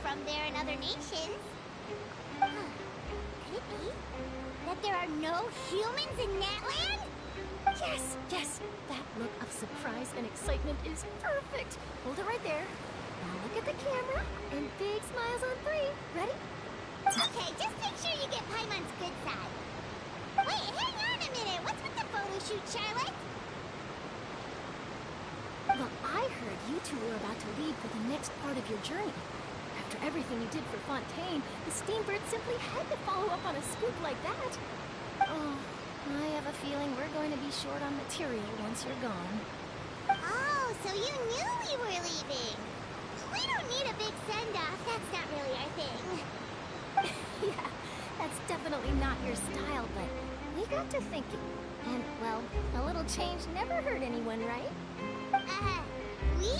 from there in other nations. Huh. Could it be that there are no humans in Natland? Yes, yes! That look of surprise and excitement is perfect! Hold it right there. Now look at the camera, and big smiles on 3. Ready? Okay, just make sure you get Paimon's good side. Wait, hang on a minute! What's with the photo shoot, Charlotte? Well, I heard you two were about to leave for the next part of your journey. After everything you did for Fontaine, the Steambird simply had to follow up on a scoop like that. Oh, I have a feeling we're going to be short on material once you're gone. Oh, so you knew we were leaving. We don't need a big send-off. That's not really our thing. Yeah, that's definitely not your style, but we got to thinking. And, well, a little change never hurt anyone, right? We?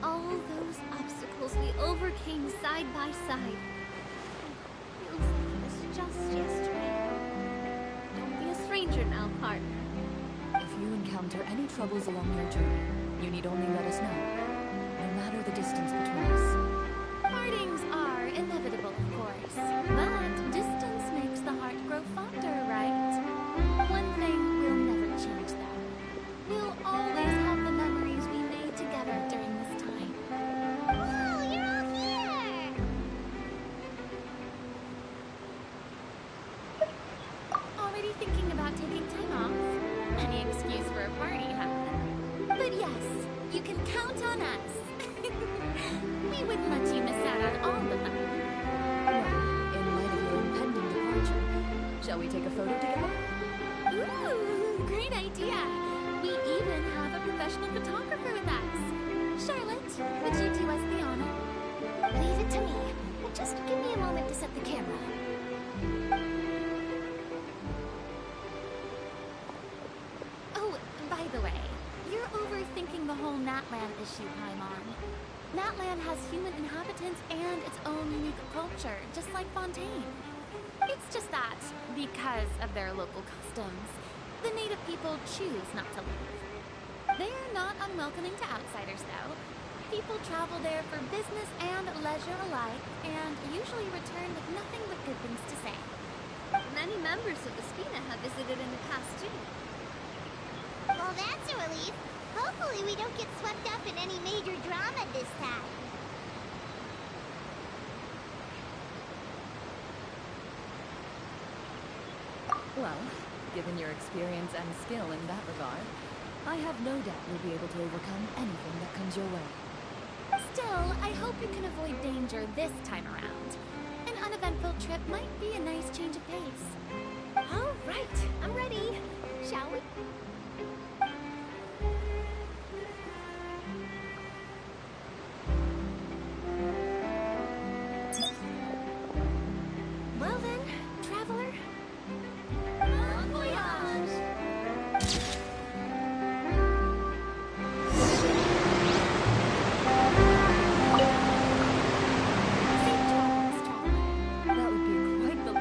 All those obstacles we overcame side by side. Feels like it was just yesterday. Don't be a stranger now, partner. If you encounter any troubles along your journey, you need only let us know. No matter the distance between us. Partings are inevitable, of course. But distance makes the heart grow fonder, right? One thing will never change, though. We'll always have the memories we made together during this time. Whoa, you're all here! Already thinking about taking time off? Any excuse for a party, huh? But yes, you can count on us. We wouldn't let you miss out on all the fun. Well, in light of your impending departure, shall we take a photo together? Ooh, great idea! We even have a professional photographer with us. Charlotte, would you do us the honor? Leave it to me. Just give me a moment to set the camera. Oh, by the way, you're overthinking the whole Natland issue, Paimon. Natland has human inhabitants and its own unique culture, just like Fontaine. It's just that, because of their local customs, the native people choose not to leave. They're not unwelcoming to outsiders, though. People travel there for business and leisure alike, and usually return with nothing but good things to say. Many members of the Spina have visited in the past, too. Well, that's a relief. Hopefully we don't get swept up in any major drama this time. Well, given your experience and skill in that regard, I have no doubt you'll be able to overcome anything that comes your way. Still, I hope you can avoid danger this time around. An uneventful trip might be a nice change of pace. All right, I'm ready. Shall we? Well then, traveler. Bon voyage! That would be quite the...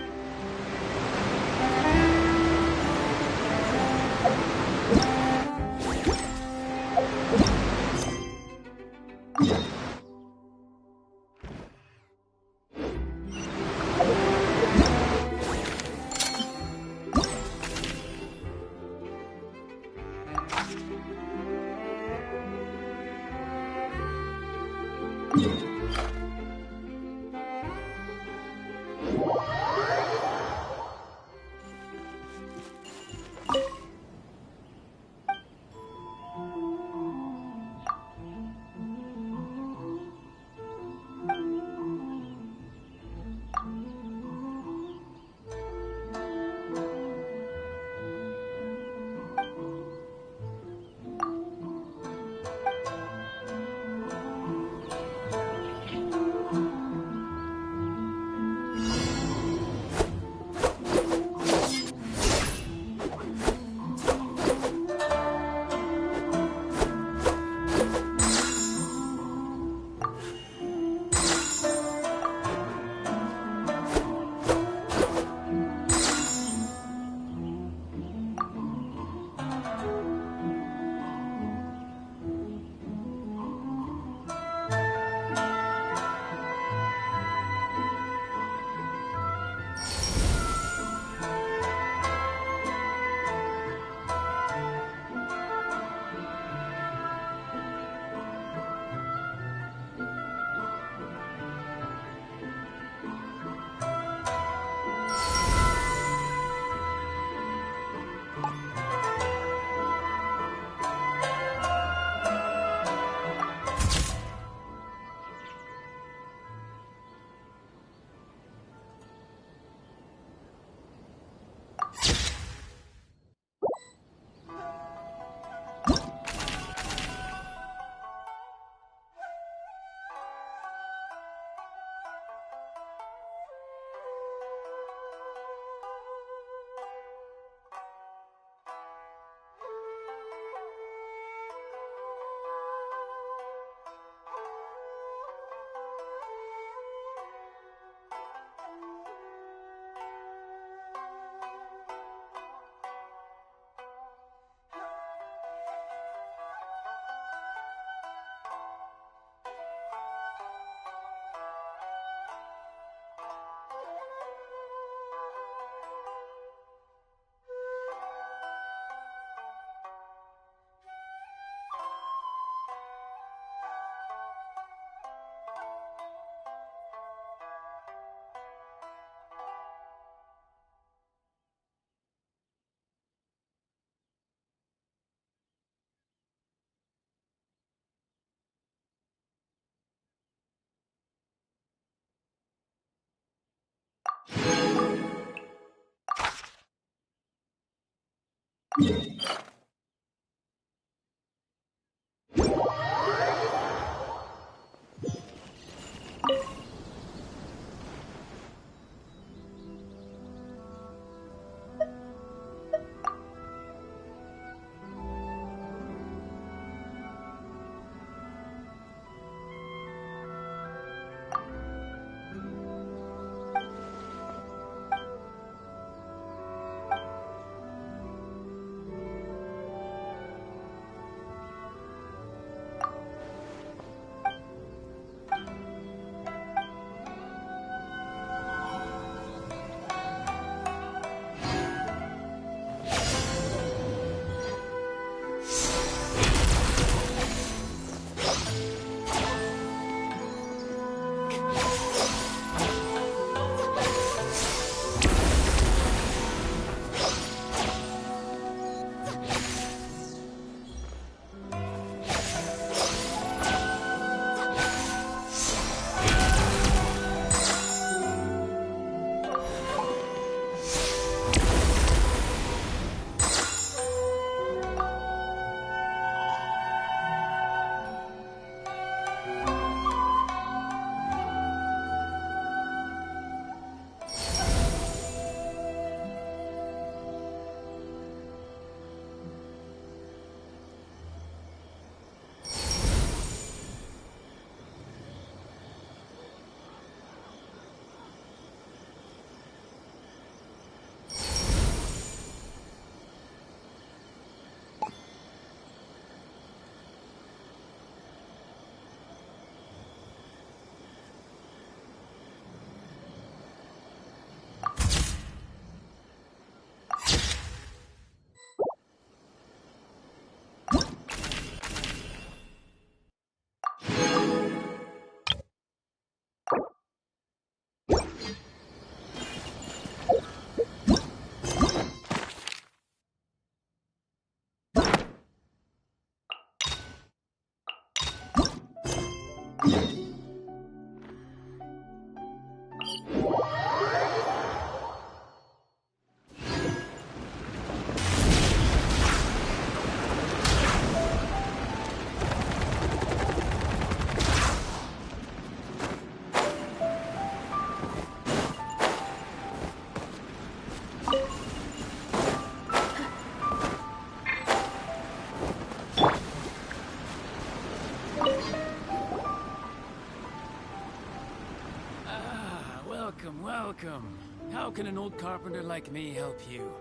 Welcome. How can an old carpenter like me help you?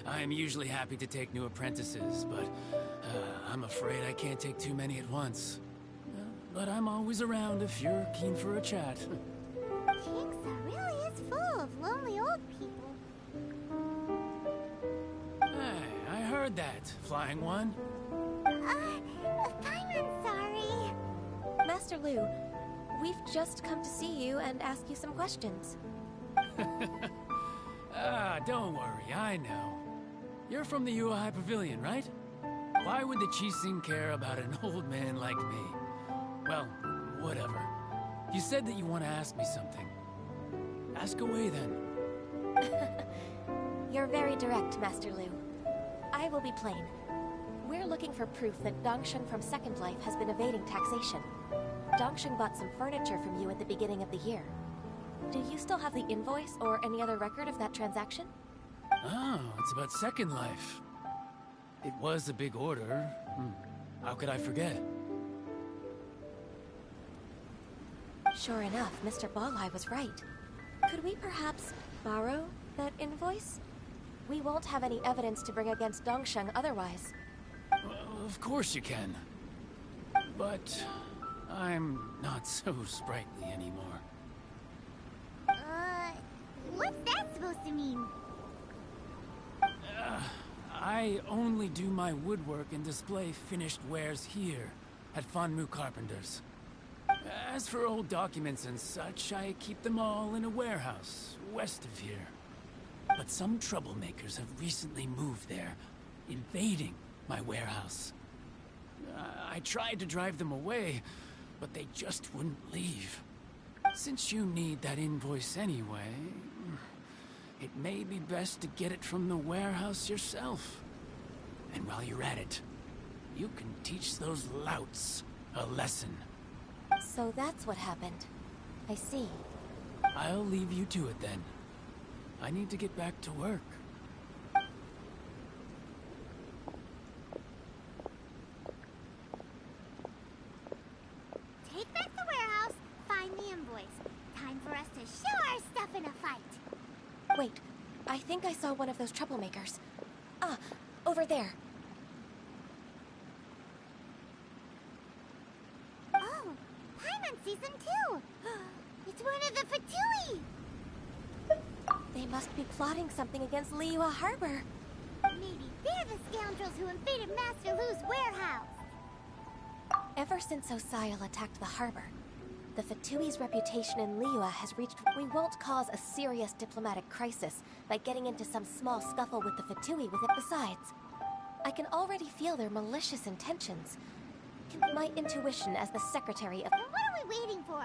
I'm usually happy to take new apprentices, but I'm afraid I can't take too many at once. But I'm always around if you're keen for a chat. Kingsa really is full of lonely old people. Hey, I heard that, Flying One. Paimon's sorry. Master Lu, we've just come to see you and ask you some questions. Don't worry, I know. You're from the Yuehai Pavilion, right? Why would the Qixing care about an old man like me? Well, whatever. You said that you want to ask me something. Ask away, then. You're very direct, Master Lu. I will be plain. We're looking for proof that Dongsheng from Second Life has been evading taxation. Dongsheng bought some furniture from you at the beginning of the year. Do you still have the invoice or any other record of that transaction? Oh, it's about Second Life. It was a big order. How could I forget? Sure enough, Mr. Balai was right. Could we perhaps borrow that invoice? We won't have any evidence to bring against Dongsheng otherwise. Well, of course you can. But I'm not so sprightly anymore. What's that supposed to mean? I only do my woodwork and display finished wares here at Fanmu Carpenters. As for old documents and such, I keep them all in a warehouse west of here. But some troublemakers have recently moved there, invading my warehouse. I tried to drive them away, but they just wouldn't leave. Since you need that invoice anyway, it may be best to get it from the warehouse yourself. And while you're at it, you can teach those louts a lesson. So that's what happened. I see. I'll leave you to it then. I need to get back to work. Take back the warehouse, find the invoice. Time for us to show our stuff in a fight. Wait, I think I saw one of those troublemakers. Ah, over there. Oh, Paimon sees them too. It's one of the Fatui. They must be plotting something against Liyue Harbor. Maybe they're the scoundrels who invaded Master Lu's warehouse. Ever since Osial attacked the harbor, the Fatui's reputation in Liyue has reached... We won't cause a serious diplomatic crisis by getting into some small scuffle with the Fatui with it besides. I can already feel their malicious intentions. My intuition as the secretary of... Then what are we waiting for?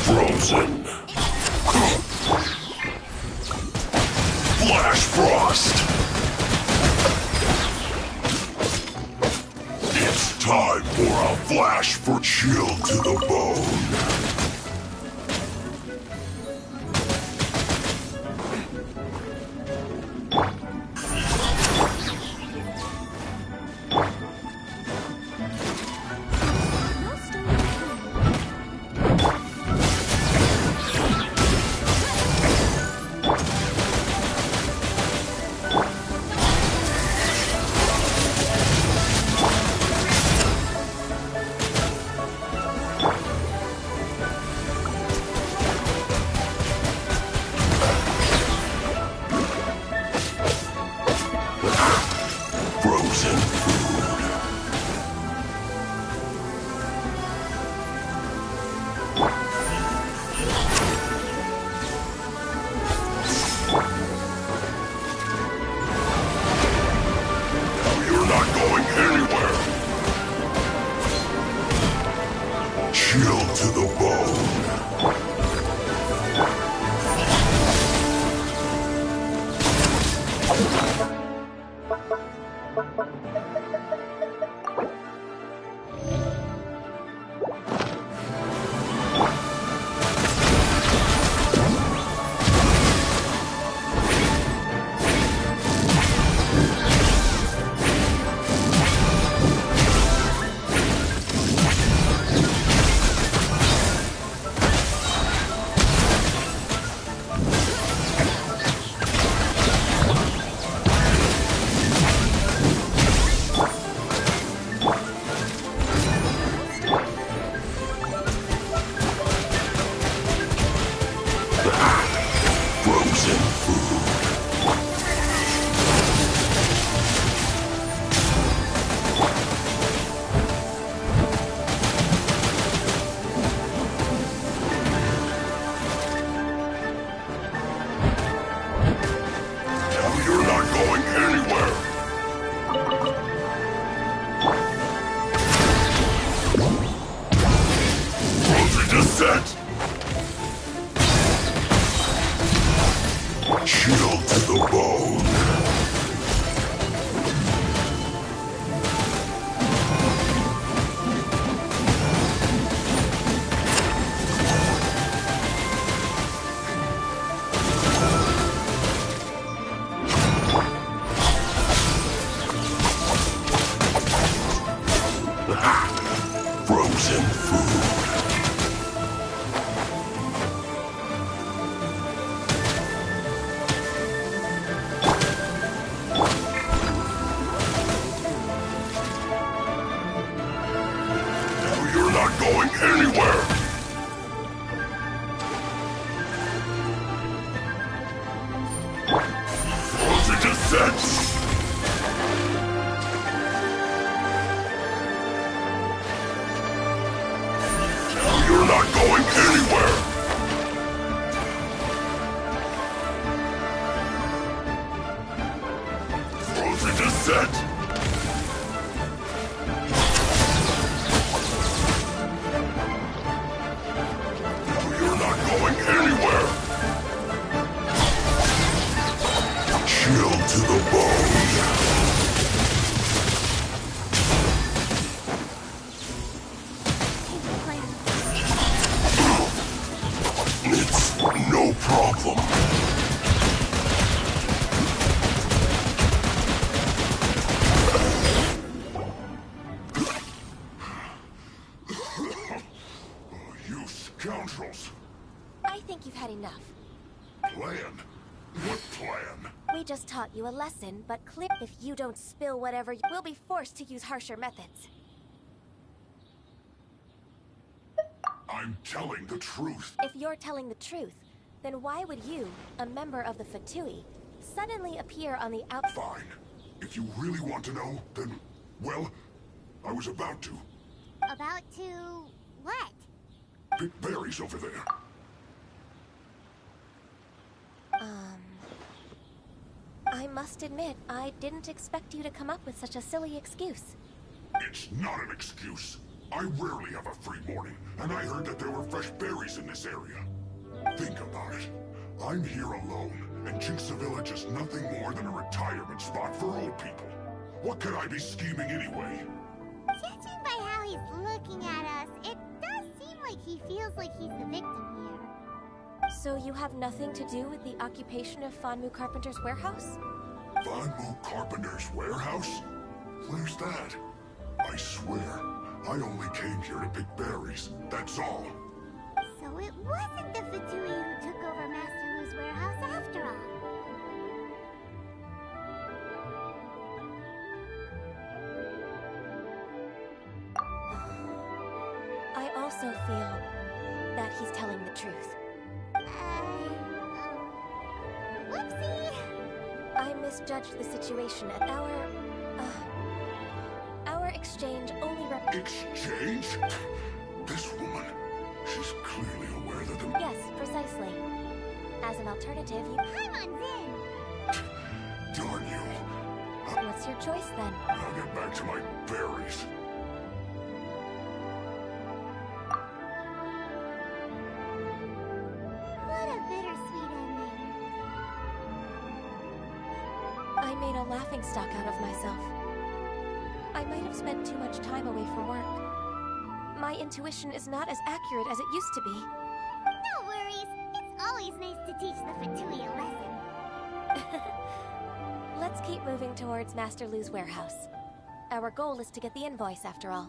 Frozen. Flash Frost. It's time for a flash for chill to the bone. descent! Chill to the bone. Frozen food. You're not going anywhere! Frozen descent! You're not going anywhere! Frozen descent! You're not going anywhere! Chill to the bone. It's no problem. You scoundrels! I think you've had enough. Plan? What plan? We just taught you a lesson, but clear if you don't spill whatever, we'll be forced to use harsher methods. I'm telling the truth. If you're telling the truth, then why would you, a member of the Fatui, suddenly appear on the out- Fine. If you really want to know, then, well, I was about to. About to what? Pick berries over there. I must admit, I didn't expect you to come up with such a silly excuse. It's not an excuse. I rarely have a free morning, and I heard that there were fresh berries in this area. Think about it. I'm here alone, and Jinxa Village is nothing more than a retirement spot for old people. What could I be scheming anyway? Judging by how he's looking at us, it does seem like he feels like he's the victim here. So you have nothing to do with the occupation of Fanmu Carpenter's warehouse? Fanmu Carpenter's warehouse? Where's that? I swear, I only came here to pick berries, that's all. So it wasn't the Fatui who took over Master Lu's warehouse after all. I also feel that he's telling the truth. Whoopsie! I misjudged the situation at our exchange only Exchange? This woman, she's clearly aware that the... Yes, precisely. As an alternative, you... Paimon's in! Darn you. What's your choice then? I'll get back to my berries. What a bittersweet ending. I made a laughingstock out of myself. I might have spent too much time away from work. My intuition is not as accurate as it used to be. No worries. It's always nice to teach the Fatui a lesson. Let's keep moving towards Master Lu's warehouse. Our goal is to get the invoice, after all.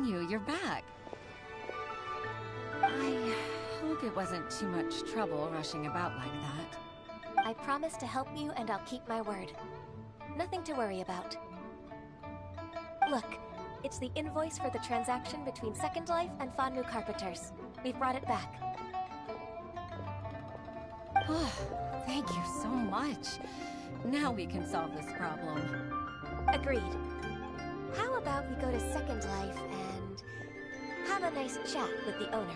seen you. You're back. I hope it wasn't too much trouble rushing about like that. I promise to help you, and I'll keep my word. Nothing to worry about. Look, it's the invoice for the transaction between Second Life and Fanmu Carpenters. We've brought it back. Oh, thank you so much. Now we can solve this problem. Agreed. How about we go to Second Life and have a nice chat with the owner?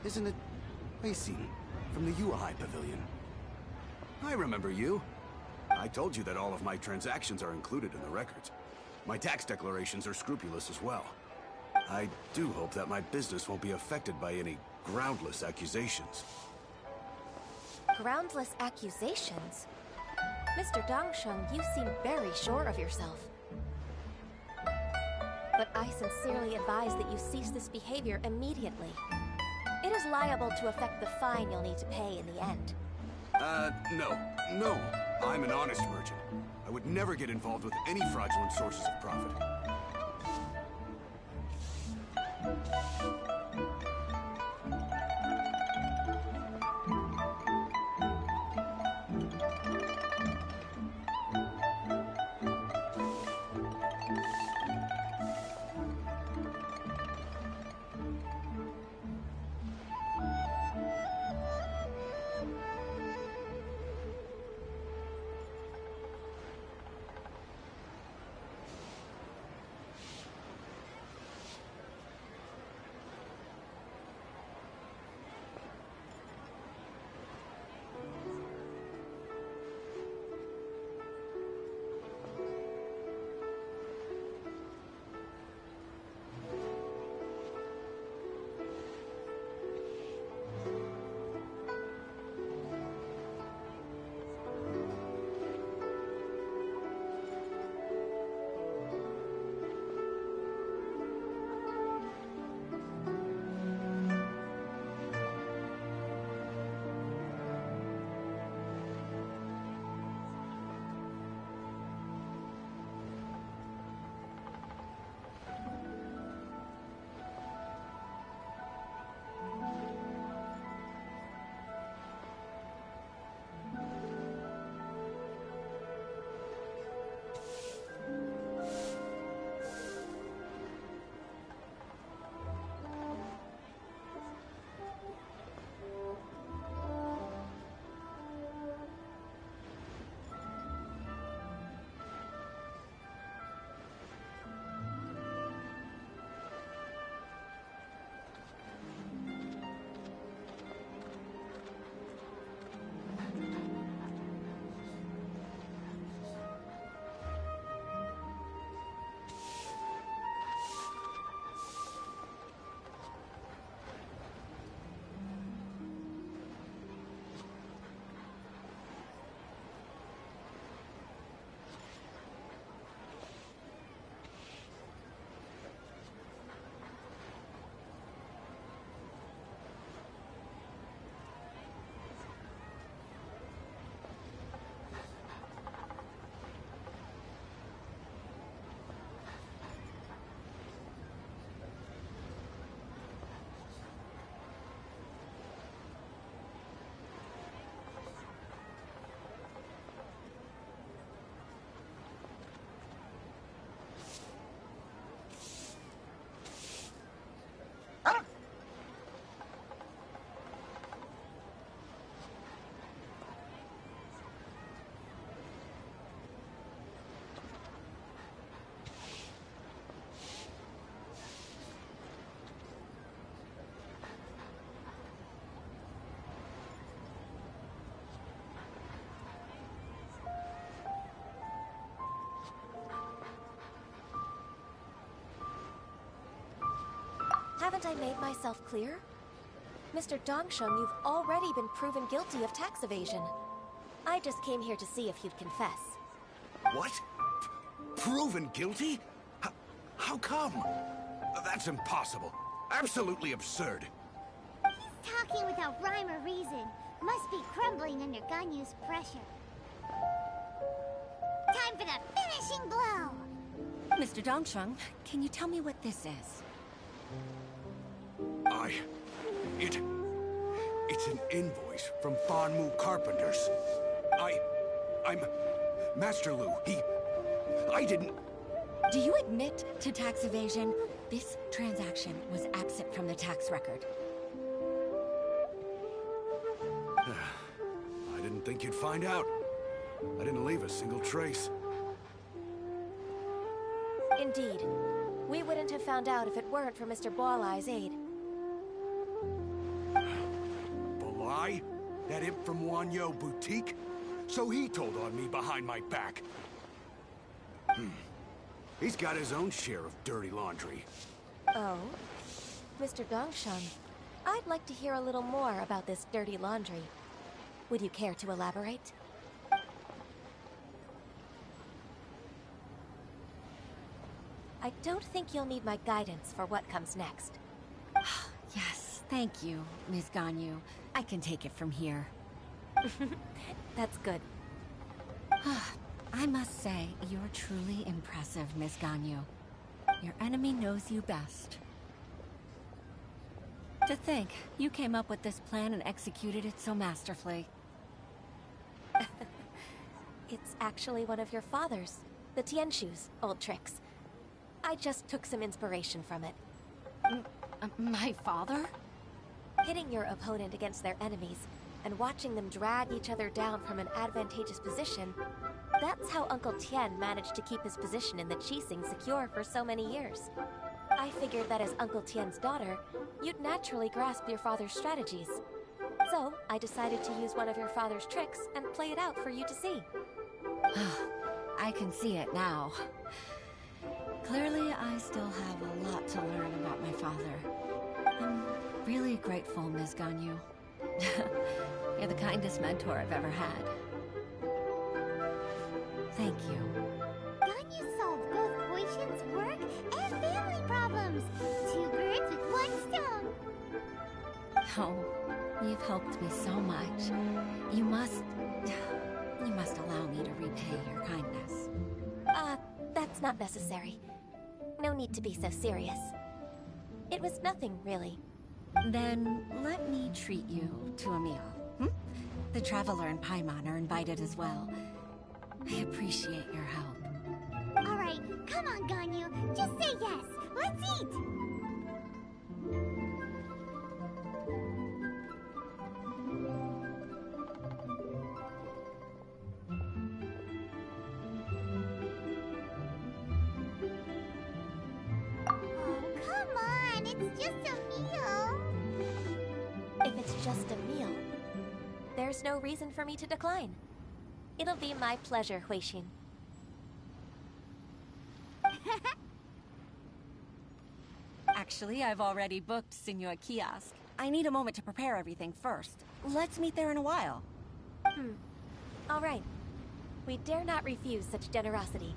Isn't it Racine from the UI Pavilion? I remember you. I told you that all of my transactions are included in the records. My tax declarations are scrupulous as well. I do hope that my business won't be affected by any groundless accusations. Groundless accusations? Mr. Dongsheng, you seem very sure of yourself. But I sincerely advise that you cease this behavior immediately. It is liable to affect the fine you'll need to pay in the end. No. I'm an honest merchant. I would never get involved with any fraudulent sources of profit. Haven't I made myself clear? Mr. Dongsheng, you've already been proven guilty of tax evasion. I just came here to see if you'd confess. What? Proven guilty? How come? That's impossible. Absolutely absurd. He's talking without rhyme or reason. Must be crumbling under Ganyu's pressure. Time for the finishing blow! Mr. Dongsheng, can you tell me what this is? It's an invoice from Fanmu Carpenters. I'm Master Lu. I didn't... Do you admit to tax evasion? This transaction was absent from the tax record. I didn't think you'd find out. I didn't leave a single trace. Indeed. We wouldn't have found out if it weren't for Mr. Boalai's aid. Boalai? That imp from Wanyo Boutique? So he told on me behind my back. He's got his own share of dirty laundry. Oh? Mr. Dongsheng, I'd like to hear a little more about this dirty laundry. Would you care to elaborate? I don't think you'll need my guidance for what comes next. Yes, thank you, Ms. Ganyu. I can take it from here. That's good. I must say, you're truly impressive, Ms. Ganyu. Your enemy knows you best. To think, you came up with this plan and executed it so masterfully. It's actually one of your father's, the Tianshu's, old tricks. I just took some inspiration from it. My father? Hitting your opponent against their enemies, and watching them drag each other down from an advantageous position, that's how Uncle Tien managed to keep his position in the Qixing secure for so many years. I figured that as Uncle Tien's daughter, you'd naturally grasp your father's strategies. So, I decided to use one of your father's tricks and play it out for you to see. I can see it now. Clearly, I still have a lot to learn about my father. I'm really grateful, Ms. Ganyu. You're the kindest mentor I've ever had. Thank you. Ganyu solved both Huishin's work and family problems. 2 birds with 1 stone. Oh, you've helped me so much. You must allow me to repay your kindness. That's not necessary. No need to be so serious. It was nothing, really. Then let me treat you to a meal. The Traveler and Paimon are invited as well. I appreciate your help. Alright, come on, Ganyu. Just say yes. Let's eat! Oh, come on. It's just a meal. If it's just a meal, there's no reason for me to decline. It'll be my pleasure, Huixin. Actually, I've already booked Senua Kiosk. I need a moment to prepare everything first. Let's meet there in a while. All right. We dare not refuse such generosity.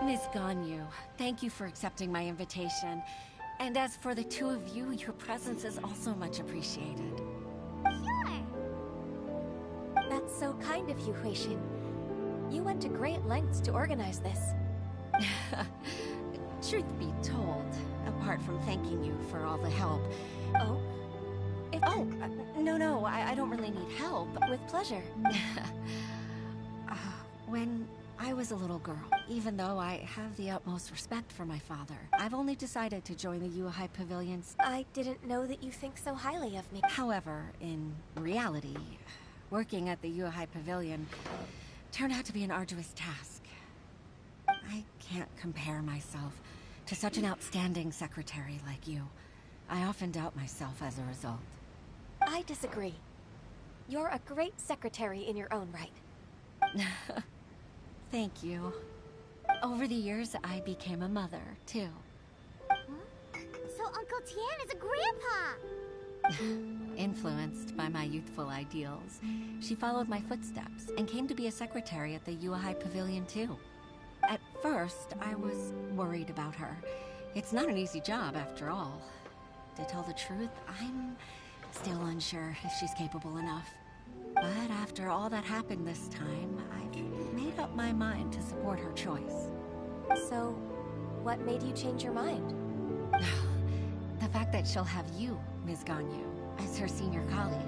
Miss Ganyu, thank you for accepting my invitation. And as for the two of you, your presence is also much appreciated. Sure. That's so kind of you, Huixin. You went to great lengths to organize this. Truth be told, apart from thanking you for all the help... Oh? No, I don't really need help. With pleasure. When I was a little girl, even though I have the utmost respect for my father, I've only decided to join the Yuhai Pavilions. I didn't know that you think so highly of me. However, in reality, working at the Yuhai Pavilion turned out to be an arduous task. I can't compare myself to such an outstanding secretary like you. I often doubt myself as a result. I disagree. You're a great secretary in your own right. Thank you. Over the years, I became a mother, too. So Uncle Tian is a grandpa! Influenced by my youthful ideals, she followed my footsteps and came to be a secretary at the Yuhai Pavilion, too. At first, I was worried about her. It's not an easy job, after all. To tell the truth, I'm still unsure if she's capable enough. But after all that happened this time, I've made up my mind to support her choice. So, what made you change your mind? The fact that she'll have you, Ms. Ganyu, as her senior colleague.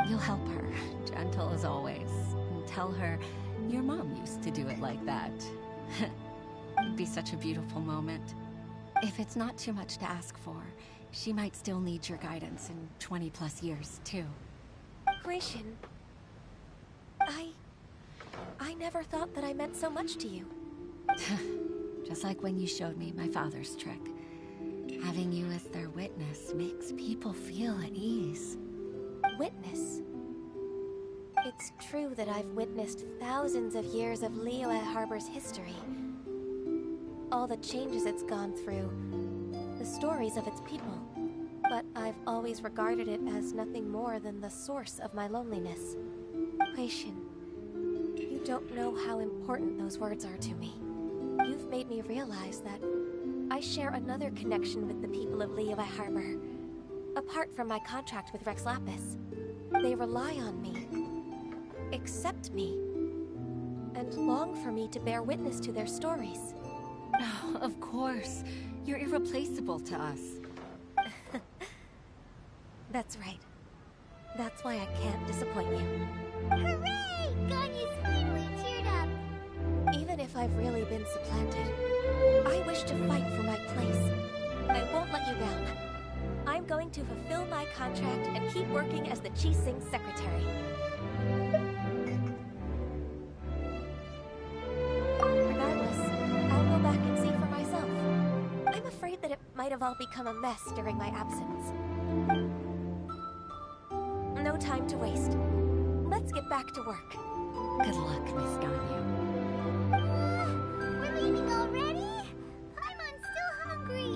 You'll help her, gentle as always, and tell her your mom used to do it like that. It'd be such a beautiful moment. If it's not too much to ask for, she might still need your guidance in 20+ years, too. Huixin, I never thought that I meant so much to you. Just like when you showed me my father's trick. Having you as their witness makes people feel at ease. Witness? It's true that I've witnessed thousands of years of Liyue Harbor's history. All the changes it's gone through, the stories of its people. But I've always regarded it as nothing more than the source of my loneliness. Huixin, you don't know how important those words are to me. You've made me realize that I share another connection with the people of Liyue Harbor. Apart from my contract with Rex Lapis, they rely on me, accept me, and long for me to bear witness to their stories. Oh, of course. You're irreplaceable to us. That's right. That's why I can't disappoint you. Hooray! Ganyu's finally cheered up! Even if I've really been supplanted, I wish to fight for my place. I won't let you down. I'm going to fulfill my contract and keep working as the Qixing secretary. Regardless, I'll go back and see for myself. I'm afraid that it might have all become a mess during my absence. No time to waste. Let's get back to work. Good luck, Miss Ganyu. We're leaving already? I'm still hungry.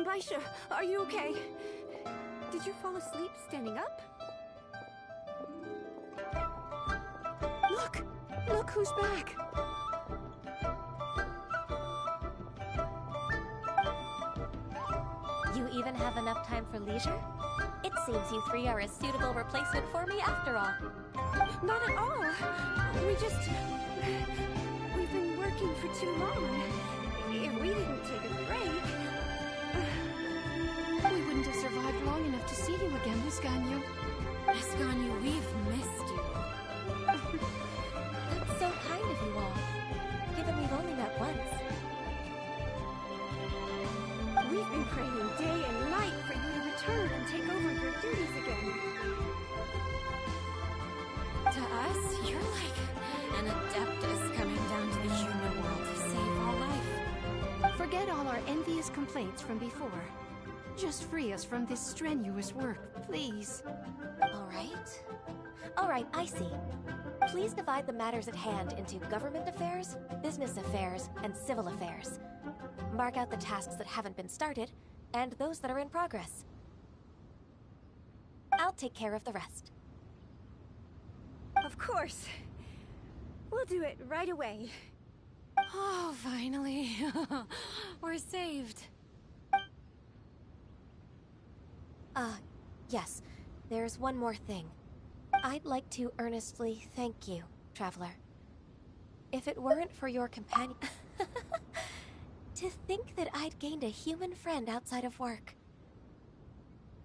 Baisha, are you okay? Did you fall asleep standing up? Look who's back! You even have enough time for leisure? It seems you three are a suitable replacement for me after all. Not at all. We've been working for too long. If we didn't take a break... we wouldn't have survived long enough to see you again, Miss Ganyu. Miss Ganyu, we've missed you. Jess, you're like an adeptus coming down to the human world to save our life. Forget all our envious complaints from before. Just free us from this strenuous work, please. All right, I see. Please divide the matters at hand into government affairs, business affairs, and civil affairs. Mark out the tasks that haven't been started, and those that are in progress. I'll take care of the rest. Of course. We'll do it right away. Oh, finally. We're saved. Yes. There's one more thing. I'd like to earnestly thank you, Traveler. If it weren't for your companion... To think that I'd gained a human friend outside of work.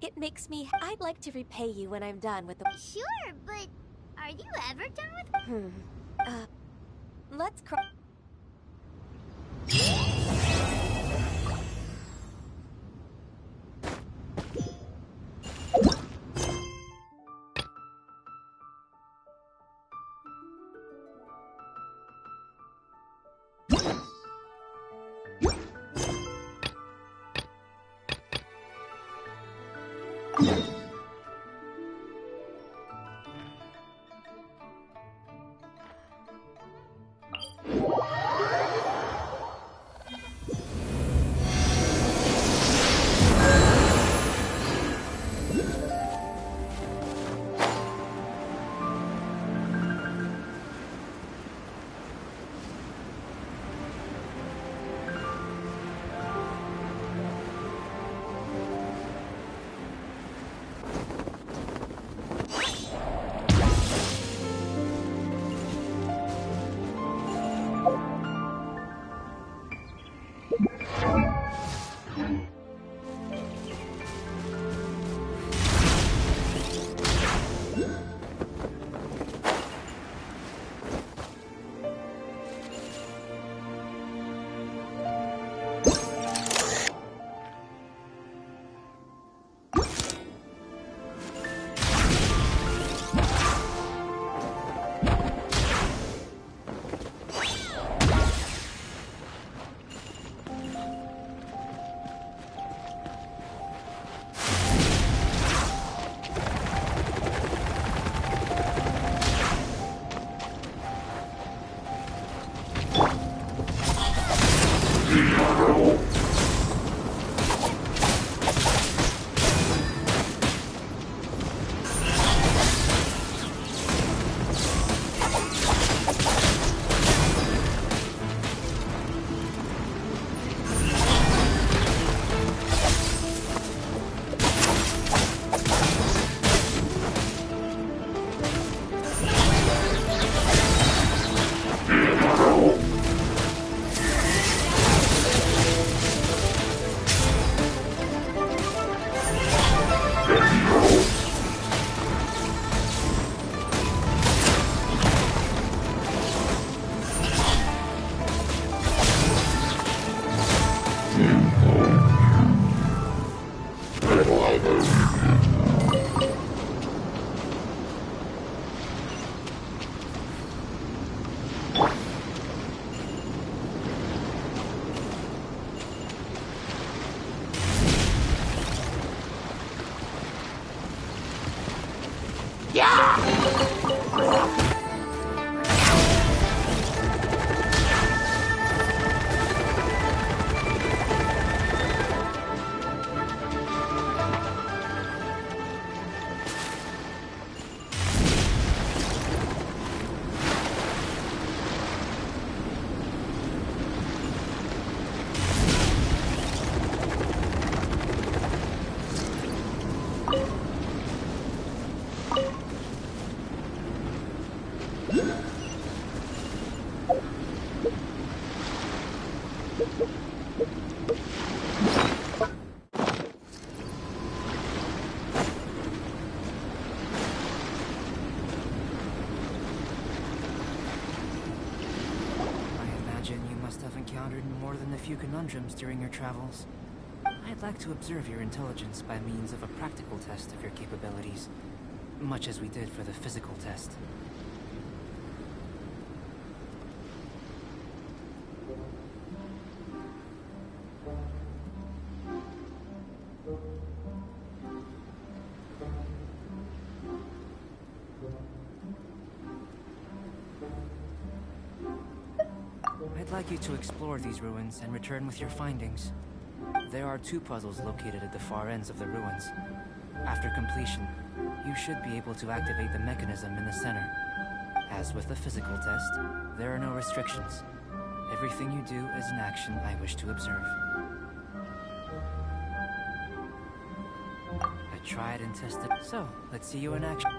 It makes me... I'd like to repay you when I'm done with the... Sure, but are you ever done with... Let's more than a few conundrums during your travels. I'd like to observe your intelligence by means of a practical test of your capabilities, much as we did for the physical test. I'd like you to explore these ruins and return with your findings. There are 2 puzzles located at the far ends of the ruins. After completion, you should be able to activate the mechanism in the center. As with the physical test, there are no restrictions. Everything you do is an action I wish to observe. I tried and tested, so let's see you in action.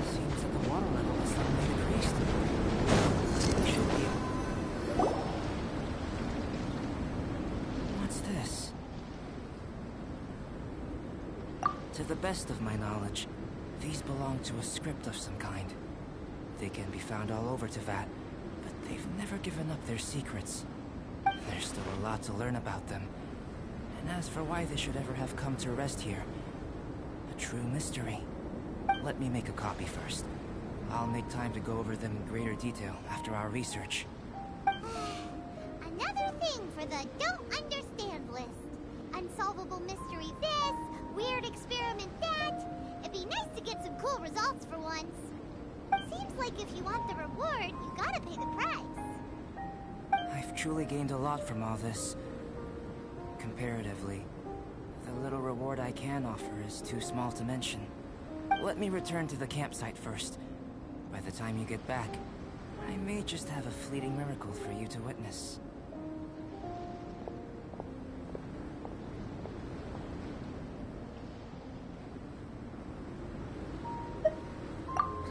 Seems that the water level has suddenly decreased. We should be... What's this? To the best of my knowledge, these belong to a script of some kind. They can be found all over Teyvat, but they've never given up their secrets. There's still a lot to learn about them. And as for why they should ever have come to rest here, a true mystery. Let me make a copy first. I'll make time to go over them in greater detail after our research. Another thing for the don't understand list. Unsolvable mystery this, weird experiment that. It'd be nice to get some cool results for once. Seems like if you want the reward, you gotta pay the price. I've truly gained a lot from all this. Comparatively, the little reward I can offer is too small to mention. Let me return to the campsite first. By the time you get back, I may just have a fleeting miracle for you to witness.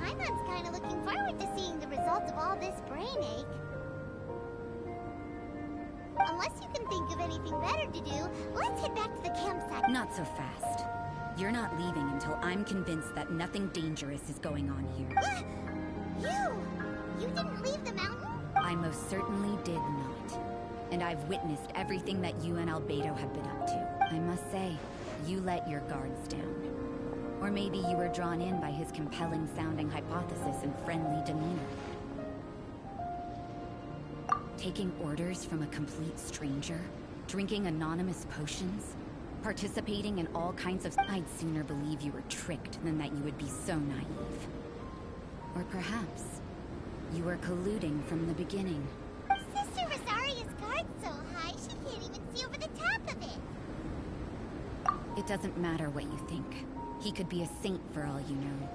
Paimon's kinda looking forward to seeing the results of all this brain ache. Unless you can think of anything better to do, let's head back to the campsite. Not so fast. You're not leaving until I'm convinced that nothing dangerous is going on here. You didn't leave the mountain? I most certainly did not. And I've witnessed everything that you and Albedo have been up to. I must say, you let your guards down. Or maybe you were drawn in by his compelling-sounding hypothesis and friendly demeanor. Taking orders from a complete stranger? Drinking anonymous potions? Participating in all kinds of... I'd sooner believe you were tricked than that you would be so naive. Or perhaps, you were colluding from the beginning. Sister Rosaria's guard's so high, she can't even see over the top of it. It doesn't matter what you think. He could be a saint for all you know.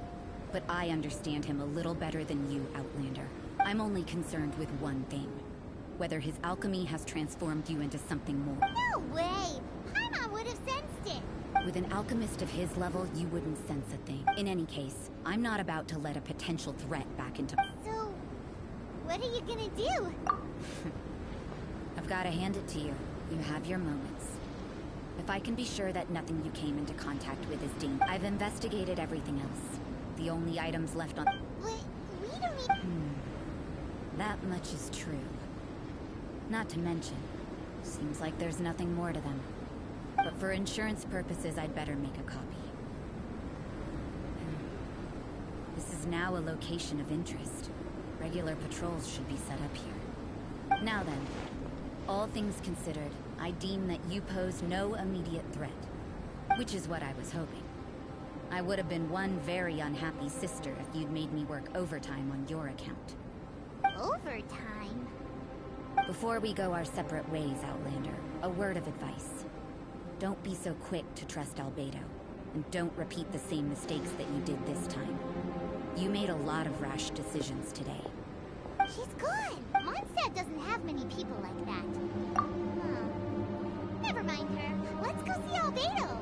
But I understand him a little better than you, Outlander. I'm only concerned with one thing. Whether his alchemy has transformed you into something more. No way! Paimon would have sensed it! With an alchemist of his level, you wouldn't sense a thing. In any case, I'm not about to let a potential threat back into... So, what are you gonna do? I've gotta hand it to you. You have your moments. If I can be sure that nothing you came into contact with is dangerous. I've investigated everything else. The only items left on... But we don't even... That much is true. Not to mention, seems like there's nothing more to them. But for insurance purposes, I'd better make a copy. This is now a location of interest. Regular patrols should be set up here. Now then, all things considered, I deem that you pose no immediate threat. Which is what I was hoping. I would have been one very unhappy sister if you'd made me work overtime on your account. Overtime? Before we go our separate ways, Outlander, a word of advice. Don't be so quick to trust Albedo, and don't repeat the same mistakes that you did this time. You made a lot of rash decisions today. She's gone! Mondstadt doesn't have many people like that. Never mind her. Let's go see Albedo!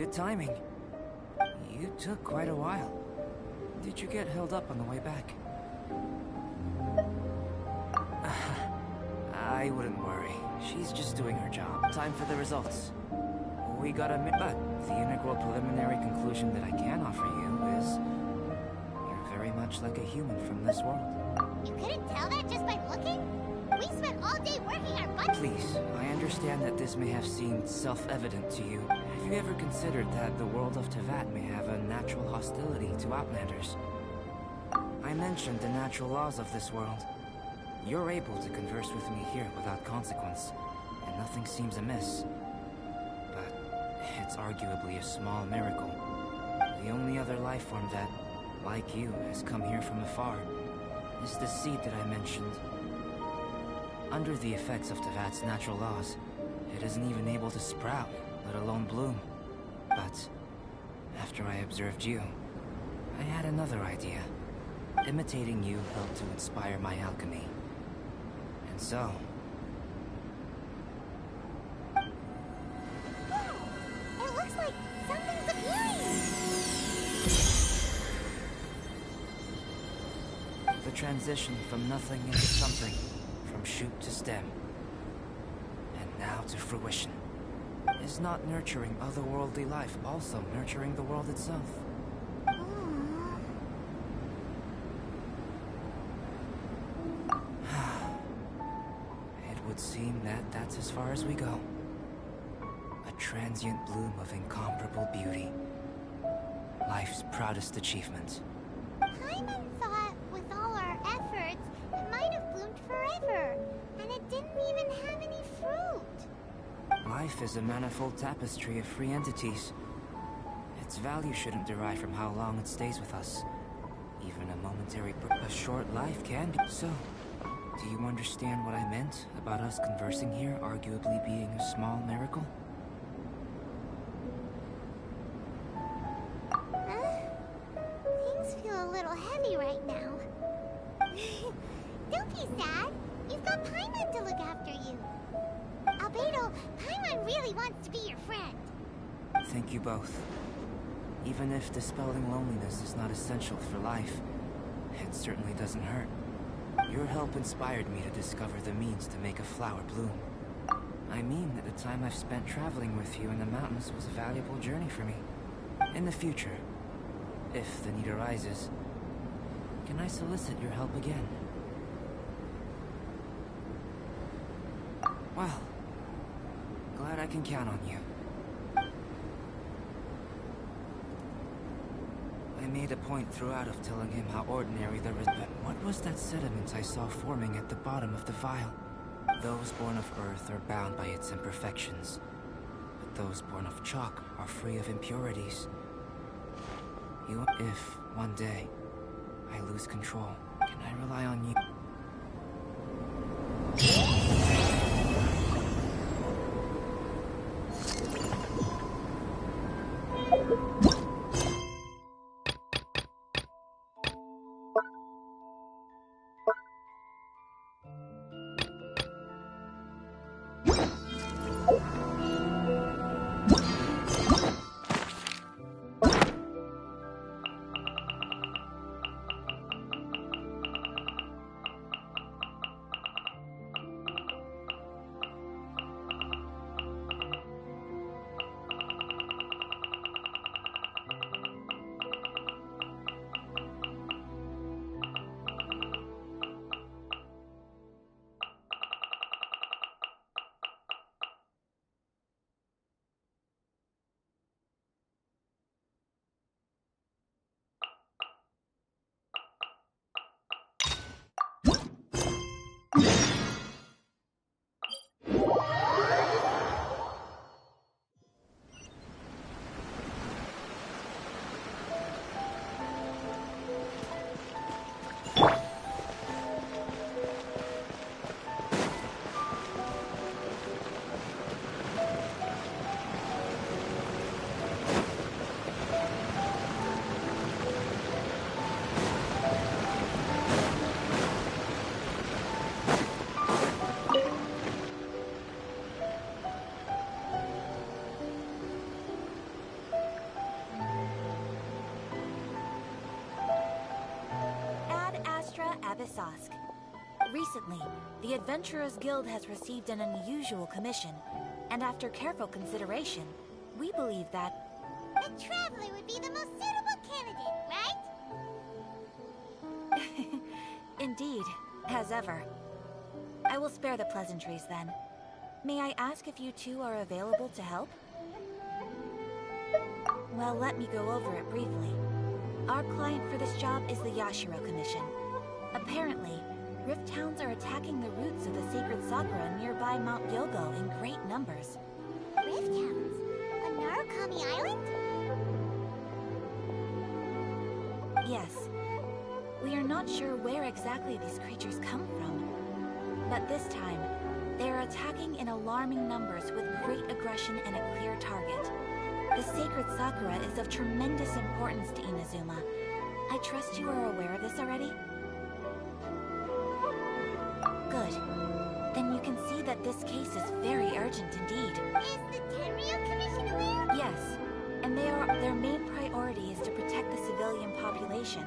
good timing. You took quite a while. Did you get held up on the way back? I wouldn't worry. She's just doing her job. Time for the results. We got a but the integral preliminary conclusion that I can offer you is you're very much like a human from this world. You couldn't tell that just by looking? We spent all day working our butts. Please, I understand that this may have seemed self-evident to you. Have you ever considered that the world of Tevat may have a natural hostility to Outlanders? I mentioned the natural laws of this world. You're able to converse with me here without consequence, and nothing seems amiss. But it's arguably a small miracle. The only other life form that, like you, has come here from afar is the seed that I mentioned. Under the effects of Tevat's natural laws, it isn't even able to sprout, let alone bloom. But after I observed you, I had another idea. Imitating you helped to inspire my alchemy. And so... It looks like something's appearing! the transition from nothing into something, from shoot to stem, and now to fruition. Is not nurturing otherworldly life also nurturing the world itself? It would seem that that's as far as we go. A transient bloom of incomparable beauty. Life's proudest achievement. Paimon thought, with all our efforts, it might have bloomed forever, and it didn't even have any fruit. Life is a manifold tapestry of free entities. Its value shouldn't derive from how long it stays with us. Even a short life can be. So, do you understand what I meant about us conversing here arguably being a small miracle? Things feel a little heavy right now. Don't be sad. You've got Paimon to look after you. Albedo, Paimon really wants to be your friend. Thank you both. Even if dispelling loneliness is not essential for life, it certainly doesn't hurt. Your help inspired me to discover the means to make a flower bloom. I mean that the time I've spent traveling with you in the mountains was a valuable journey for me. In the future, if the need arises, can I solicit your help again? Well, glad I can count on you. I made a point throughout of telling him how ordinary the but what was that sediment I saw forming at the bottom of the vial? Those born of earth are bound by its imperfections, but those born of chalk are free of impurities. If, one day, I lose control, can I rely on you? Abyssosque. Recently, the Adventurers Guild has received an unusual commission, and after careful consideration, we believe that... The Traveler would be the most suitable candidate, right? Indeed, as ever. I will spare the pleasantries then. May I ask if you two are available to help? Well, let me go over it briefly. Our client for this job is the Yashiro Commission. Apparently, Rift Hounds are attacking the roots of the sacred Sakura nearby Mount Yogo in great numbers. Rift Hounds? On Narukami Island? Yes. We are not sure where exactly these creatures come from. But this time, they are attacking in alarming numbers with great aggression and a clear target. The sacred Sakura is of tremendous importance to Inazuma. I trust you are aware of this already? Good. Then you can see that this case is very urgent indeed. Is the Tenryu Commission aware? Yes, and their main priority is to protect the civilian population.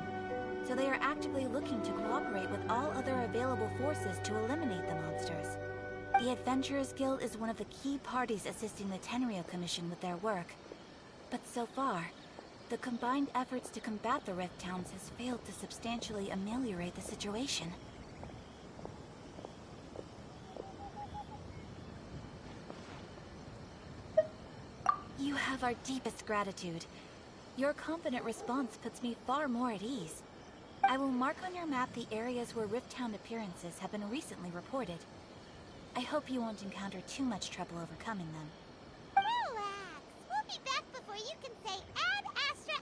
So they are actively looking to cooperate with all other available forces to eliminate the monsters. The Adventurers Guild is one of the key parties assisting the Tenryu Commission with their work. But so far, the combined efforts to combat the Rift Hounds has failed to substantially ameliorate the situation. You have our deepest gratitude. Your confident response puts me far more at ease. I will mark on your map the areas where Rift Hound appearances have been recently reported. I hope you won't encounter too much trouble overcoming them. Relax. We'll be back before you can say Ad Astra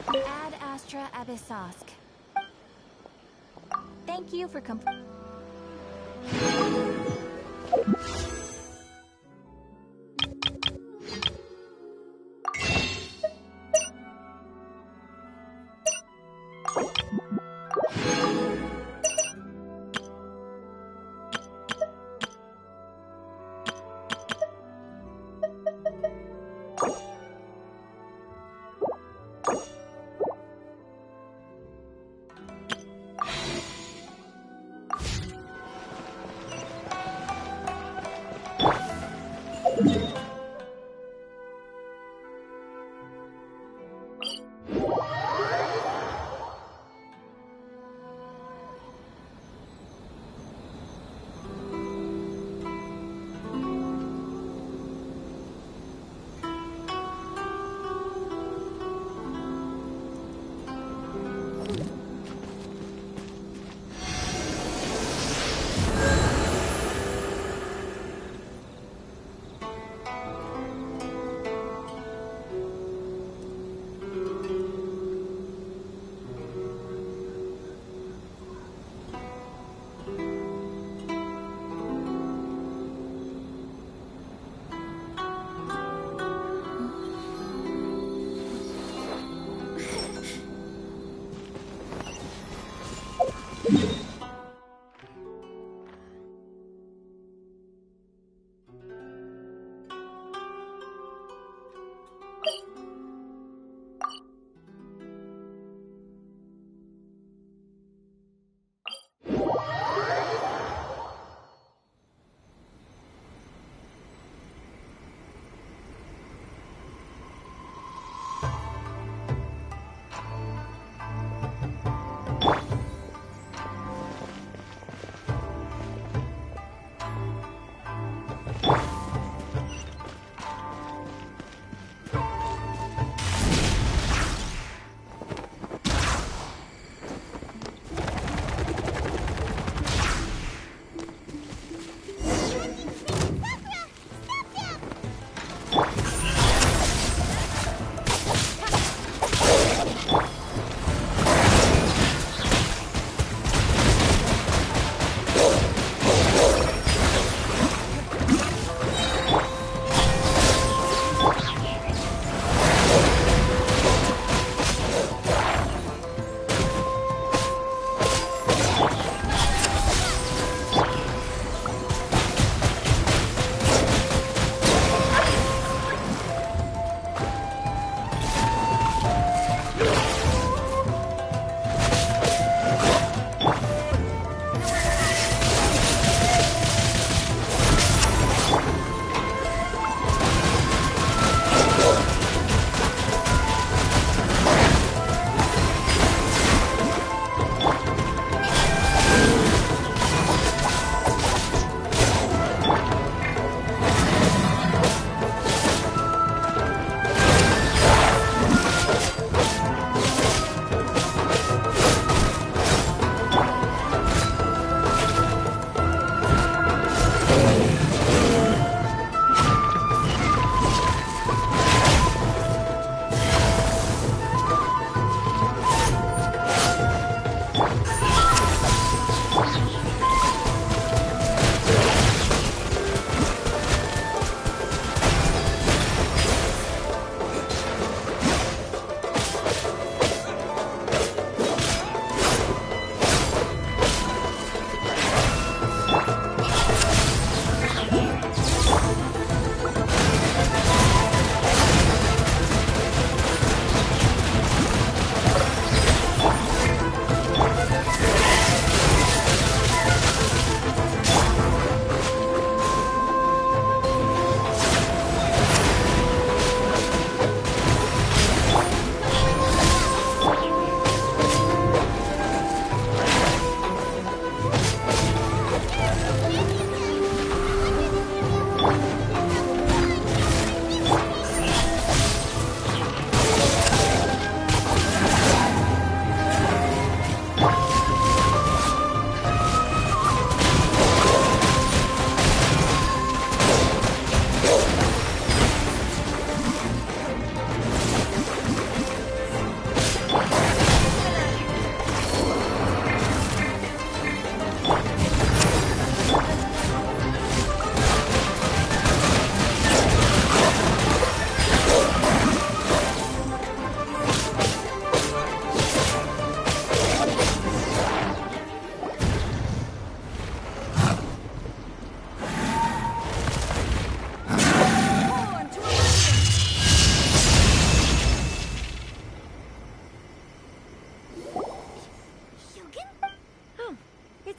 Abyssosque. Ad Astra Abyssosque. Thank you for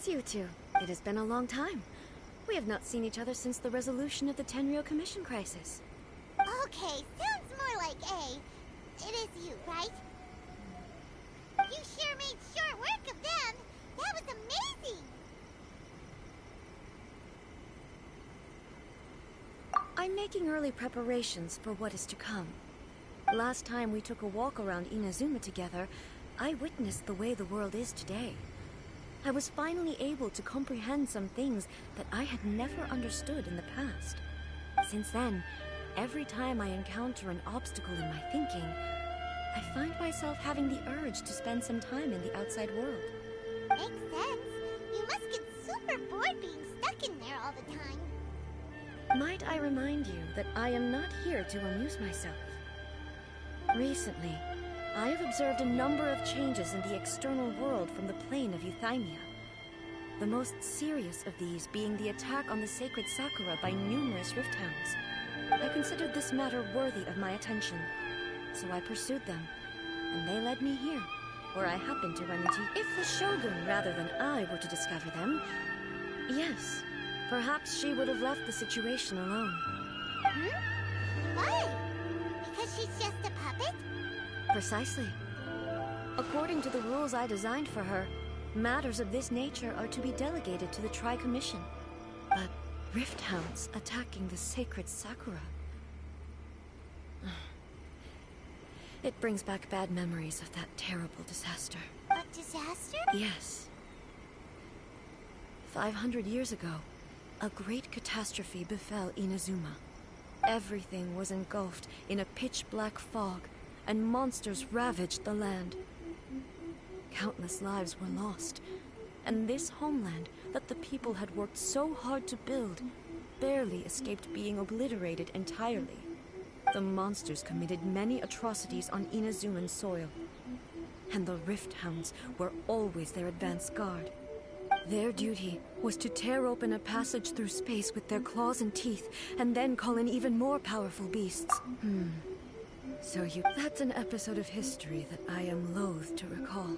miss you two. It has been a long time. We have not seen each other since the resolution of the Tenryou Commission crisis. Okay, sounds more like A. It is you, right? You sure made short work of them. That was amazing. I'm making early preparations for what is to come. Last time we took a walk around Inazuma together, I witnessed the way the world is today. I was finally able to comprehend some things that I had never understood in the past. Since then, every time I encounter an obstacle in my thinking, I find myself having the urge to spend some time in the outside world. Makes sense. You must get super bored being stuck in there all the time. Might I remind you that I am not here to amuse myself. Recently, I have observed a number of changes in the external world from the plane of Euthymia. The most serious of these being the attack on the sacred Sakura by numerous rift hounds. I considered this matter worthy of my attention, so I pursued them, and they led me here, where I happened to run into... If the Shogun rather than I were to discover them, yes, perhaps she would have left the situation alone. Why? Because she's just a puppet? Precisely. According to the rules I designed for her, matters of this nature are to be delegated to the Tri-Commission. But rift hounds attacking the sacred Sakura... It brings back bad memories of that terrible disaster. A disaster? Yes. 500 years ago, a great catastrophe befell Inazuma. Everything was engulfed in a pitch-black fog, and monsters ravaged the land. Countless lives were lost, and this homeland that the people had worked so hard to build barely escaped being obliterated entirely. The monsters committed many atrocities on Inazuman soil, and the Rift Hounds were always their advance guard. Their duty was to tear open a passage through space with their claws and teeth, and then call in even more powerful beasts. So that's an episode of history that I am loath to recall.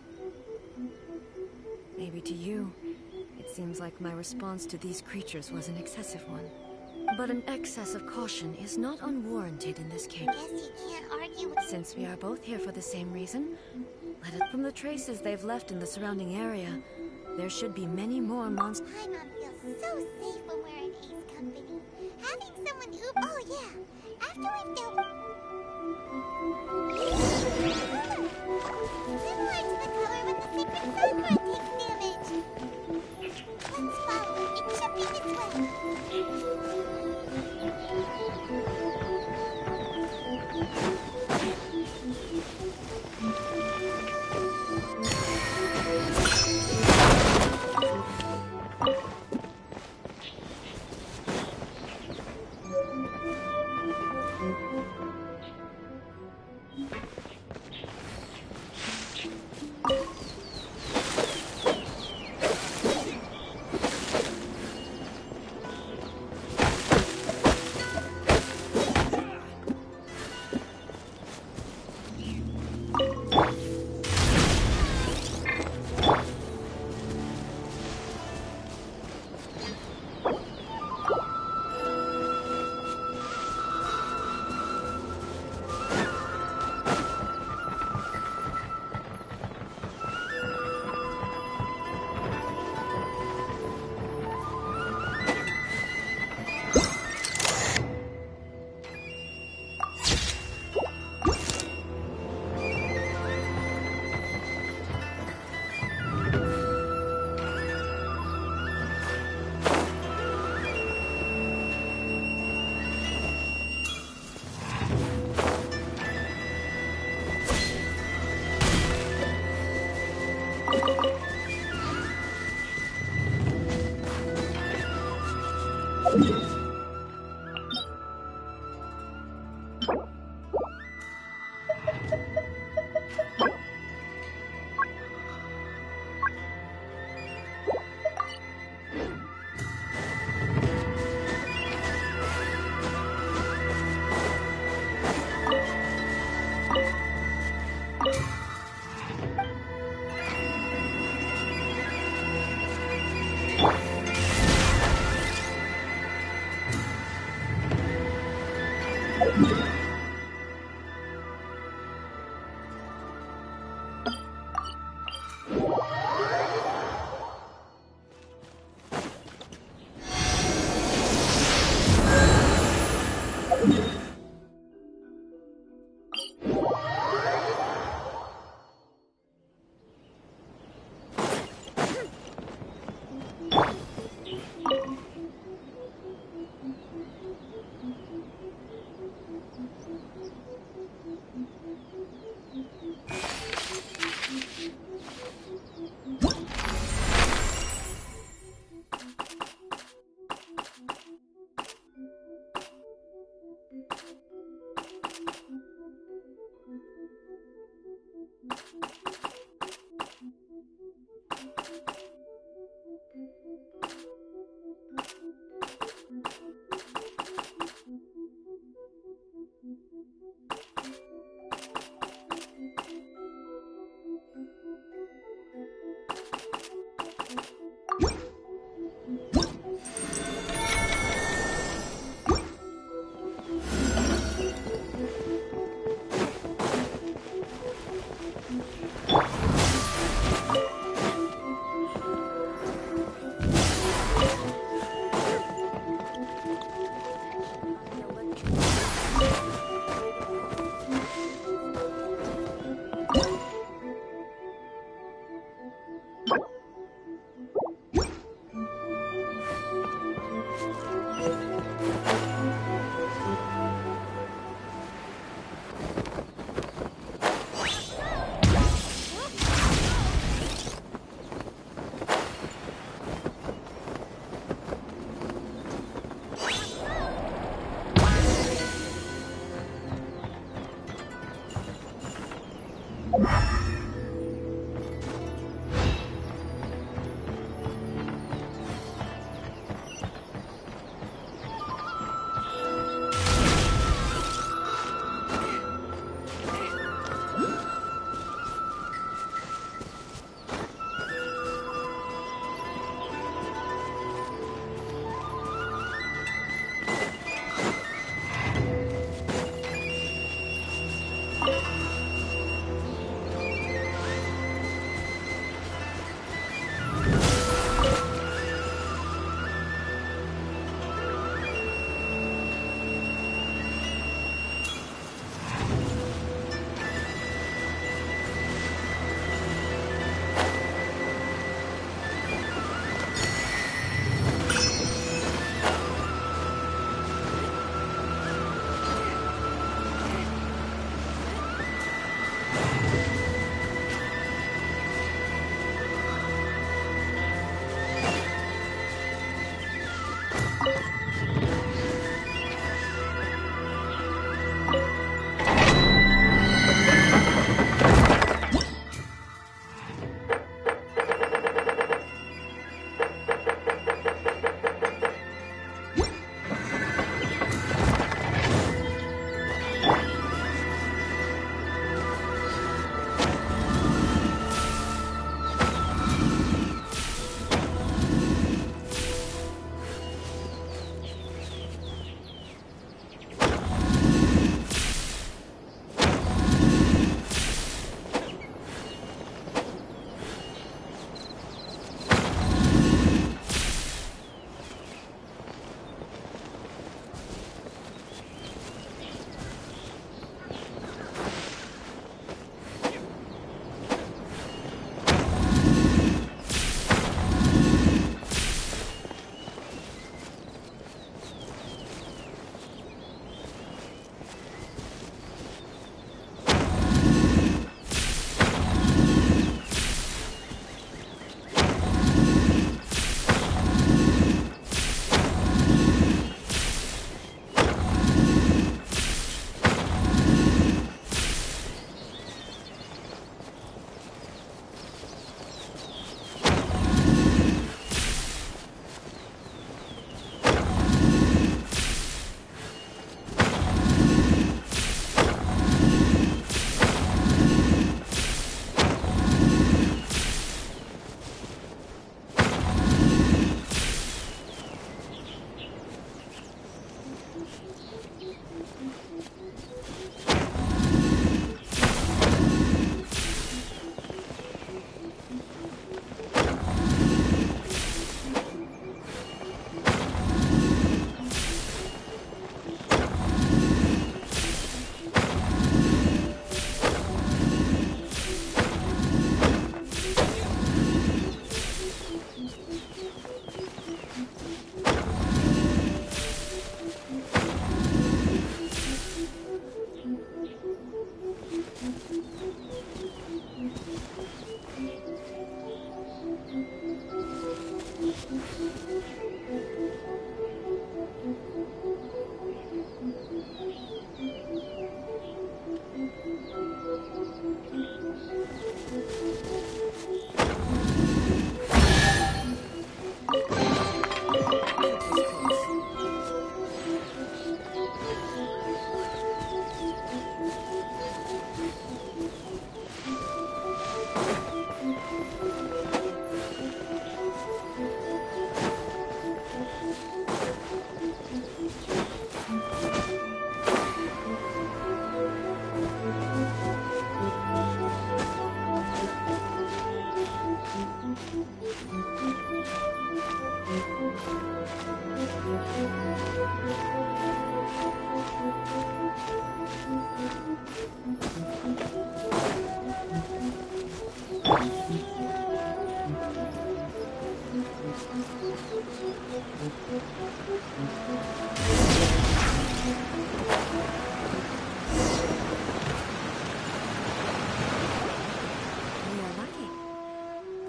Maybe to you, it seems like my response to these creatures was an excessive one. But an excess of caution is not unwarranted in this case. Guess you can't argue with... Since we are both here for the same reason, let it... From the traces they've left in the surrounding area, there should be many more monsters. Paimon feels so safe when we're in Ace company. Having someone who... Oh yeah, after we've dealt... Similar to the color when the sacred Sakura takes damage. Let's follow it. It should be this way.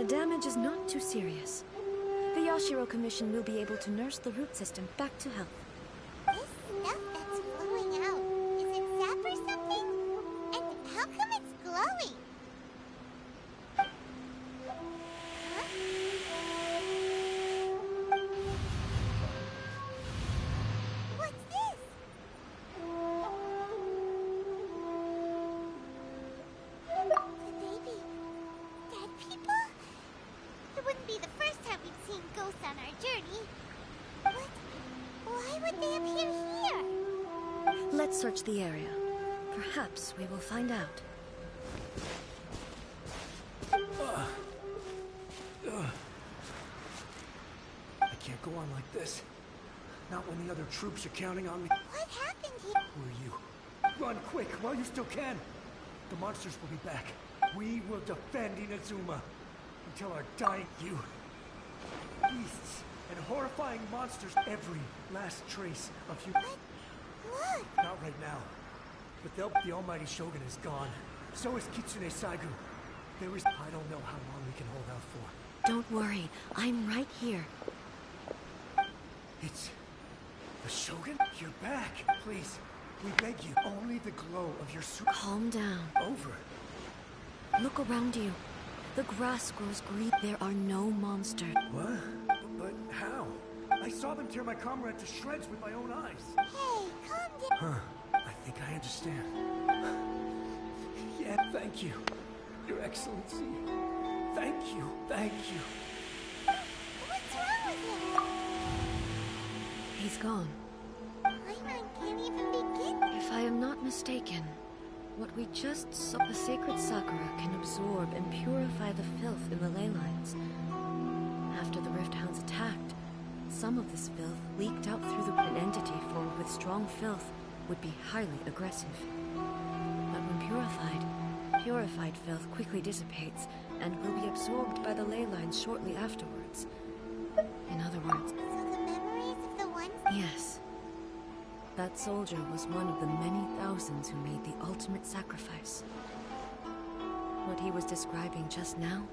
damage is not too serious. The Yashiro Commission will be able to nurse the root system back to health. This stuff that's flowing out, is it sap or something? And how come it's glowing? Huh? What's this? Could they be dead people? It wouldn't be the first time we've seen ghosts on our journey. But why would they appear here? Let's search the area. Perhaps we will find out. I can't go on like this. Not when the other troops are counting on me. What happened here? Who are you? Run quick while you still can. The monsters will be back. We will defend Inazuma until our dying you. Beasts and horrifying monsters. Every last trace of you. Look! Not right now. But the almighty Shogun is gone. So is Kitsune Saigu. There is... I don't know how long we can hold out for. Don't worry, I'm right here. It's... the Shogun? You're back. Please, we beg you. Only the glow of your suit. Calm down. Over. Look around you. The grass grows green. There are no monsters. What? But how? I saw them tear my comrade to shreds with my own eyes. Hey, calm down. Huh. I think I understand. Yeah, thank you. Your Excellency. Thank you. Thank you. What's wrong with him? He's gone. Paimon can't even begin. If I am not mistaken, what we just saw, the sacred Sakura can absorb and purify the filth in the ley lines. After the Rift Hounds attacked, some of this filth leaked out through an entity formed with strong filth would be highly aggressive. But when purified filth quickly dissipates and will be absorbed by the ley lines shortly afterwards. In other words... So the memories of the ones... Yes. That soldier was one of the many thousands who made the ultimate sacrifice. What he was describing just now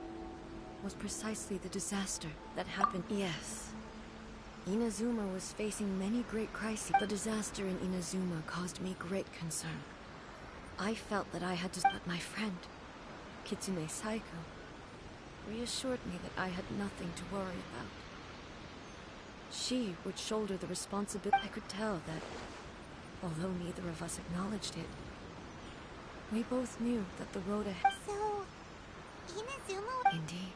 was precisely the disaster that happened. Yes. Inazuma was facing many great crises. The disaster in Inazuma caused me great concern. I felt that I had to... But my friend, Kitsune Saigu, reassured me that I had nothing to worry about. She would shoulder the responsibility. I could tell that, although neither of us acknowledged it, we both knew that the road ahead... So... Inazuma... Indeed.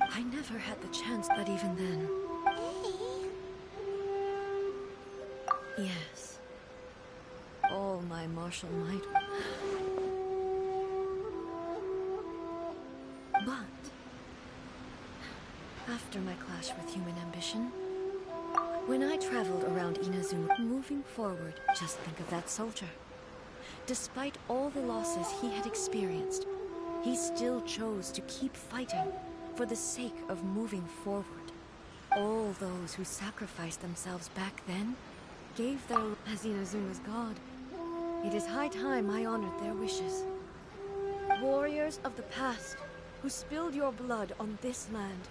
I never had the chance, but even then... Hey... Yes. All my martial might... But... after my clash with human ambition, when I traveled around Inazuma, moving forward, just think of that soldier. Despite all the losses he had experienced, he still chose to keep fighting for the sake of moving forward. All those who sacrificed themselves back then gave their... As Inazuma's god, it is high time I honored their wishes. Warriors of the past, who spilled your blood on this land,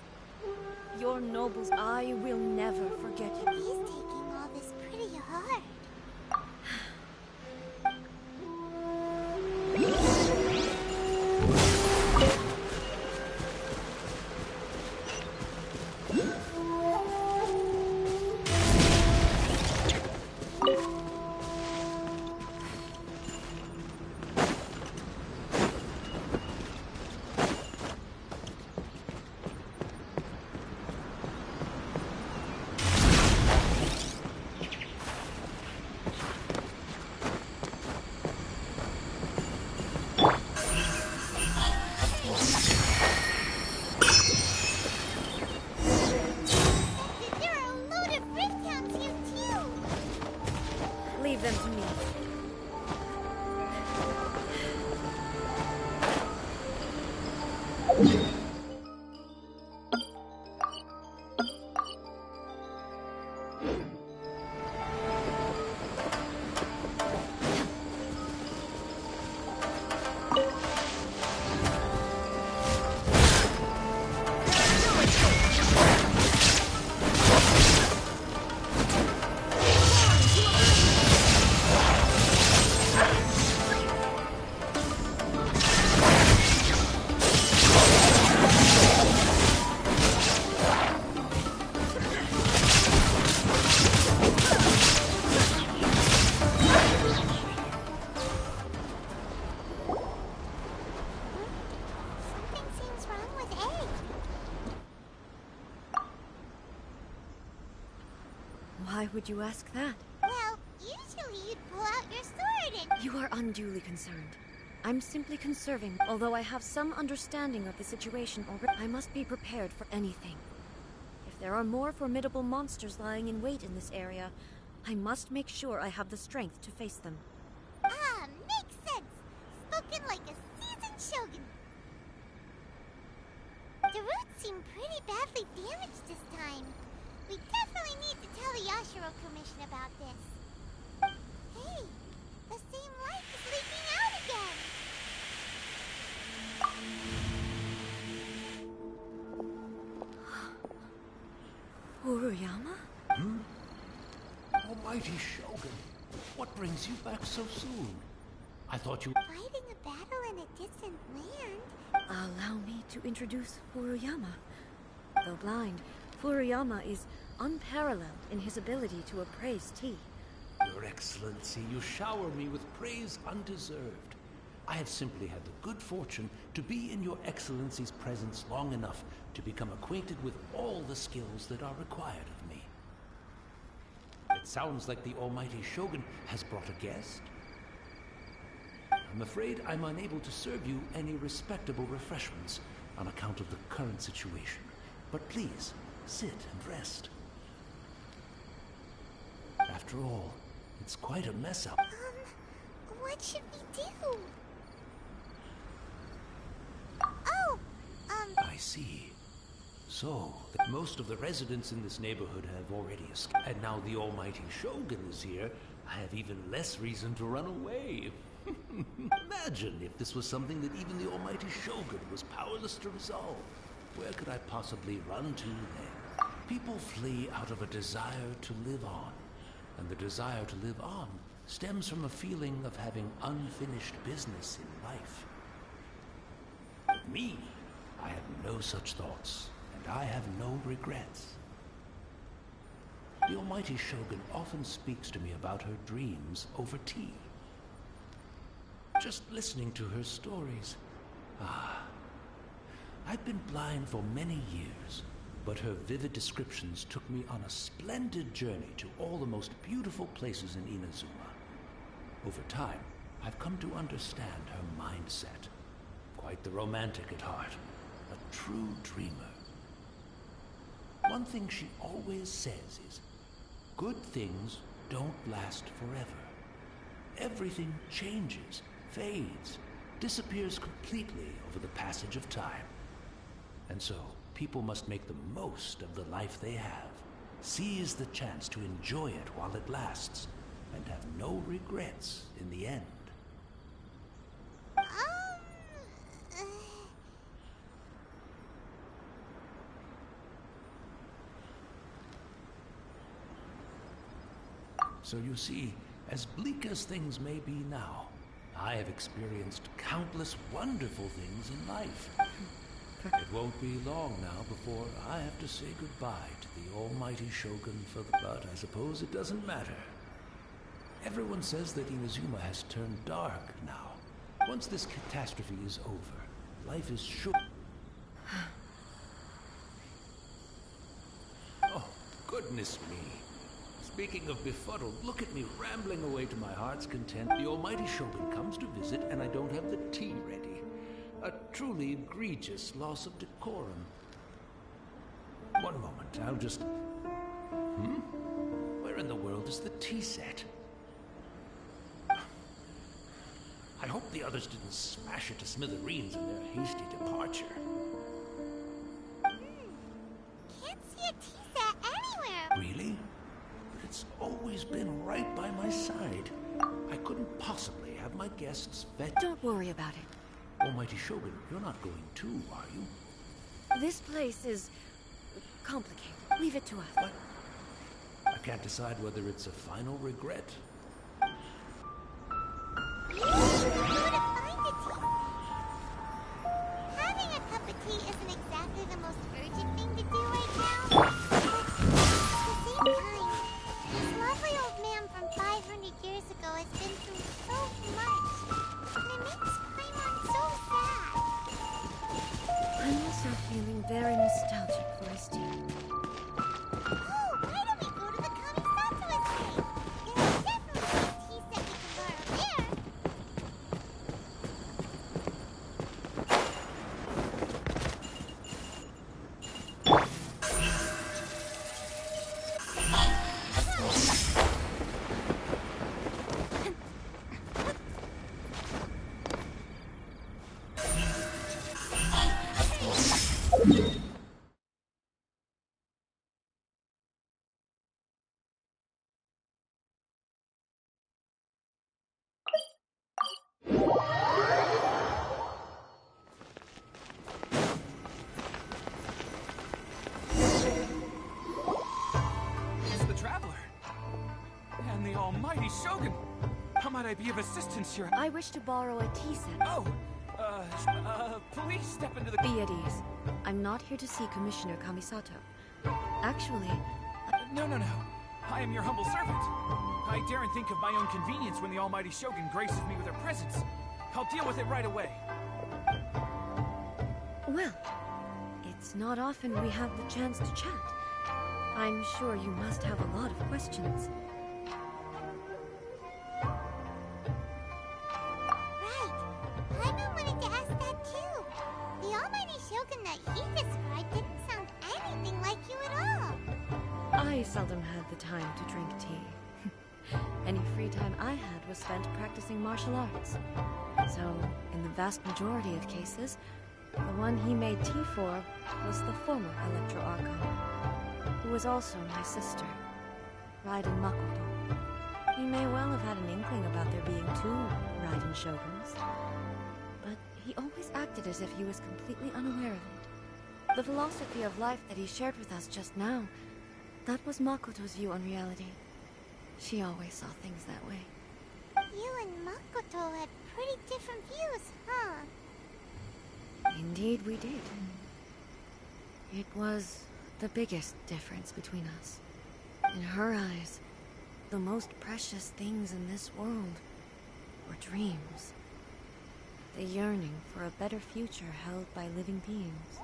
your nobles, I will never forget you. He's taking all this pretty hard. Leave them to me. Why would you ask that? Well, usually you'd pull out your sword and... You are unduly concerned. I'm simply conserving. Although I have some understanding of the situation already, I must be prepared for anything. If there are more formidable monsters lying in wait in this area, I must make sure I have the strength to face them. Ah, makes sense. Spoken like a seasoned shogun. The roots seem pretty badly damaged this time. We definitely need to tell the Yashiro Commission about this. Hey, the same light is leaking out again. Furuyama? Almighty Shogun, what brings you back so soon? I thought you... Fighting a battle in a distant land? Allow me to introduce Furuyama. Though blind, Furuyama is unparalleled in his ability to appraise tea. Your Excellency, you shower me with praise undeserved. I have simply had the good fortune to be in your Excellency's presence long enough to become acquainted with all the skills that are required of me. It sounds like the Almighty Shogun has brought a guest. I'm afraid I'm unable to serve you any respectable refreshments on account of the current situation. But please, sit and rest. After all, it's quite a mess up. What should we do? Oh, I see. So, most of the residents in this neighborhood have already escaped. And now the Almighty Shogun is here, I have even less reason to run away. Imagine if this was something that even the Almighty Shogun was powerless to resolve. Where could I possibly run to then? People flee out of a desire to live on. And the desire to live on stems from a feeling of having unfinished business in life. But me, I have no such thoughts, and I have no regrets. The Almighty Shogun often speaks to me about her dreams over tea. Just listening to her stories. I've been blind for many years, but her vivid descriptions took me on a splendid journey to all the most beautiful places in Inazuma. Over time, I've come to understand her mindset. Quite the romantic at heart, a true dreamer. One thing she always says is, good things don't last forever. Everything changes, fades, disappears completely over the passage of time. And so, people must make the most of the life they have, seize the chance to enjoy it while it lasts, and have no regrets in the end. So you see, as bleak as things may be now, I have experienced countless wonderful things in life. It won't be long now before I have to say goodbye to the Almighty Shogun for the... But I suppose it doesn't matter. Everyone says that Inazuma has turned dark now. Once this catastrophe is over, life is sure... Oh, goodness me. Speaking of befuddled, look at me rambling away to my heart's content. The Almighty Shogun comes to visit and I don't have the tea ready. A truly egregious loss of decorum. One moment, I'll just... Where in the world is the tea set? I hope the others didn't smash it to smithereens in their hasty departure. Can't see a tea set anywhere. Really? But it's always been right by my side. I couldn't possibly have my guests fed... Don't worry about it. Almighty Shogun, you're not going too, are you? This place is... complicated. Leave it to us. What? I can't decide whether it's a final regret. Having a cup of tea isn't exactly the most urgent thing to do right now. But at the same time, this lovely old man from 500 years ago has been through so much. And it makes Paimon so sad. I'm also feeling very nostalgic for his tea. Oh, why don't we go to the Kamisatsu I be of assistance here? I wish to borrow a tea set. Oh! Please step into the... Be at ease. I'm not here to see Commissioner Kamisato. Actually... No. I am your humble servant. I daren't think of my own convenience when the almighty Shogun graces me with her presence. I'll deal with it right away. Well, it's not often we have the chance to chat. I'm sure you must have a lot of questions. Right. Paimon wanted to ask that too. The almighty Shogun that he described didn't sound anything like you at all. I seldom had the time to drink tea. Any free time I had was spent practicing martial arts. So, in the vast majority of cases, the one he made tea for was the former Electro Archon, who was also my sister, Raiden Makoto. He may well have had an inkling about there being two Raiden Shoguns, but he always acted as if he was completely unaware of it. The philosophy of life that he shared with us just now, that was Makoto's view on reality. She always saw things that way. You and Makoto had pretty different views, huh? Indeed we did. It was the biggest difference between us. In her eyes, the most precious things in this world were dreams. The yearning for a better future held by living beings.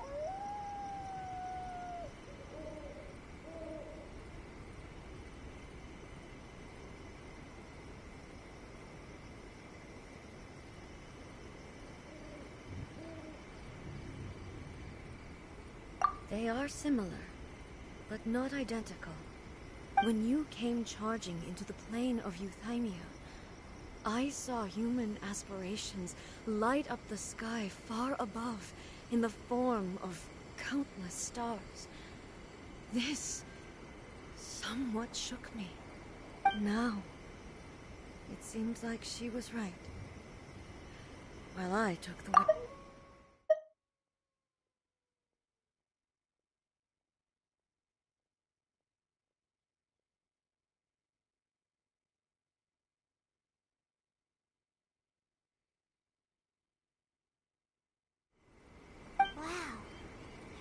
They are similar, but not identical. When you came charging into the plane of Euthymia, I saw human aspirations light up the sky far above in the form of countless stars. This somewhat shook me. Now, it seems like she was right. While I took the... Wow.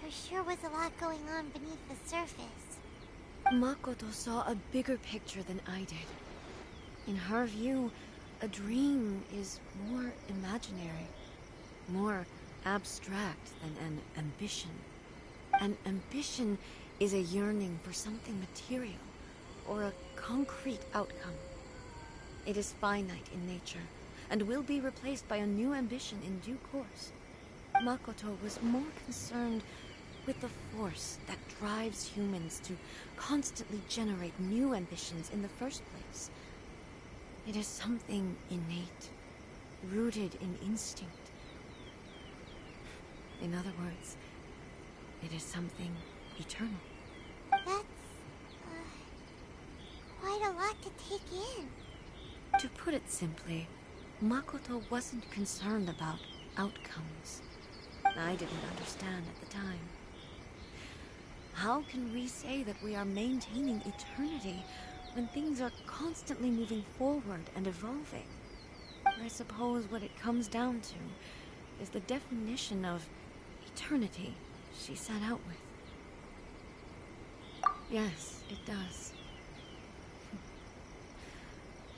There sure was a lot going on beneath the surface. Makoto saw a bigger picture than I did. In her view, a dream is more imaginary, more abstract than an ambition. An ambition is a yearning for something material, or a concrete outcome. It is finite in nature, and will be replaced by a new ambition in due course. Makoto was more concerned with the force that drives humans to constantly generate new ambitions in the first place. It is something innate, rooted in instinct. In other words, it is something eternal. That's, quite a lot to take in. To put it simply, Makoto wasn't concerned about outcomes. I didn't understand at the time. How can we say that we are maintaining eternity when things are constantly moving forward and evolving? I suppose what it comes down to is the definition of eternity she set out with. Yes, it does.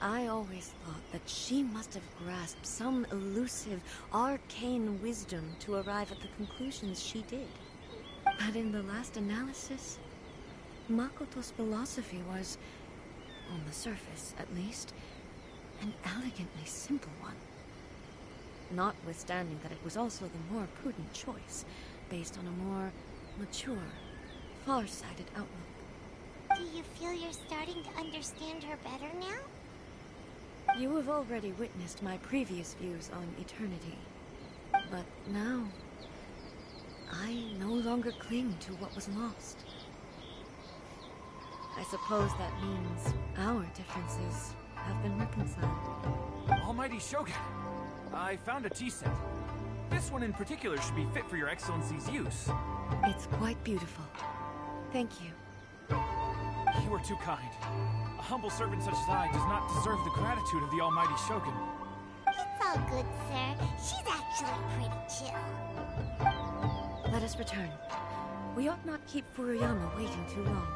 I always thought that she must have grasped some elusive, arcane wisdom to arrive at the conclusions she did. But in the last analysis, Makoto's philosophy was, on the surface at least, an elegantly simple one. Notwithstanding that it was also the more prudent choice, based on a more mature, far-sighted outlook. Do you feel you're starting to understand her better now? You have already witnessed my previous views on eternity. But now, I no longer cling to what was lost. I suppose that means our differences have been reconciled. Almighty Shogun, I found a tea set. This one in particular should be fit for your Excellency's use. It's quite beautiful. Thank you. You are too kind. A humble servant such as I does not deserve the gratitude of the almighty Shogun. It's all good, sir. She's actually pretty chill. Let us return. We ought not keep Furuyama waiting too long.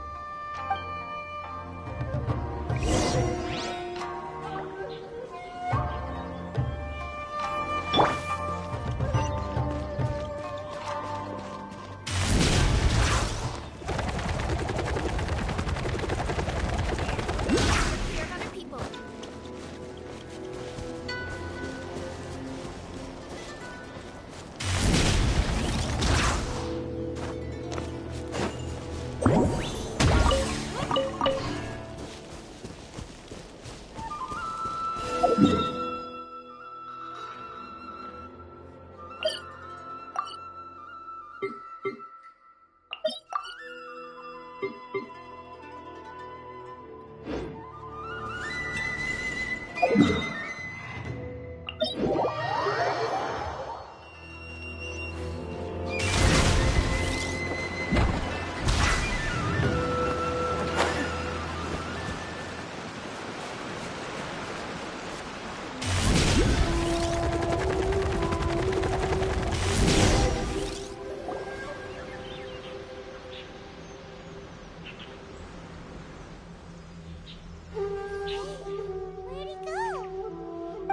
Where'd he go?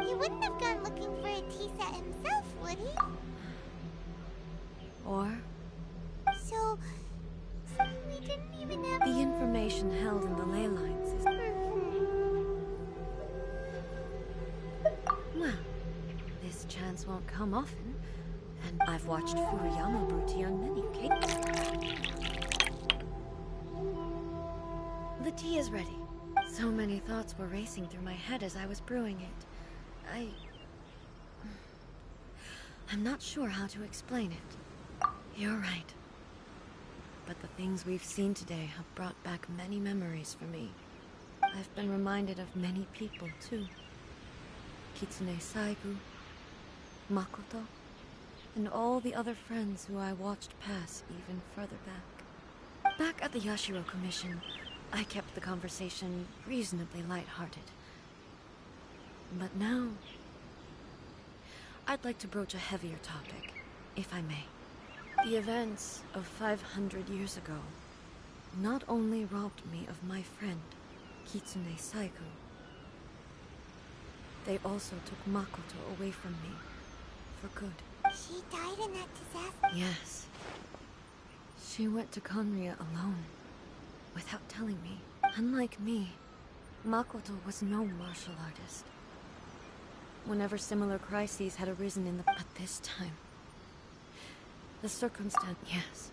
He wouldn't have gone looking for Atisa himself, would he? Or So we didn't even have... the information held in the ley lines is... Well, this chance won't come often, and I've watched Furuyama brew tea on many occasions. The tea is ready. So many thoughts were racing through my head as I was brewing it. I'm not sure how to explain it. You're right. But the things we've seen today have brought back many memories for me. I've been reminded of many people, too. Kitsune Saigu, Makoto, and all the other friends who I watched pass even further back. Back at the Yashiro Commission, I kept the conversation reasonably lighthearted. But now, I'd like to broach a heavier topic, if I may. The events of 500 years ago not only robbed me of my friend, Kitsune Saigu, they also took Makoto away from me, for good. She died in that disaster? Yes. She went to Conria alone, without telling me. Unlike me, Makoto was no martial artist. Whenever similar crises had arisen in the... But this time, the circumstance... Yes.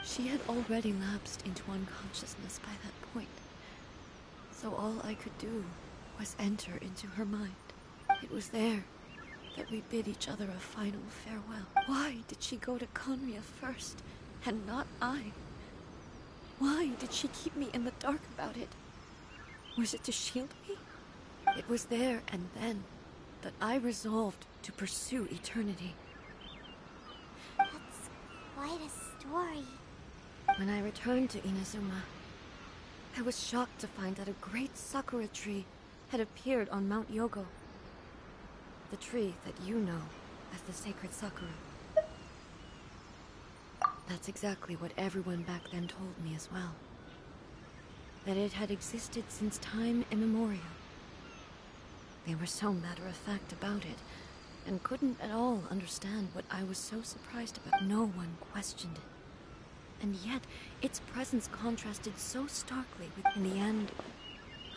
She had already lapsed into unconsciousness by that point. So all I could do was enter into her mind. It was there that we bid each other a final farewell. Why did she go to Conria first, and not I? Why did she keep me in the dark about it? Was it to shield me? It was there and then that I resolved to pursue eternity. That's quite a story. When I returned to Inazuma, I was shocked to find that a great sakura tree had appeared on Mount Yogo. The tree that you know as the sacred sakura. That's exactly what everyone back then told me as well. That it had existed since time immemorial. They were so matter-of-fact about it, and couldn't at all understand what I was so surprised about. No one questioned it. And yet, its presence contrasted so starkly with... In the end,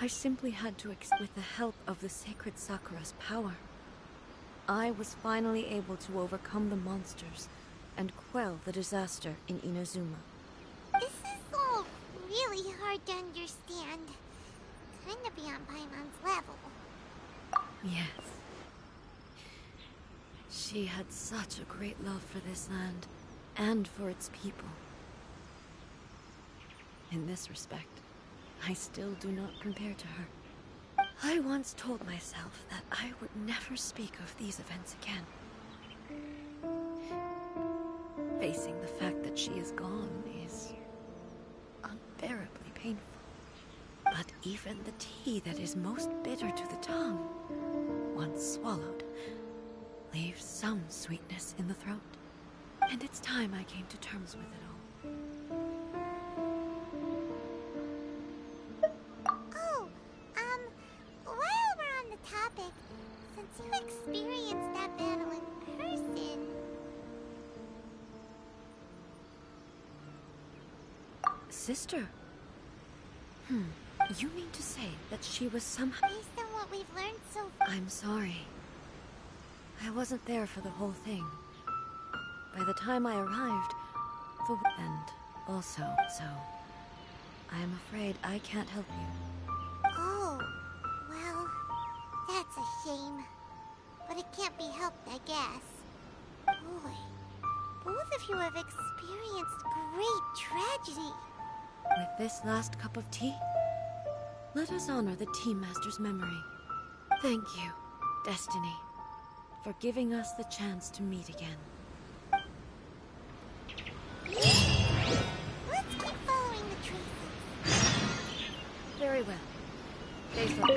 I simply had to with the help of the sacred sakura's power. I was finally able to overcome the monsters and quell the disaster in Inazuma. This is all really hard to understand. Kinda beyond Paimon's level. Yes. She had such a great love for this land, and for its people. In this respect, I still do not compare to her. I once told myself that I would never speak of these events again. Facing the fact that she is gone is unbearably painful. But even the tea that is most bitter to the tongue, once swallowed, leaves some sweetness in the throat. And it's time I came to terms with it all. Oh, while we're on the topic, since you experienced that battle in person... Sister? You mean to say that she was somehow... Based on what we've learned so far... I'm sorry. I wasn't there for the whole thing. By the time I arrived, the... And also, so... I am afraid I can't help you. Oh, well, that's a shame. But it can't be helped, I guess. Boy, both of you have experienced great tragedy. With this last cup of tea, let us honor the Tea Master's memory. Thank you, Destiny, for giving us the chance to meet again. Let's keep following the traces. Very well. Face up.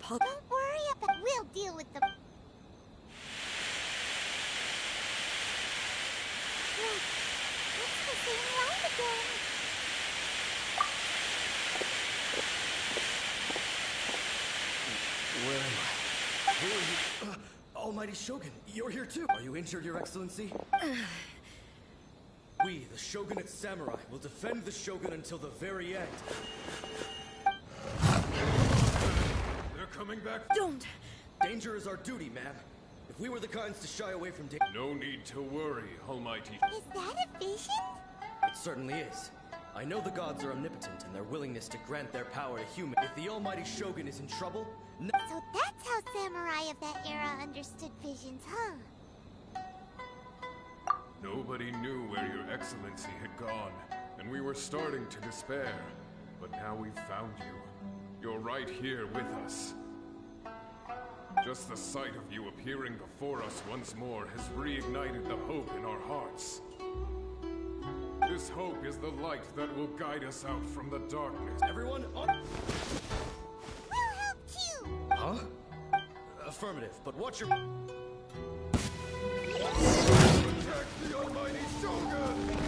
apologize. Don't worry about it. We'll deal with them. Look, it's the same line again. Where am I? Who are you? Almighty Shogun, you're here too. Are you injured, Your Excellency? We, the Shogunate Samurai, will defend the Shogun until the very end. They're coming back. Don't! Danger is our duty, ma'am. If we were the kinds to shy away from danger... No need to worry, Almighty. Is that a vision? It certainly is. I know the gods are omnipotent in their willingness to grant their power to humans. If the Almighty Shogun is in trouble... So that's how samurai of that era understood visions, huh? Nobody knew where Your Excellency had gone, and we were starting to despair. But now we've found you. You're right here with us. Just the sight of you appearing before us once more has reignited the hope in our hearts. This hope is the light that will guide us out from the darkness. Everyone on... We'll help too! Huh? Affirmative, but watch your... Protect the Almighty Shogun!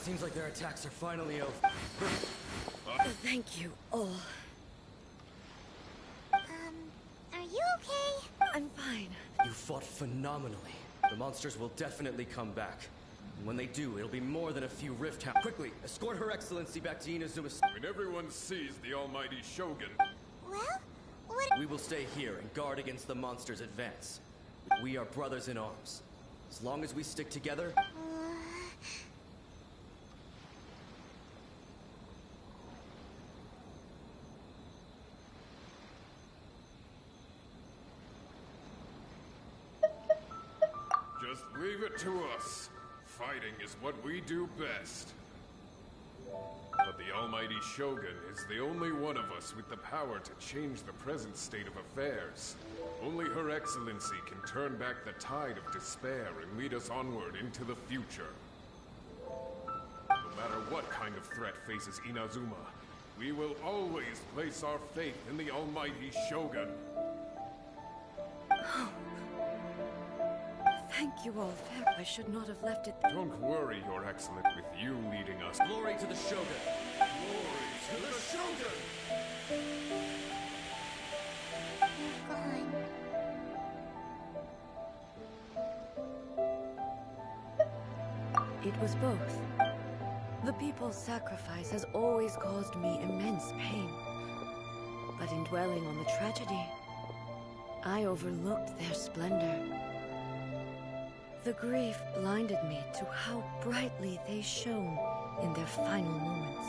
Seems like their attacks are finally over. Thank you all. Are you okay? I'm fine. You fought phenomenally. The monsters will definitely come back. And when they do, it'll be more than a few rift hounds. Quickly, escort Her Excellency back to Inazuma's... When everyone sees the Almighty Shogun... Well, what... We will stay here and guard against the monsters' advance. We are brothers in arms. As long as we stick together... Just leave it to us. Fighting is what we do best. But the Almighty Shogun is the only one of us with the power to change the present state of affairs. Only Her Excellency can turn back the tide of despair and lead us onward into the future. No matter what kind of threat faces Inazuma, we will always place our faith in the Almighty Shogun. Thank you all. I should not have left it. Don't worry, Your Excellency, with you leading us. Glory to the Shogun! Glory to the Shogun! It was both. The people's sacrifice has always caused me immense pain. But in dwelling on the tragedy, I overlooked their splendor. The grief blinded me to how brightly they shone in their final moments.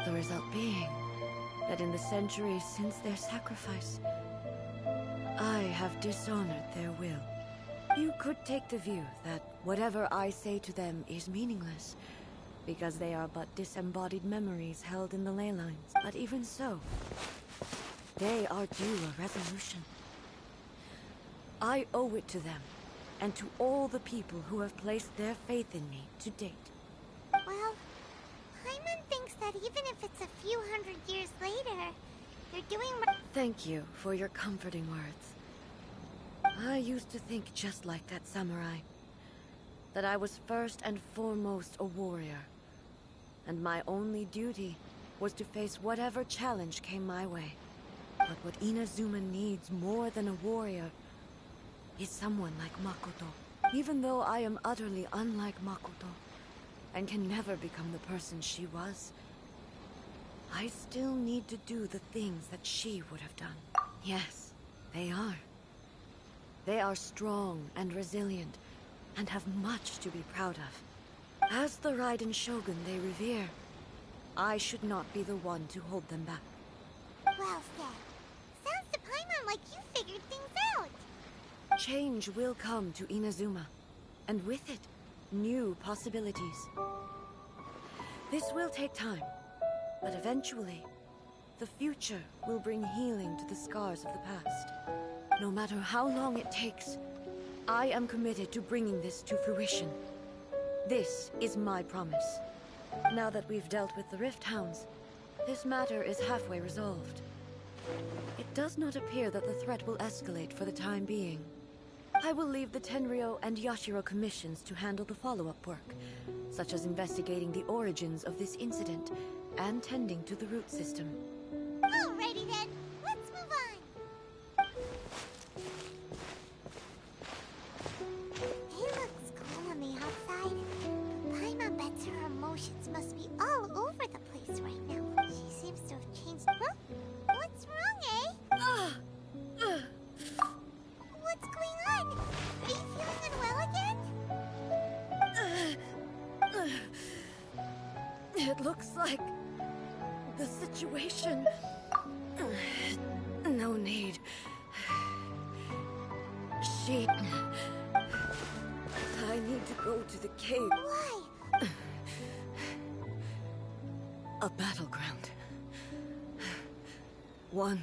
The result being that in the centuries since their sacrifice, I have dishonored their will. You could take the view that whatever I say to them is meaningless, because they are but disembodied memories held in the ley lines. But even so, they are due a resolution. I owe it to them, and to all the people who have placed their faith in me to date. Well, Paimon thinks that even if it's a few hundred years later, they're doing right. Thank you for your comforting words. I used to think just like that samurai. That I was first and foremost a warrior. And my only duty was to face whatever challenge came my way. But what Inazuma needs more than a warrior is someone like Makoto. Even though I am utterly unlike Makoto, and can never become the person she was, I still need to do the things that she would have done. Yes, they are. They are strong and resilient, and have much to be proud of. As the Raiden Shogun they revere, I should not be the one to hold them back. Well said. Sounds to Paimon like you figured things out. Change will come to Inazuma, and with it, new possibilities. This will take time, but eventually, the future will bring healing to the scars of the past. No matter how long it takes, I am committed to bringing this to fruition. This is my promise. Now that we've dealt with the Rift Hounds, this matter is halfway resolved. It does not appear that the threat will escalate for the time being. I will leave the Tenryo and Yashiro commissions to handle the follow-up work, such as investigating the origins of this incident and tending to the root system. Alrighty then, let's move on. It looks cool on the outside, but Paimon bets her emotions must be all over the place right now. She seems to have changed. Huh? What's wrong, eh? What's going on? Are you feeling unwell again? It looks like the situation... No need. I need to go to the cave. Why? A battleground. One.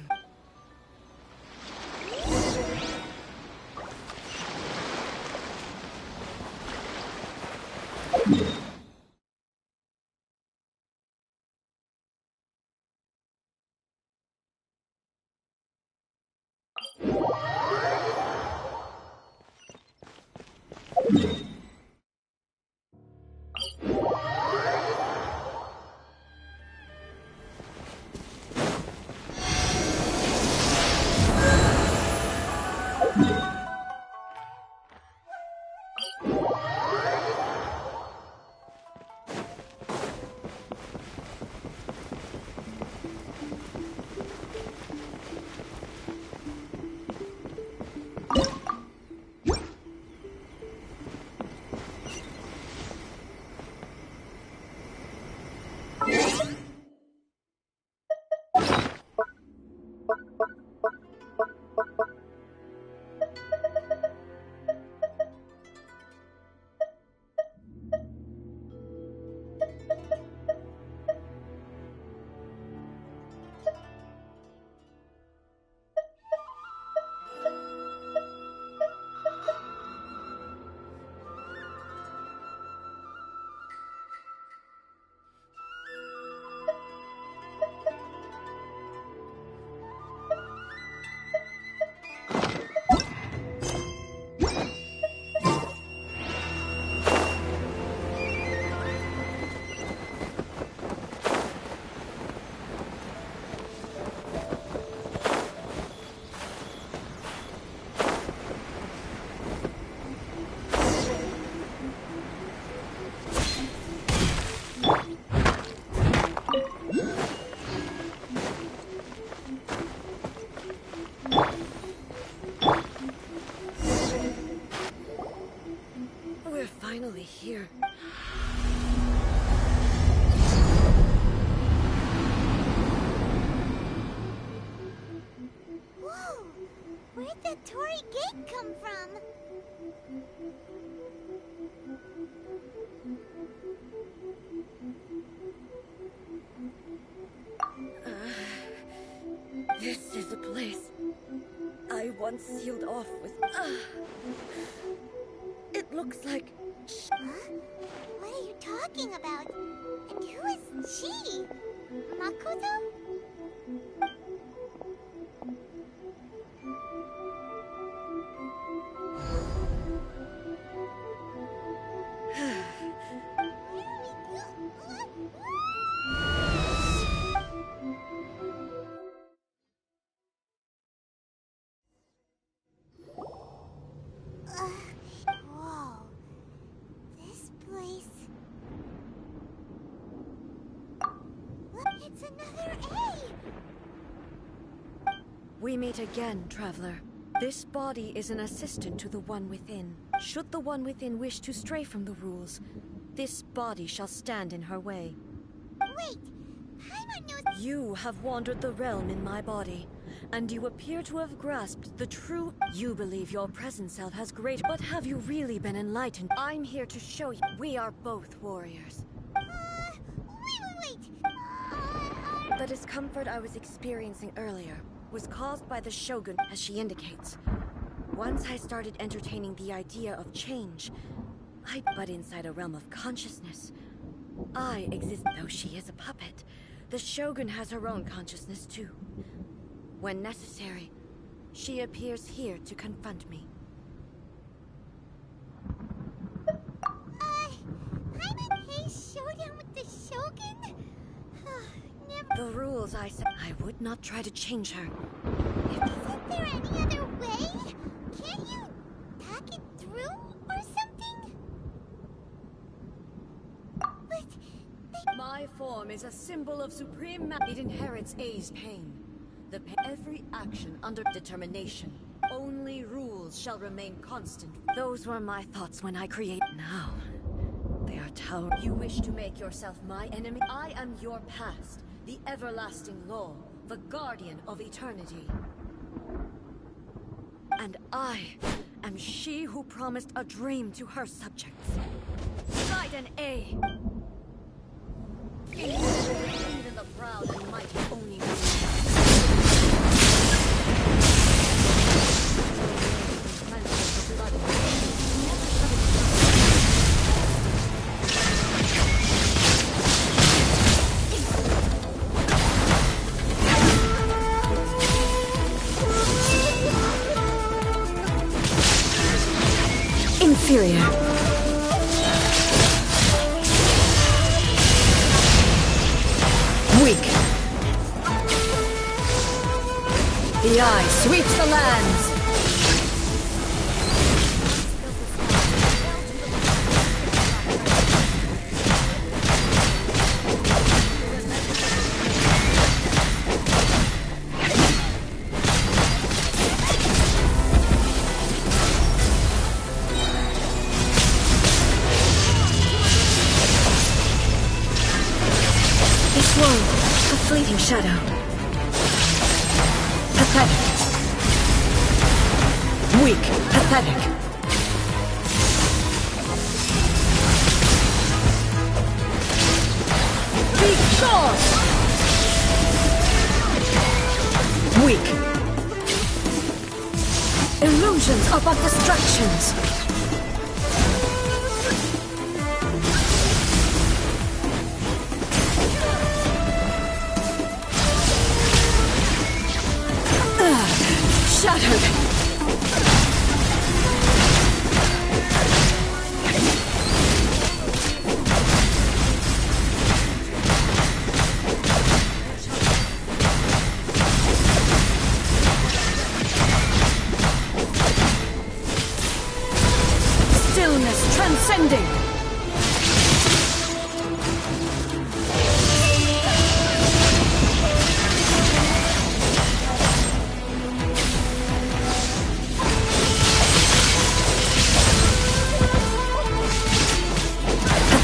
finally here. Whoa! Where'd that Torii gate come from? This is a place I once sealed off with. It looks like. Huh? What are you talking about? And who is she? Makoto? Whoa. This place... Look, it's another A! We meet again, traveler. This body is an assistant to the One Within. Should the One Within wish to stray from the rules, this body shall stand in her way. Wait! Paimon knows... You have wandered the realm in my body, and you appear to have grasped the true... You believe your present self has great... But have you really been enlightened? I'm here to show you we are both warriors. Wait! The discomfort I was experiencing earlier was caused by the Shogun, as she indicates. Once I started entertaining the idea of change, but inside a realm of consciousness. I exist, though she is a puppet. The Shogun has her own consciousness too. When necessary, she appears here to confront me. Paimon Hei's showdown with the Shogun? Never... The rules I set, I would not try to change her. Isn't there any other way? Can't you hack it through or something? But... My form is a symbol of supreme It inherits A's pain. Every action under determination. Only rules shall remain constant. Those were my thoughts when I create. Now, they are towering. You wish to make yourself my enemy? I am your past, the everlasting law, the guardian of eternity. And I am she who promised a dream to her subjects. Guide an A. Even the proud and mighty only know. Inferior. Weak. The eye sweeps the lands. A fleeting shadow. Pathetic. Weak. Pathetic. Be gone! Weak. Illusions are but distractions. Shattered! Stillness transcending!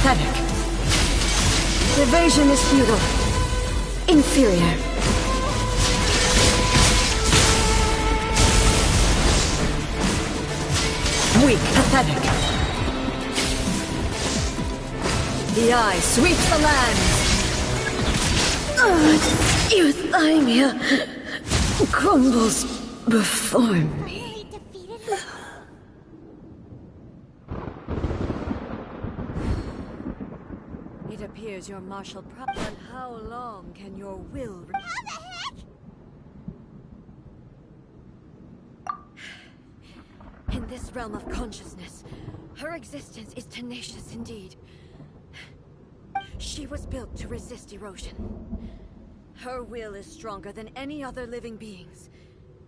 pathetic. Evasion is futile. Inferior. Weak, pathetic. The eye sweeps the land. Euthymia crumbles before me. It appears your martial prowess. But how long can your will? How the heck? In this realm of consciousness, her existence is tenacious indeed. She was built to resist erosion. Her will is stronger than any other living beings,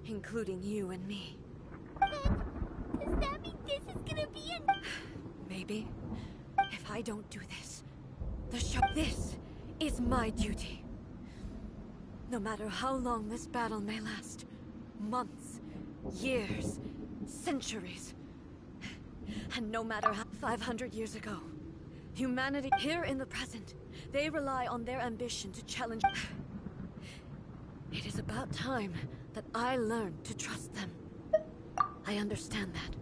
including you and me. Does that mean this is gonna be an... Maybe. If I don't do this, this is my duty. No matter how long this battle may last, months, years, centuries. And no matter how 500 years ago, humanity here in the present, they rely on their ambition to challenge. It is about time that I learn to trust them. I understand that.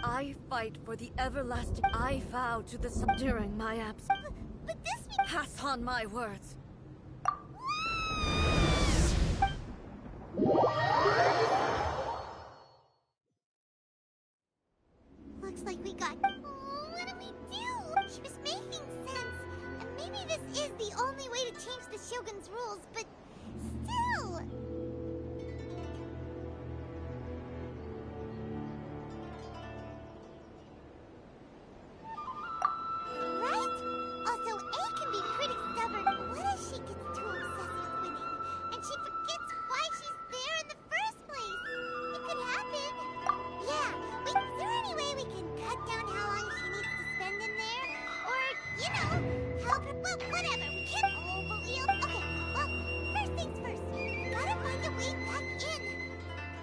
I fight for the everlasting. I vow to the sun during my absence. But this means... Pass on my words. Looks like we got... What do we do? She was making sense. And maybe this is the only way to change the Shogun's rules, but still... Right? Also, A can be pretty stubborn. What if she gets too obsessed with winning, and she forgets why she's there in the first place? It could happen. Yeah, wait, is there any way we can cut down how long she needs to spend in there? Or, you know, help her? Well, whatever, we can't overwheel. Okay, well, first things first. Gotta find a way back in.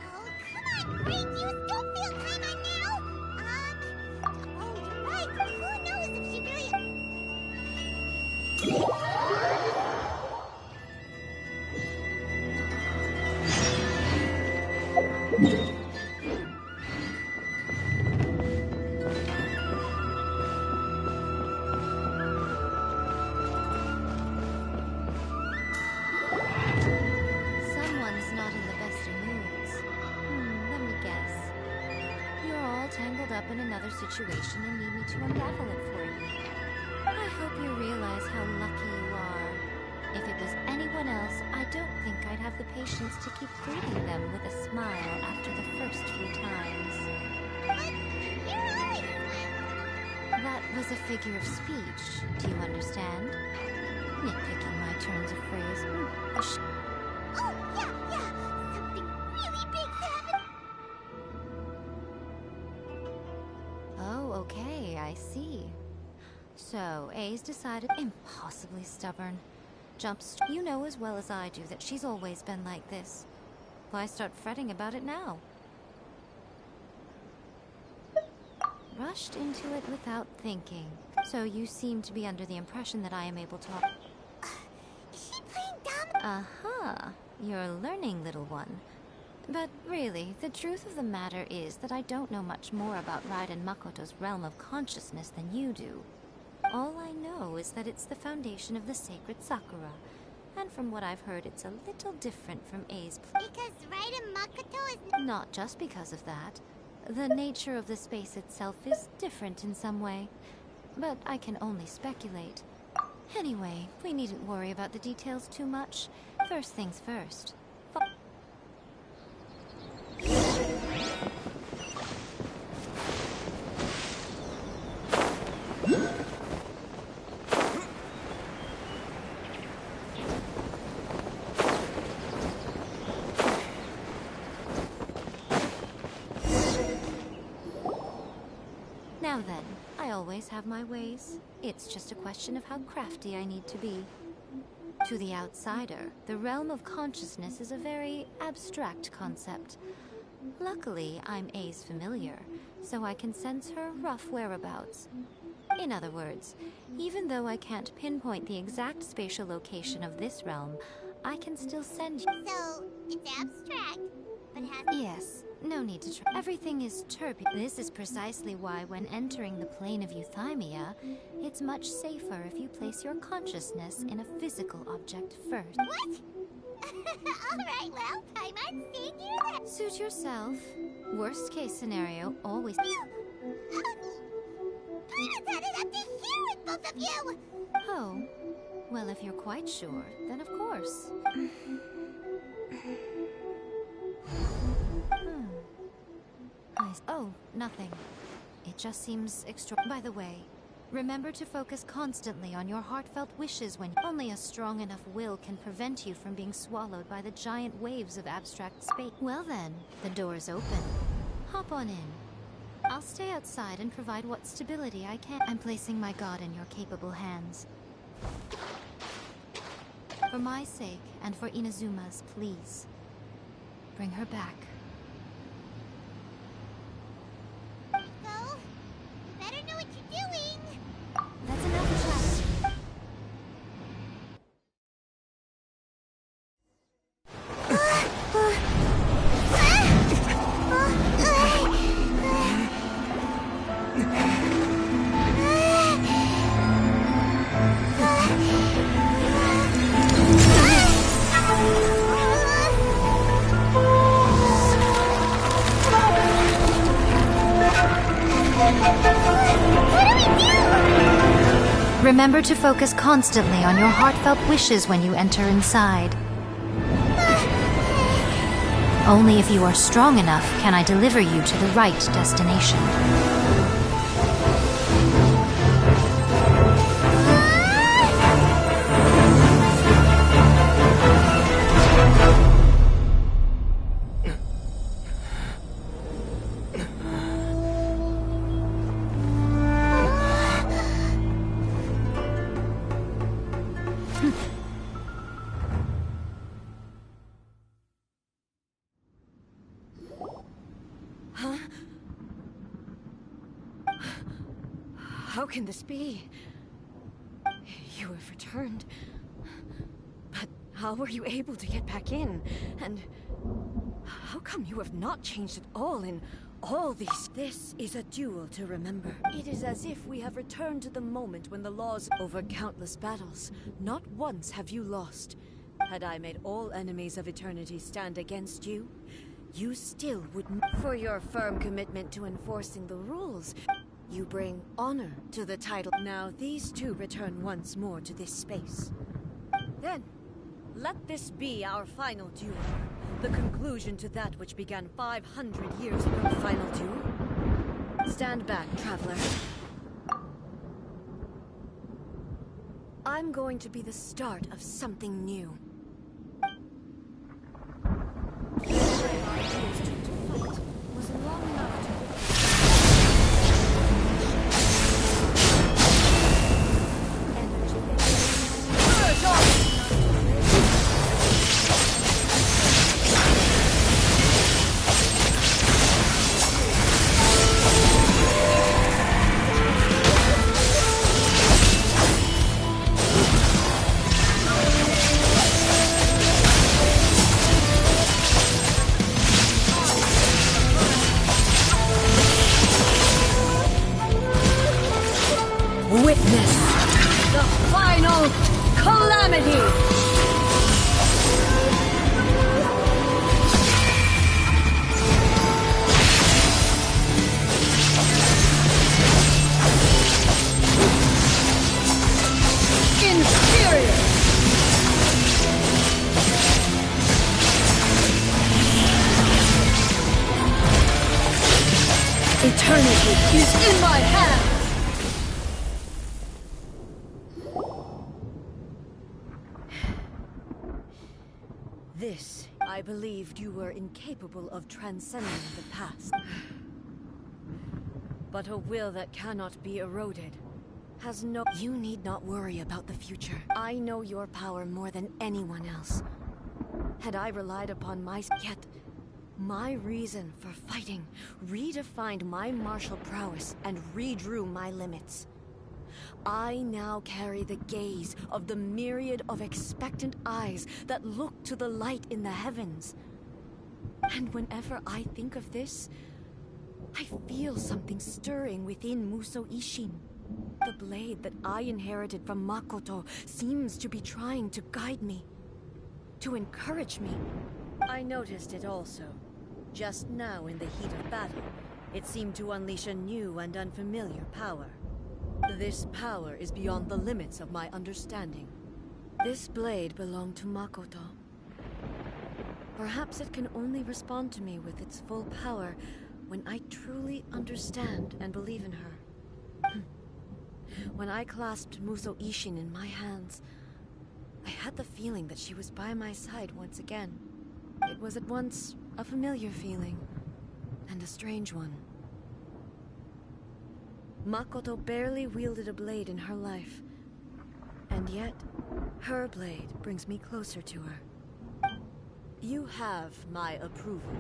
Oh, come on, Great, you still feel time on now? Oh, you're right. Who knows if she really... Someone's not in the best of moods. Let me guess. You're all tangled up in another situation and need me to unravel it for you. I hope you realize how lucky you are. If it was anyone else, I don't think I'd have the patience to keep greeting them with a smile after the first few times. But you're always smiling. That was a figure of speech. Do you understand? Nitpicking my turns of phrase. Oh, yeah. Something really big's happening. Oh, okay, I see. So, A's decided impossibly stubborn. You know as well as I do that she's always been like this. Why start fretting about it now? Rushed into it without thinking. So you seem to be under the impression that I am able to... Is she playing dumb? Uh-huh. You're learning, little one. But really, the truth of the matter is that I don't know much more about Raiden Makoto's realm of consciousness than you do. All I know is that it's the foundation of the sacred Sakura. And from what I've heard, it's a little different from A's... Because Raiden Makoto is... Not just because of that. The nature of the space itself is different in some way. But I can only speculate. Anyway, we needn't worry about the details too much. First things first. Now then, I always have my ways. It's just a question of how crafty I need to be. To the outsider, the realm of consciousness is a very abstract concept. Luckily, I'm A's familiar, so I can sense her rough whereabouts. In other words, even though I can't pinpoint the exact spatial location of this realm, I can still send you. So, it's abstract, but has... Yes, no need to try. Everything is turbulent. This is precisely why when entering the plane of Euthymia, it's much safer if you place your consciousness in a physical object first. What? Alright, well, Paimon, seeing you then. Suit yourself. Worst case scenario, always... Paimon's had it up to here with both of you! Oh. Well, if you're quite sure, then of course. Oh, nothing. It just seems extra... By the way, remember to focus constantly on your heartfelt wishes when... Only a strong enough will can prevent you from being swallowed by the giant waves of abstract space. Well then, the door's open. Hop on in. I'll stay outside and provide what stability I can. I'm placing my god in your capable hands. For my sake, and for Inazuma's, please. Bring her back. Go. You better know what you're doing. That's enough chat. Remember to focus constantly on your heartfelt wishes when you enter inside. Only if you are strong enough can I deliver you to the right destination. How can this be? You have returned. But how were you able to get back in? And how come you have not changed at all in all these... This is a duel to remember. It is as if we have returned to the moment when the laws... Over countless battles, not once have you lost. Had I made all enemies of eternity stand against you, you still wouldn't... For your firm commitment to enforcing the rules, you bring honor to the title. Now these two return once more to this space. Then, let this be our final duel. The conclusion to that which began 500 years ago. Final duel? Stand back, traveler. I'm going to be the start of something new. Was long enough to... Witness the final calamity! Inferior! Eternity is in my hands! This, I believed you were incapable of transcending the past. But a will that cannot be eroded has no... You need not worry about the future. I know your power more than anyone else. Had I relied upon yet my reason for fighting redefined my martial prowess and redrew my limits. I now carry the gaze of the myriad of expectant eyes that look to the light in the heavens. And whenever I think of this, I feel something stirring within Musou Ishin. The blade that I inherited from Makoto seems to be trying to guide me, to encourage me. I noticed it also. Just now in the heat of battle, it seemed to unleash a new and unfamiliar power. This power is beyond the limits of my understanding. This blade belonged to Makoto. Perhaps it can only respond to me with its full power when I truly understand and believe in her. When I clasped Musou Ishin in my hands, I had the feeling that she was by my side once again. It was at once a familiar feeling and a strange one. Makoto barely wielded a blade in her life, and yet her blade brings me closer to her. You have my approval.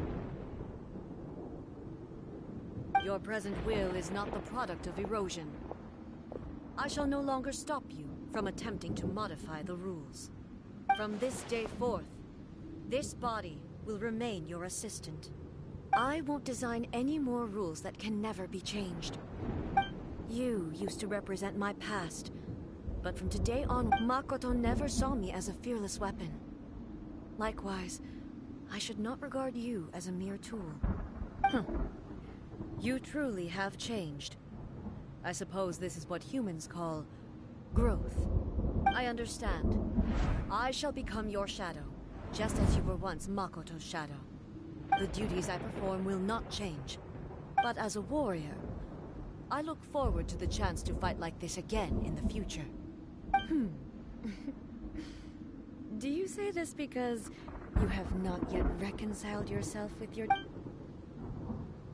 Your present will is not the product of erosion. I shall no longer stop you from attempting to modify the rules. From this day forth, this body will remain your assistant. I won't design any more rules that can never be changed. You used to represent my past, but from today on, Makoto never saw me as a fearless weapon. Likewise, I should not regard you as a mere tool. You truly have changed. I suppose this is what humans call growth. I understand. I shall become your shadow, just as you were once Makoto's shadow. The duties I perform will not change. But as a warrior, I look forward to the chance to fight like this again in the future. Do you say this because you have not yet reconciled yourself with your...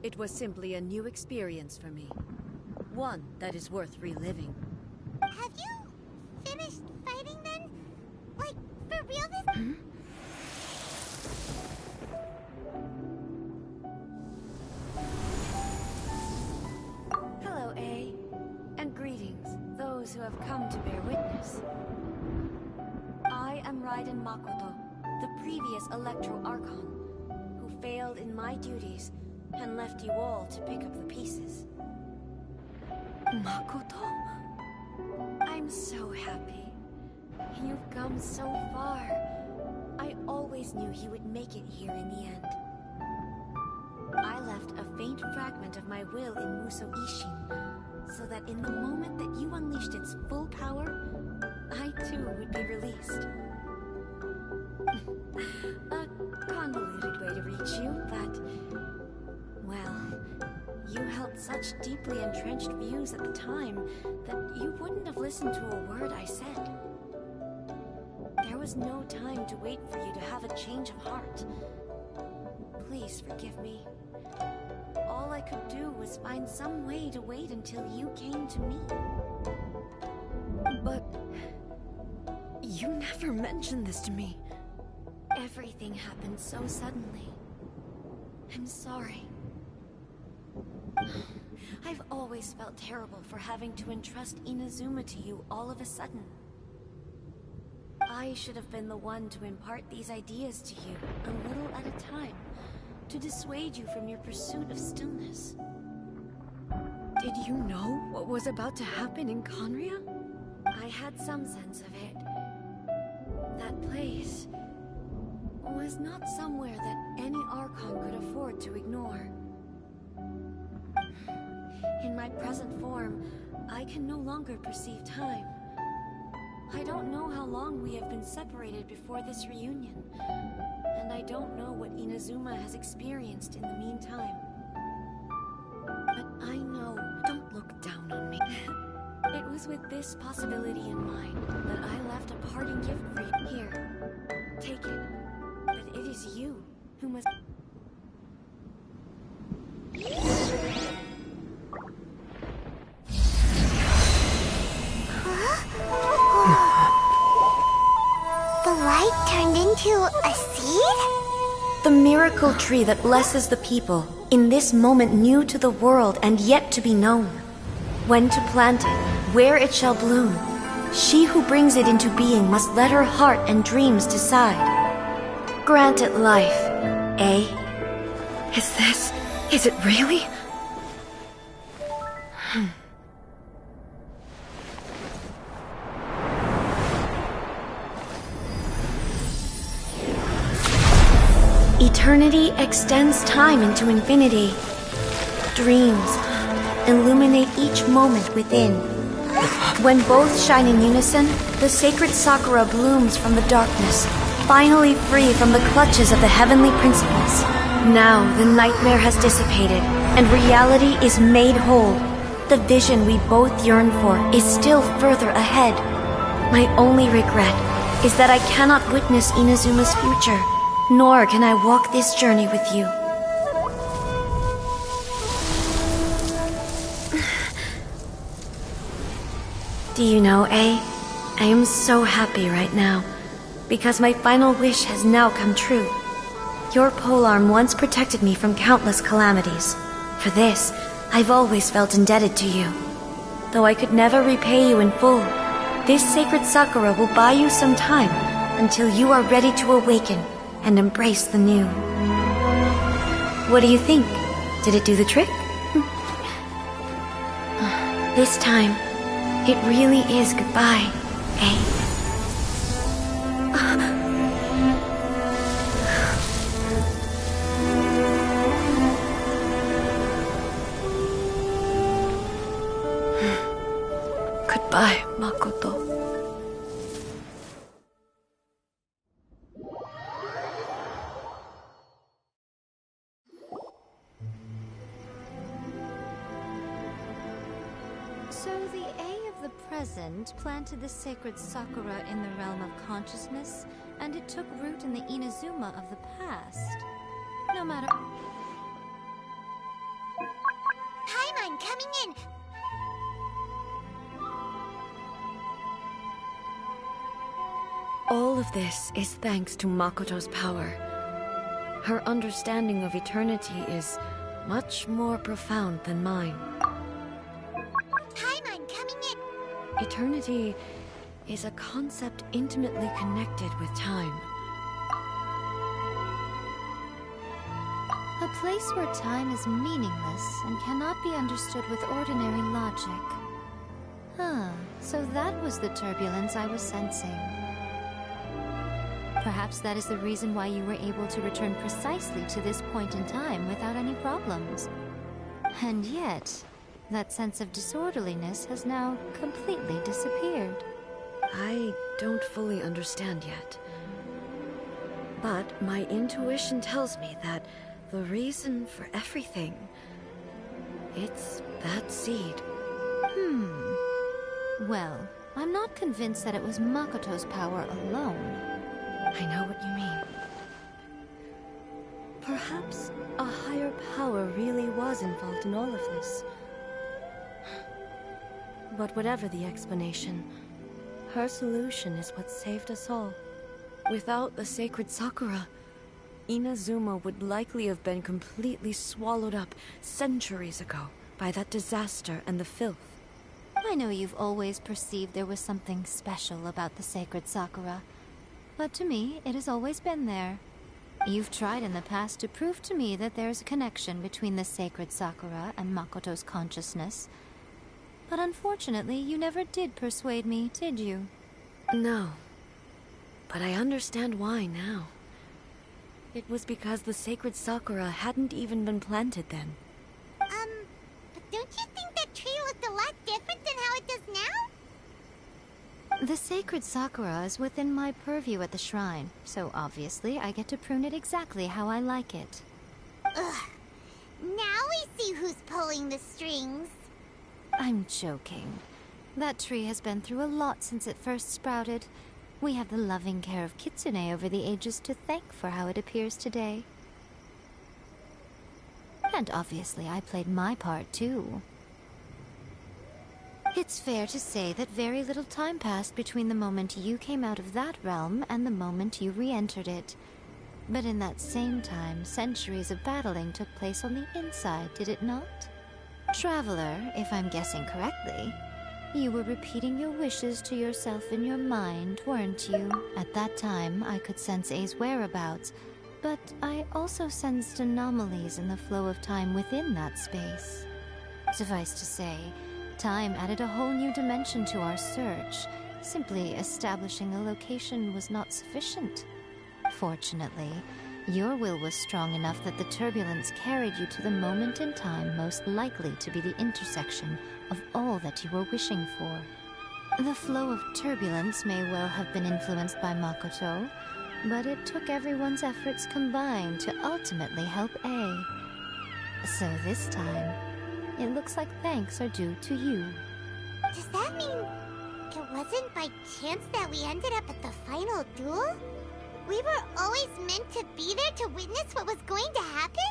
It was simply a new experience for me. One that is worth reliving. Have you finished fighting then? Like, for real this? Hello, A. And greetings, those who have come to bear witness. I am Raiden Makoto, the previous Electro Archon, who failed in my duties and left you all to pick up the pieces. Makoto? I'm so happy. You've come so far. I always knew you would make it here in the end. I left a faint fragment of my will in Musou Ishin, so that in the moment that you unleashed its full power, I too would be released. A convoluted way to reach you, but... well, you held such deeply entrenched views at the time that you wouldn't have listened to a word I said. There was no time to wait for you to have a change of heart. Please forgive me. All I could do was find some way to wait until you came to me. But... you never mentioned this to me. Everything happened so suddenly. I'm sorry. I've always felt terrible for having to entrust Inazuma to you all of a sudden. I should have been the one to impart these ideas to you, a little at a time, to dissuade you from your pursuit of stillness. Did you know what was about to happen in Conria? I had some sense of it. That place was not somewhere that any Archon could afford to ignore. In my present form, I can no longer perceive time. I don't know how long we have been separated before this reunion, and I don't know what Inazuma has experienced in the meantime. But I know, don't look down on me. It was with this possibility in mind that I left a parting gift for you. Here, take it. But it is you who must... The light turned into a seed? The miracle tree that blesses the people, in this moment new to the world and yet to be known. When to plant it, where it shall bloom. She who brings it into being must let her heart and dreams decide. Grant it life, eh? Is it really? Eternity extends time into infinity. Dreams illuminate each moment within. When both shine in unison, the sacred Sakura blooms from the darkness, finally free from the clutches of the heavenly principles. Now the nightmare has dissipated, and reality is made whole. The vision we both yearn for is still further ahead. My only regret is that I cannot witness Inazuma's future, nor can I walk this journey with you. Do you know, A? I am so happy right now, because my final wish has now come true. Your polearm once protected me from countless calamities. For this, I've always felt indebted to you. Though I could never repay you in full, this sacred Sakura will buy you some time until you are ready to awaken and embrace the new. What do you think? Did it do the trick? This time, it really is goodbye, eh? Goodbye, Makoto. So the A of the present planted the sacred Sakura in the realm of consciousness, and it took root in the Inazuma of the past. No matter... Paimon coming in! All of this is thanks to Makoto's power. Her understanding of eternity is much more profound than mine. Paimon coming in! Eternity is a concept intimately connected with time. A place where time is meaningless and cannot be understood with ordinary logic. Huh, so that was the turbulence I was sensing. Perhaps that is the reason why you were able to return precisely to this point in time without any problems. And yet, that sense of disorderliness has now completely disappeared. I don't fully understand yet. But my intuition tells me that the reason for everything, it's that seed. Well, I'm not convinced that it was Makoto's power alone. I know what you mean. Perhaps a higher power really was involved in all of this. But whatever the explanation, her solution is what saved us all. Without the sacred Sakura, Inazuma would likely have been completely swallowed up centuries ago by that disaster and the filth. I know you've always perceived there was something special about the sacred Sakura, but to me, it has always been there. You've tried in the past to prove to me that there's a connection between the sacred Sakura and Makoto's consciousness. But unfortunately, you never did persuade me, did you? No. But I understand why now. It was because the sacred Sakura hadn't even been planted then. Don't you think that tree looked a lot different than how it does now? The sacred Sakura is within my purview at the shrine, so obviously I get to prune it exactly how I like it. Ugh. Now we see who's pulling the strings. I'm joking. That tree has been through a lot since it first sprouted. We have the loving care of Kitsune over the ages to thank for how it appears today. And obviously I played my part too. It's fair to say that very little time passed between the moment you came out of that realm and the moment you re-entered it. But in that same time, centuries of battling took place on the inside, did it not? Traveler, if I'm guessing correctly, You were repeating your wishes to yourself in your mind, weren't you? At that time, I could sense A's whereabouts, but I also sensed anomalies in the flow of time within that space. Suffice to say, time added a whole new dimension to our search. Simply establishing a location was not sufficient. Fortunately, your will was strong enough that the turbulence carried you to the moment in time most likely to be the intersection of all that you were wishing for. The flow of turbulence may well have been influenced by Makoto, but it took everyone's efforts combined to ultimately help A. So this time, it looks like thanks are due to you. Does that mean it wasn't by chance that we ended up at the final duel? We were always meant to be there to witness what was going to happen?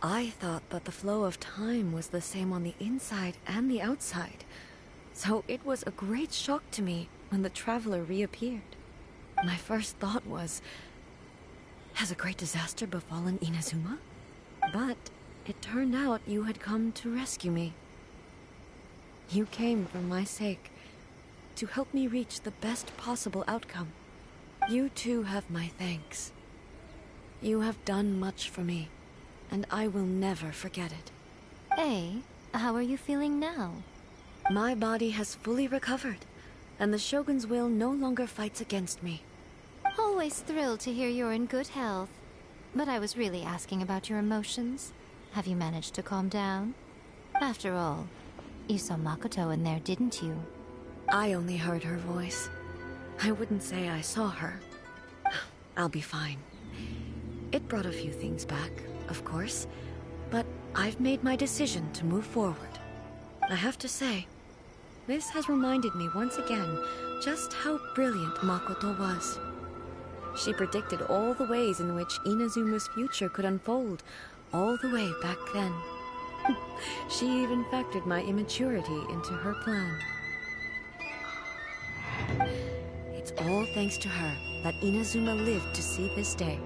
I thought that the flow of time was the same on the inside and the outside, so it was a great shock to me when the traveler reappeared. My first thought was, has a great disaster befallen Inazuma? But it turned out you had come to rescue me. You came for my sake, to help me reach the best possible outcome. You too have my thanks. You have done much for me, and I will never forget it. Hey, how are you feeling now? My body has fully recovered, and the Shogun's will no longer fights against me. Always thrilled to hear you're in good health. But I was really asking about your emotions. Have you managed to calm down? After all, you saw Makoto in there, didn't you? I only heard her voice. I wouldn't say I saw her. I'll be fine. It brought a few things back, of course, but I've made my decision to move forward. I have to say, this has reminded me once again just how brilliant Makoto was. She predicted all the ways in which Inazuma's future could unfold, all the way back then. She even factored my immaturity into her plan. It's all thanks to her that Inazuma lived to see this day.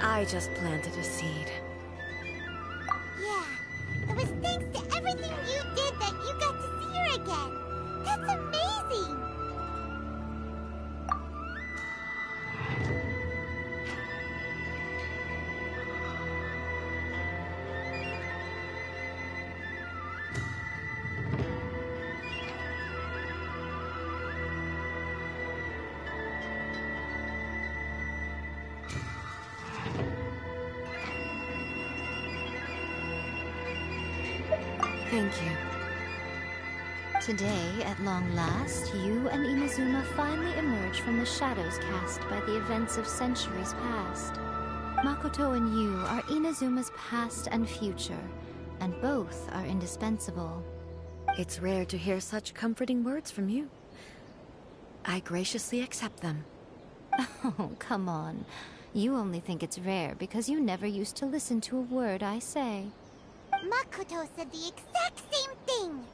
I just planted a seed. Yeah, it was thanks to everything you did that you got to see her again. That's amazing! Thank you. Today, at long last, you and Inazuma finally emerge from the shadows cast by the events of centuries past. Makoto and you are Inazuma's past and future, and both are indispensable. It's rare to hear such comforting words from you. I graciously accept them. Oh, come on. You only think it's rare because you never used to listen to a word I say. Makoto said the exact same thing!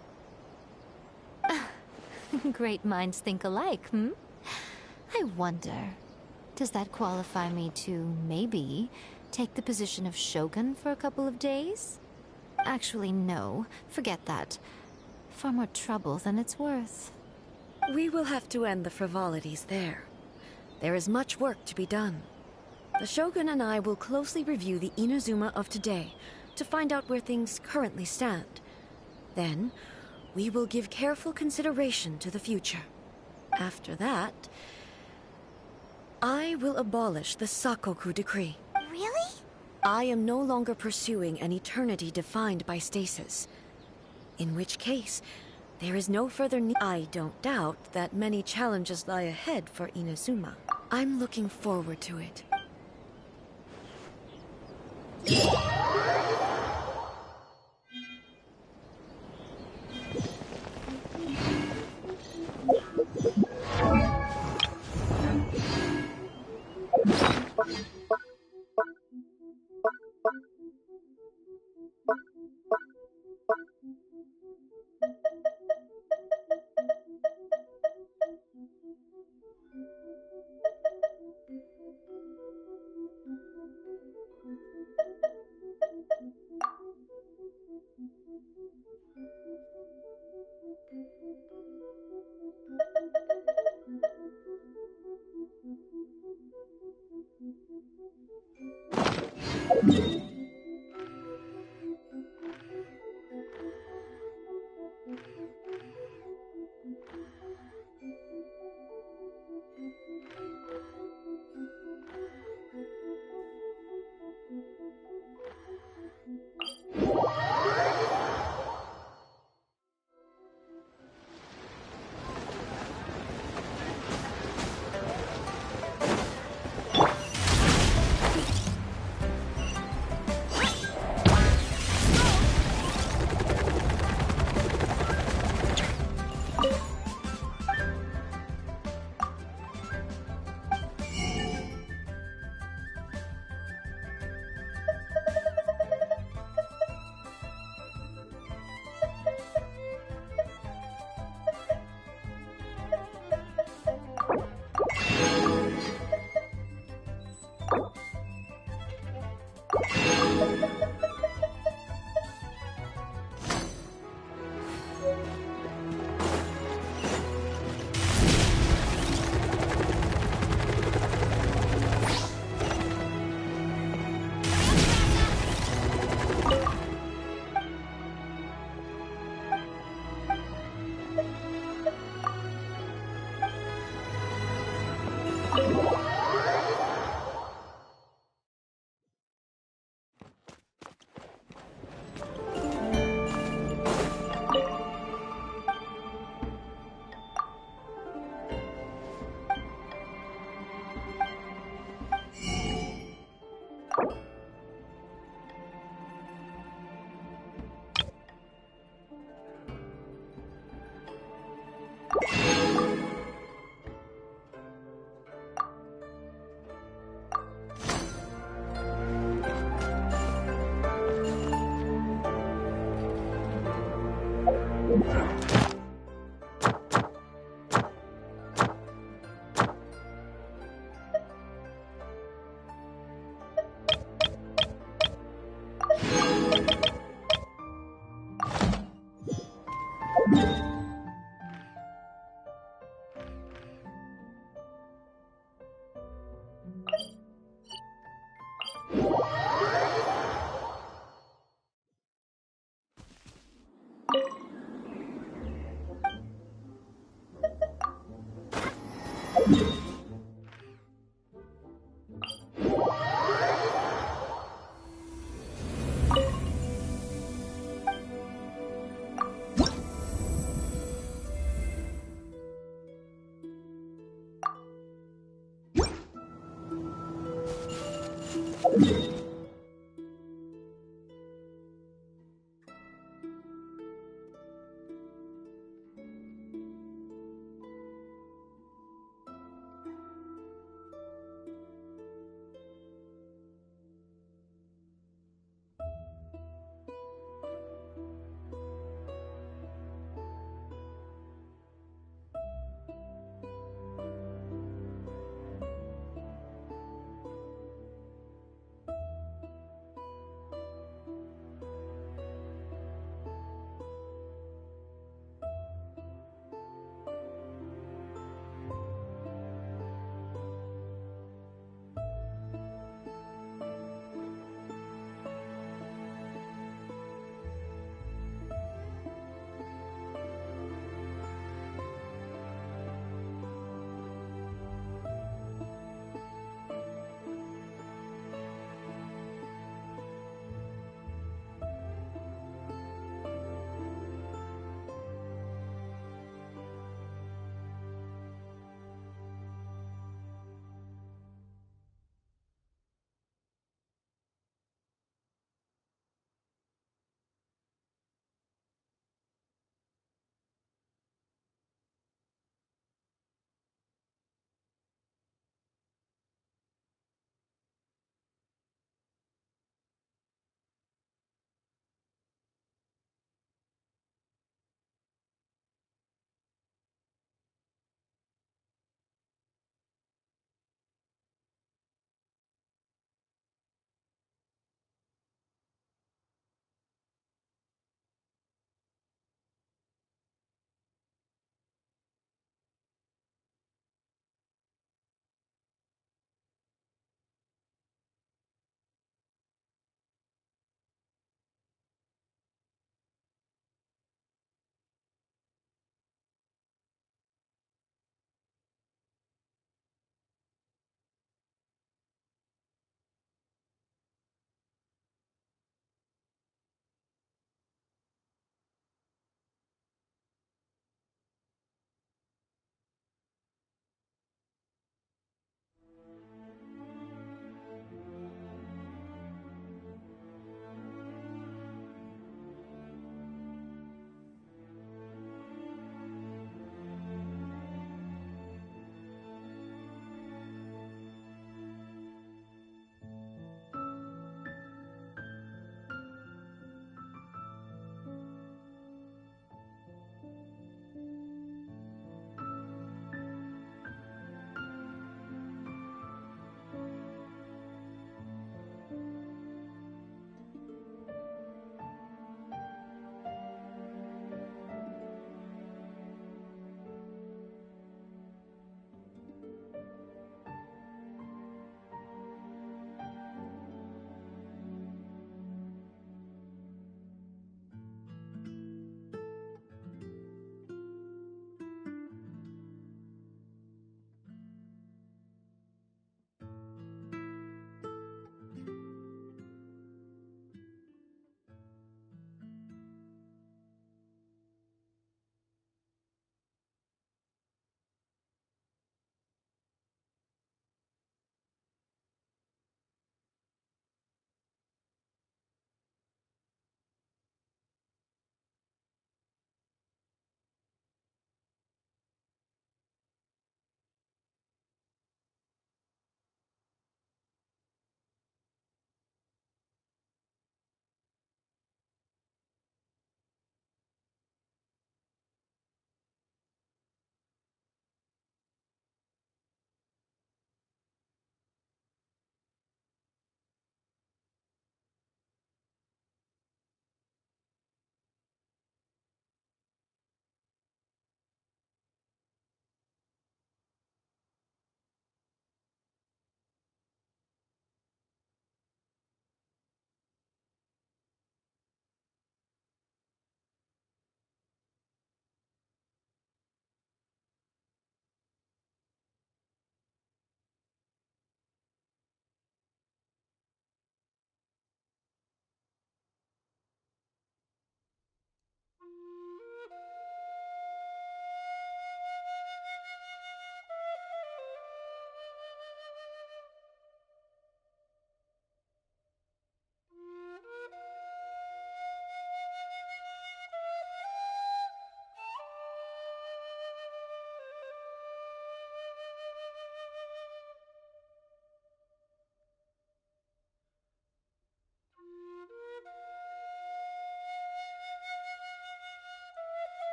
Great minds think alike, hmm? I wonder, does that qualify me to, maybe, take the position of Shogun for a couple of days? Actually, no. Forget that. Far more trouble than it's worth. We will have to end the frivolities there. There is much work to be done. The Shogun and I will closely review the Inazuma of today to find out where things currently stand. Then, we will give careful consideration to the future. After that, I will abolish the Sakoku decree. Really? I am no longer pursuing an eternity defined by stasis. In which case, there is no further need. I don't doubt that many challenges lie ahead for Inazuma. I'm looking forward to it.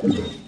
Just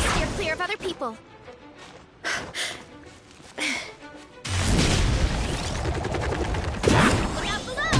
steer clear of other people. Look out below!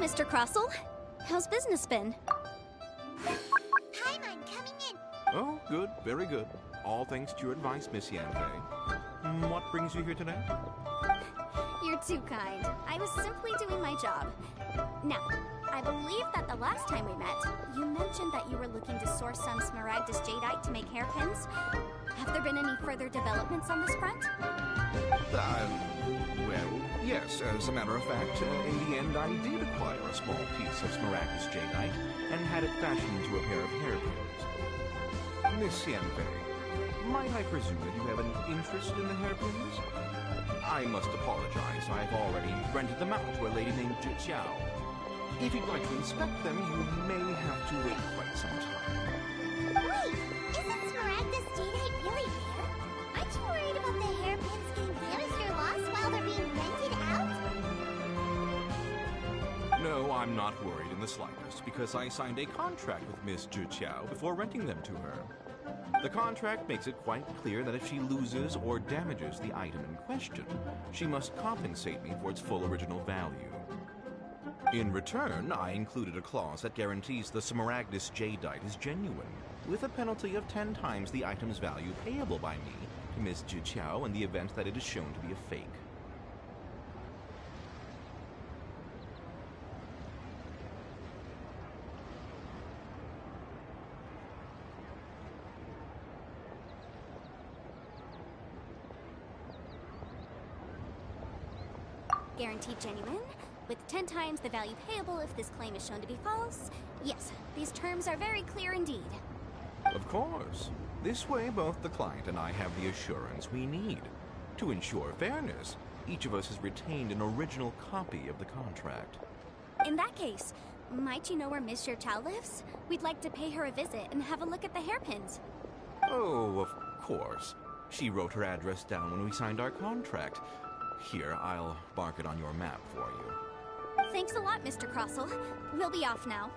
Mr. Crossell. How's business been? Paimon coming in. Oh, good. Very good. All thanks to your advice, Miss Yanfei. What brings you here today? You're too kind. I was simply doing my job. Now, I believe that the last time we met, you mentioned that you were looking to source some smaragdus jadeite to make hairpins. Have there been any further developments on this front? Well, yes, as a matter of fact, in the end I did acquire a small piece of smaragdus jadeite and had it fashioned into a pair of hairpins. Miss Yanfei, might I presume that you have an interest in the hairpins? I must apologize, I've already rented them out to a lady named Zhiqiao. If you'd like to inspect them, you may have to wait quite some time. not worried in the slightest, because I signed a contract with Miss Zhu Qiao before renting them to her. The contract makes it quite clear that if she loses or damages the item in question, she must compensate me for its full original value. In return, I included a clause that guarantees the Smaragdus jadeite is genuine, with a penalty of 10 times the item's value payable by me to Miss Zhu Qiao in the event that it is shown to be a fake. Guaranteed genuine, with 10 times the value payable if this claim is shown to be false. Yes, these terms are very clear indeed. Of course. This way, both the client and I have the assurance we need. To ensure fairness, each of us has retained an original copy of the contract. In that case, might you know where Miss Chow lives? We'd like to pay her a visit and have a look at the hairpins. Oh, of course. She wrote her address down when we signed our contract. Here, I'll mark it on your map for you. Thanks a lot, Mr. Crossell. We'll be off now.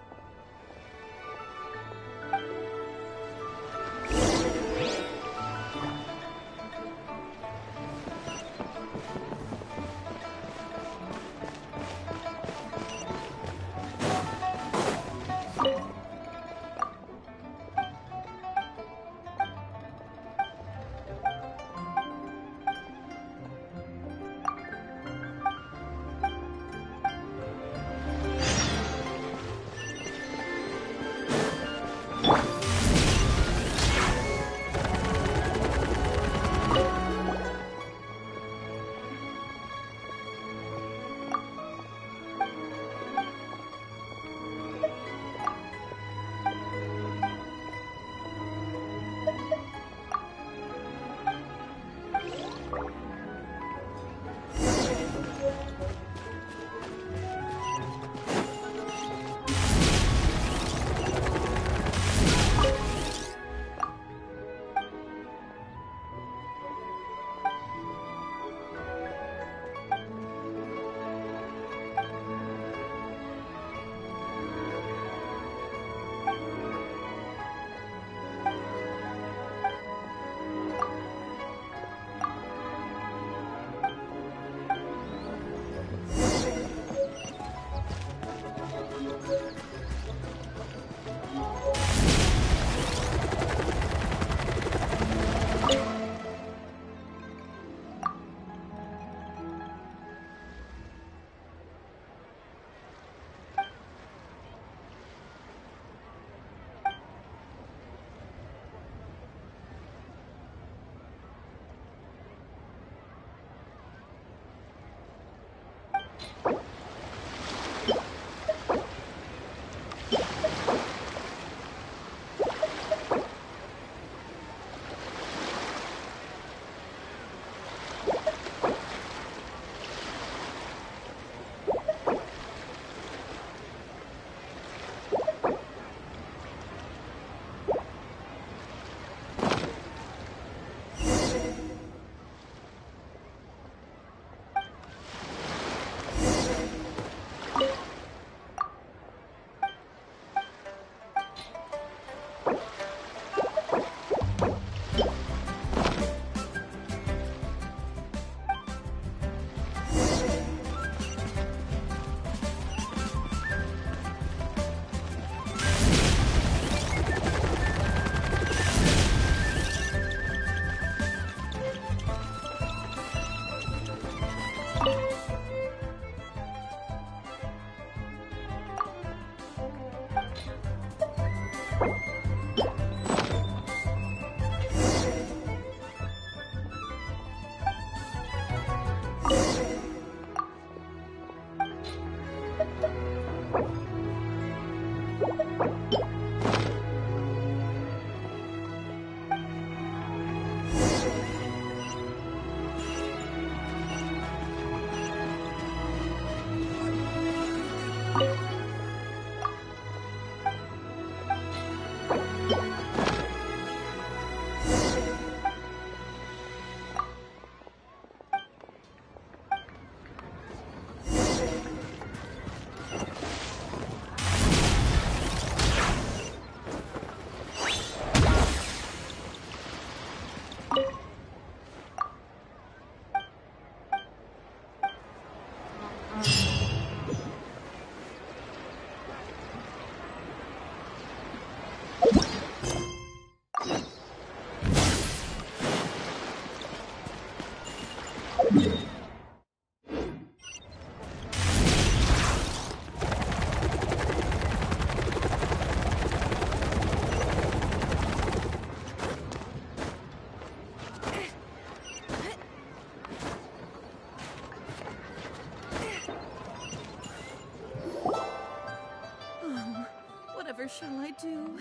shall I do?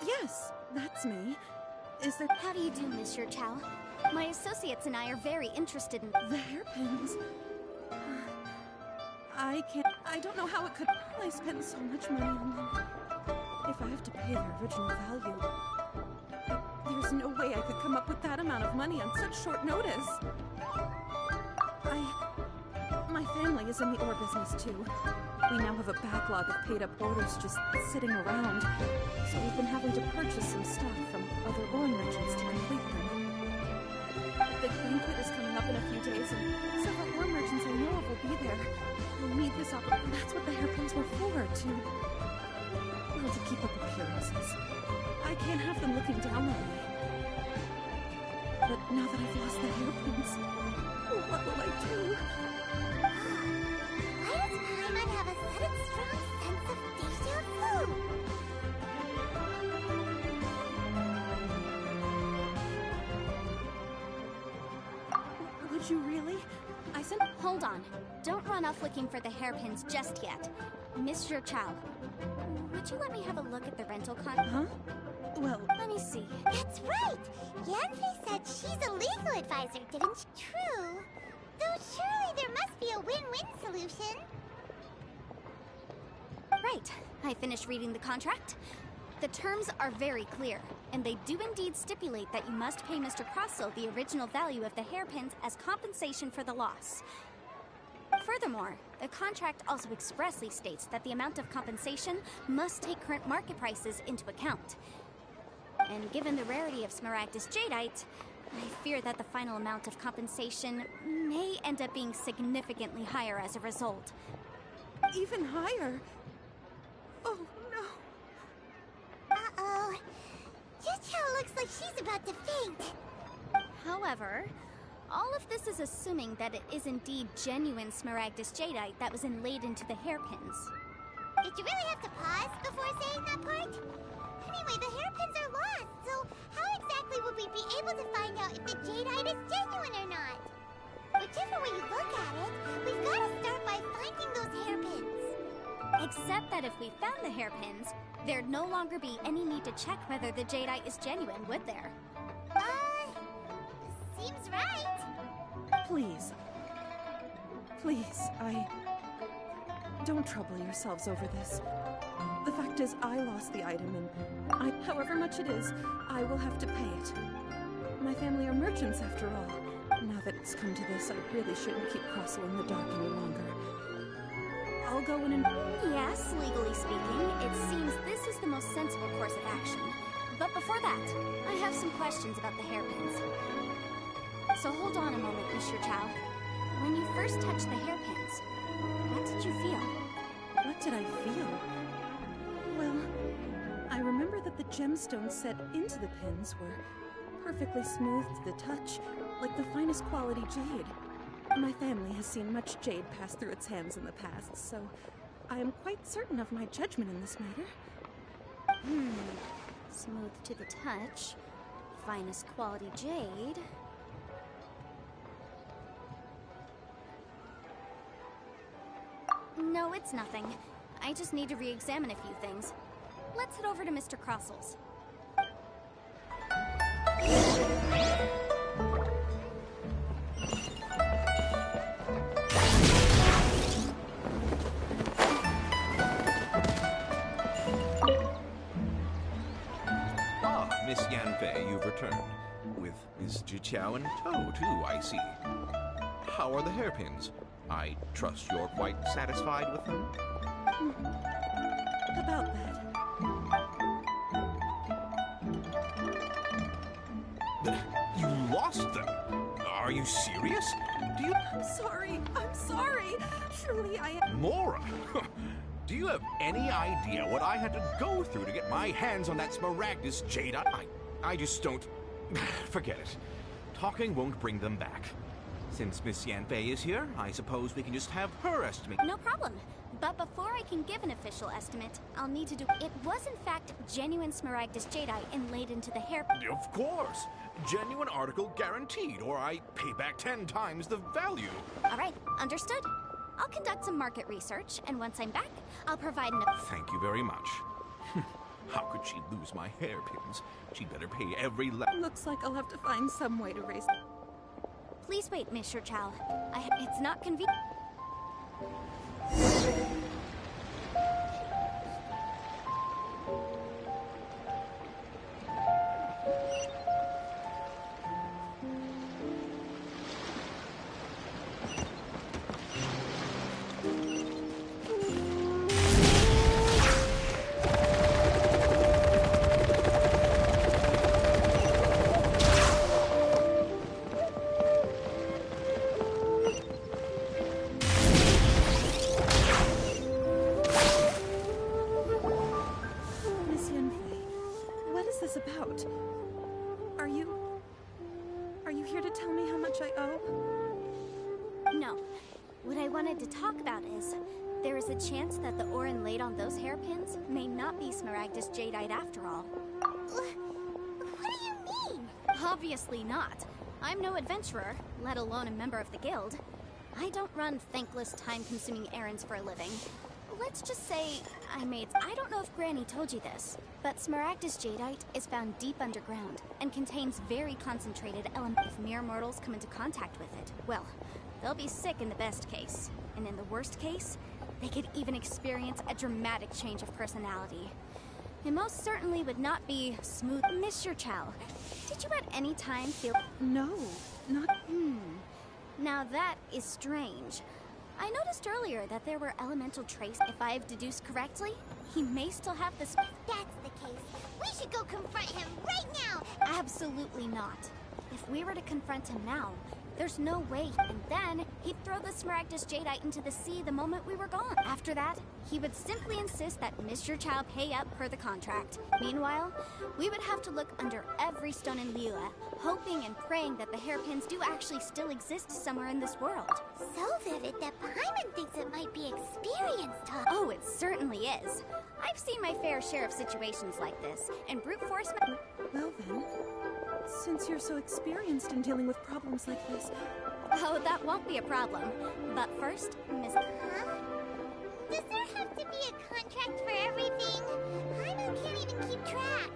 Yes, that's me. Is there... How do you do, Monsieur Chow? My associates and I are very interested in... The hairpins. I don't know how it could... I spent so much money on them. If I have to pay their original value... There's no way I could come up with that amount of money on such short notice. My family is in the ore business too. We now have a backlog of paid-up orders just sitting around, so we've been having to purchase some stuff from other ore merchants to complete them. The banquet is coming up in a few days, and several ore merchants I know of will be there. We'll need this opportunity. That's what the hairpins were for, to keep up appearances. I can't have them looking down on me. But now that I've lost the hairpins, what will I do? Why does Paimon have a sudden strong sense of deja vu? Would you really? I said... Hold on. Don't run off looking for the hairpins just yet. Monsieur Chow, would you let me have a look at the rental contract? Huh? Well... Let me see. That's right! Yanfei said she's a legal advisor, didn't she? True. Though surely there must be a win-win solution. Right. I finished reading the contract. The terms are very clear, and they do indeed stipulate that you must pay Mr. Crossel the original value of the hairpins as compensation for the loss. Furthermore, the contract also expressly states that the amount of compensation must take current market prices into account. And given the rarity of Smaragdus Jadeite, I fear that the final amount of compensation may end up being significantly higher as a result. Even higher? Oh, no. Uh-oh. Yuchao looks like she's about to faint. However, all of this is assuming that it is indeed genuine Smaragdus Jadeite that was inlaid into the hairpins. Did you really have to pause before saying that part? Anyway, the hairpins are lost, so how exactly would we be able to find out if the jadeite is genuine or not? Whichever way you look at it, we've got to start by finding those hairpins. Except that if we found the hairpins, there'd no longer be any need to check whether the jadeite is genuine, would there? Seems right. Please. Please, Don't trouble yourselves over this. The fact is, I lost the item, and however much it is, I will have to pay it. My family are merchants, after all. Now that it's come to this, I really shouldn't keep Crossel in the dark any longer. I'll go in and... Yes, legally speaking, it seems this is the most sensible course of action. But before that, I have some questions about the hairpins. So hold on a moment, Monsieur Chow. When you first touched the hairpins, what did you feel? What did I feel? Well, I remember that the gemstones set into the pins were perfectly smooth to the touch, like the finest quality jade. My family has seen much jade pass through its hands in the past, so I am quite certain of my judgment in this matter. Smooth to the touch, finest quality jade. No, it's nothing. I just need to re-examine a few things. Let's head over to Mr. Crossel's. Miss Yanfei, you've returned. With Miss Jiqiao in tow, too, I see. How are the hairpins? I trust you're quite satisfied with them? About that. You lost them? Are you serious? Do you... I'm sorry. Truly, I am... Mora! Do you have any idea what I had to go through to get my hands on that Smaragdus Jadeite? I just don't... Forget it. Talking won't bring them back. Since Miss Yanfei is here, I suppose we can just have her estimate. No problem. But before I can give an official estimate, I'll need to do... It was in fact genuine Smaragdus Jadeite inlaid into the hair... Of course. Genuine article guaranteed, or I pay back 10 times the value. All right, understood. I'll conduct some market research, and once I'm back, I'll provide Thank you very much. How could she lose my hairpins? She'd better pay every Looks like I'll have to find some way to raise... Please wait, Mr. Chow. It's not convenient. About? Are you here to tell me how much I owe? No. What I wanted to talk about is, there is a chance that the ore inlaid on those hairpins may not be Smaragdus Jadeite after all. What do you mean? Obviously not. I'm no adventurer, let alone a member of the guild. I don't run thankless, time-consuming errands for a living. Let's just say I don't know if Granny told you this, but Smaragdus Jadeite is found deep underground and contains very concentrated elements. If mere mortals come into contact with it, well, they'll be sick in the best case. And in the worst case, they could even experience a dramatic change of personality. It most certainly would not be smooth. Mr. Chow, did you at any time feel... No, not... Now that is strange. I noticed earlier that there were elemental traces. If I've deduced correctly, he may still have this. If that's the case, we should go confront him right now! Absolutely not. If we were to confront him now, there's no way. And then, he'd throw the Smaragdus Jadeite into the sea the moment we were gone. After that, he would simply insist that Mr. Chow pay up per the contract. Meanwhile, we would have to look under every stone in Liyue, hoping and praying that the hairpins do actually still exist somewhere in this world. So vivid that Paimon thinks it might be experienced, huh? Oh, it certainly is. I've seen my fair share of situations like this, and brute force... Well then, since you're so experienced in dealing with problems like this... Oh, that won't be a problem. But first, Miss... Huh? Does there have to be a contract for everything? Paimon can't even keep track.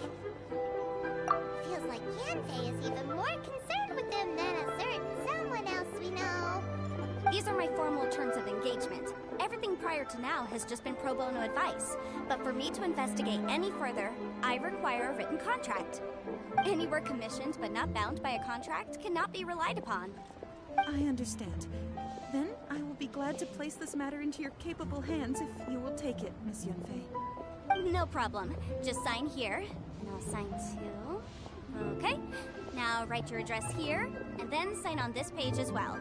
Feels like Yanfei is even more concerned with them than a certain someone else we know. These are my formal terms of engagement. Everything prior to now has just been pro bono advice. But for me to investigate any further, I require a written contract. Any work commissioned but not bound by a contract cannot be relied upon. I understand. Then I will be glad to place this matter into your capable hands if you will take it, Miss Yunfei. No problem. Just sign here, and I'll sign too. Okay. Now write your address here, and then sign on this page as well.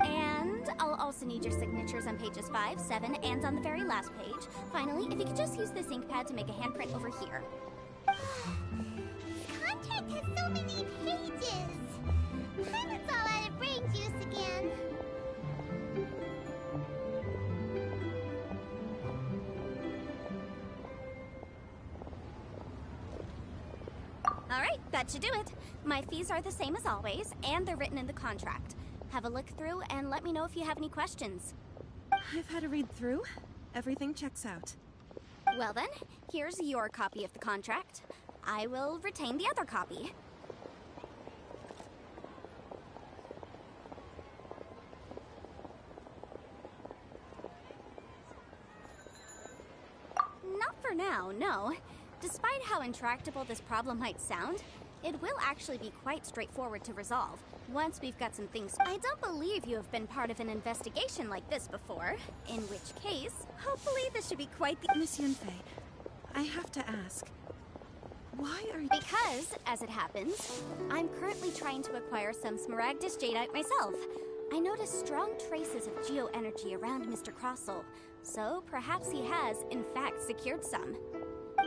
And I'll also need your signatures on pages 5, 7, and on the very last page. Finally, if you could just use this ink pad to make a handprint over here. Contract has so many pages. Paimon's all out of brain juice again. Alright, that should do it. My fees are the same as always, and they're written in the contract. Have a look through and let me know if you have any questions. I've had a read through. Everything checks out. Well then, here's your copy of the contract. I will retain the other copy. Not for now, no. Despite how intractable this problem might sound, it will actually be quite straightforward to resolve, once we've got some things. I don't believe you have been part of an investigation like this before, in which case, hopefully this should be quite the— Miss Yunfei, I have to ask, why are you— Because, as it happens, I'm currently trying to acquire some Smaragdus Jadeite myself. I noticed strong traces of geo-energy around Mr. Crossel, so perhaps he has, in fact, secured some.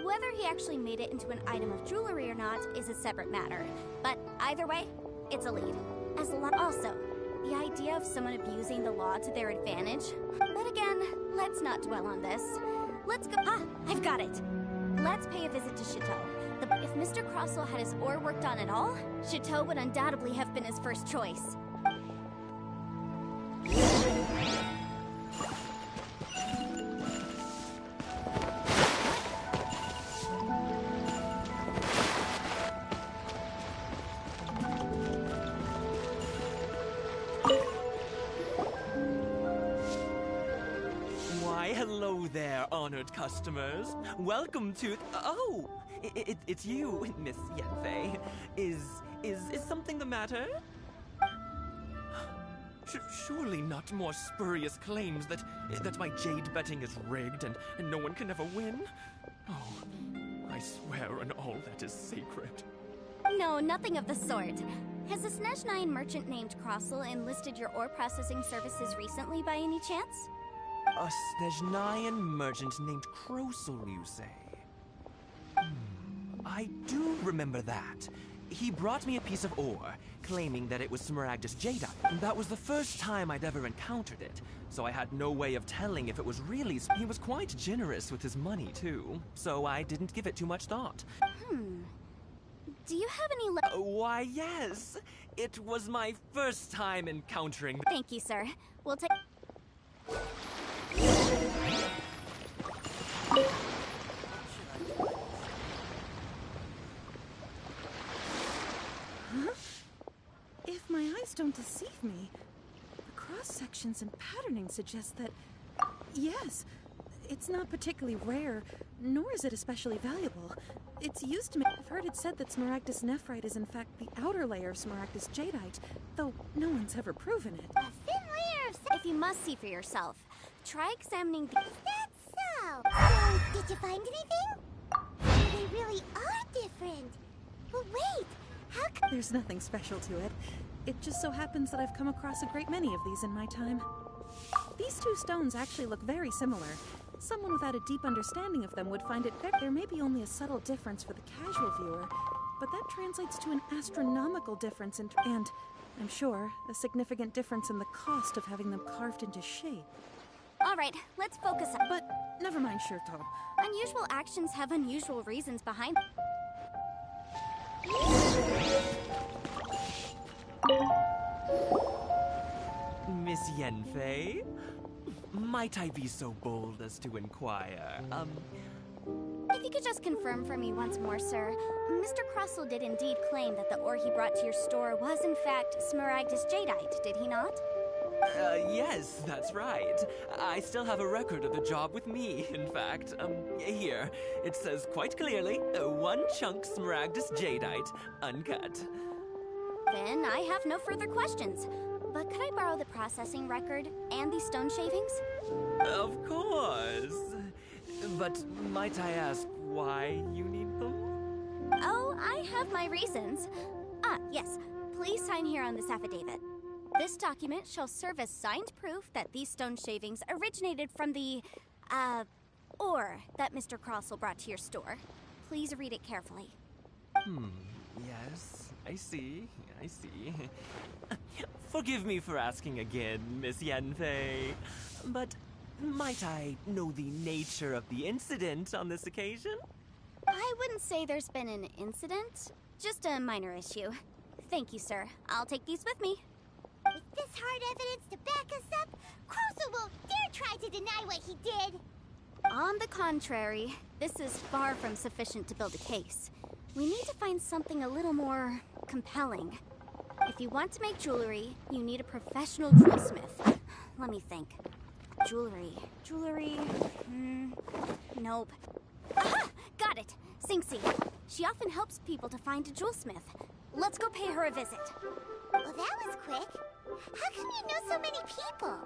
Whether he actually made it into an item of jewelry or not is a separate matter, but either way, it's a lead. Also, the idea of someone abusing the law to their advantage. But again, let's not dwell on this. Let's go— Ah, I've got it! Let's pay a visit to Chateau. If Mr. Crossel had his ore worked on at all, Chateau would undoubtedly have been his first choice. honored customers. Welcome to... Oh! It's you, Miss Yanfei. Is something the matter? Surely not more spurious claims that my jade betting is rigged and no one can ever win? Oh, I swear on all that is sacred. No, nothing of the sort. Has a Snezhnayan merchant named Crossel enlisted your ore processing services recently by any chance? A Snezhnayan merchant named Crossel, you say? I do remember that. He brought me a piece of ore, claiming that it was Smaragdus jadeite. That was the first time I'd ever encountered it, so I had no way of telling if it was really... He was quite generous with his money, too, so I didn't give it too much thought. Do you have any why, yes. It was my first time encountering... Thank you, sir. We'll take... Huh? If my eyes don't deceive me, the cross-sections and patterning suggest that... Yes, it's not particularly rare, nor is it especially valuable. It's used to make... I've heard it said that Smaragdus nephrite is in fact the outer layer of Smaragdus jadeite, though no one's ever proven it. A thin layer of... If you must see for yourself, try examining the... That's so! So, did you find anything? They really are different. But wait, how come... There's nothing special to it. It just so happens that I've come across a great many of these in my time. These two stones actually look very similar. Someone without a deep understanding of them would find it very... There may be only a subtle difference for the casual viewer, but that translates to an astronomical difference in... And, I'm sure, a significant difference in the cost of having them carved into shape. All right, let's focus on... But, never mind, Shirto. Unusual actions have unusual reasons behind... Miss Yanfei? Might I be so bold as to inquire, If you could just confirm for me once more, sir. Mr. Crossel did indeed claim that the ore he brought to your store was in fact Smaragdus jadeite, did he not? Yes, that's right. I still have a record of the job with me, in fact. Here. It says quite clearly, 1 chunk Smaragdus jadeite, uncut. Then I have no further questions. But could I borrow the processing record and these stone shavings? Of course. But might I ask why you need them? Oh, I have my reasons. Yes. Please sign here on this affidavit. This document shall serve as signed proof that these stone shavings originated from the, ore that Mr. Crossel brought to your store. Please read it carefully. Yes, I see. Forgive me for asking again, Miss Yanfei, but might I know the nature of the incident on this occasion? I wouldn't say there's been an incident, just a minor issue. Thank you, sir. I'll take these with me. With this hard evidence to back us up, Crossel won't dare try to deny what he did. On the contrary, this is far from sufficient to build a case. We need to find something a little more compelling. If you want to make jewelry, you need a professional jewelsmith. Let me think. Jewelry. Nope. Aha! Got it! Sinxi. She often helps people to find a jewelsmith. Let's go pay her a visit. Well, that was quick. How come you know so many people?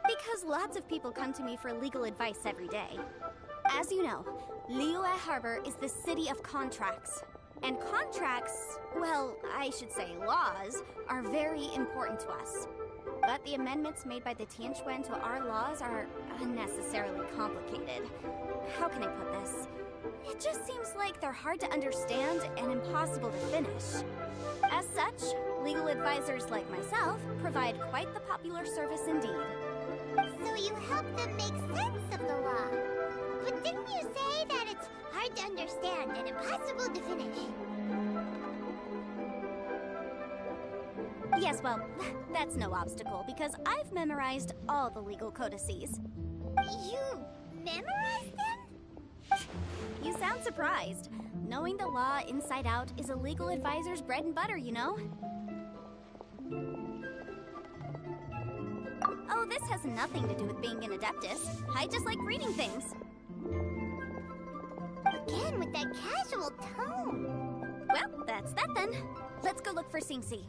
Because lots of people come to me for legal advice every day. As you know, Liyue Harbor is the city of contracts. And contracts, well, I should say laws, are very important to us. But the amendments made by the Tianquan to our laws are unnecessarily complicated. How can I put this? It just seems like they're hard to understand and impossible to finish. As such, legal advisors like myself provide quite the popular service indeed. So you help them make sense of the law. But didn't you say that it's hard to understand and impossible to finish? Yes, well, that's no obstacle because I've memorized all the legal codices. You memorized them? You sound surprised. Knowing the law inside out is a legal advisor's bread and butter, you know? Oh, this has nothing to do with being an Adeptus. I just like reading things. Again with that casual tone. Well, that's that then. Let's go look for Singsi.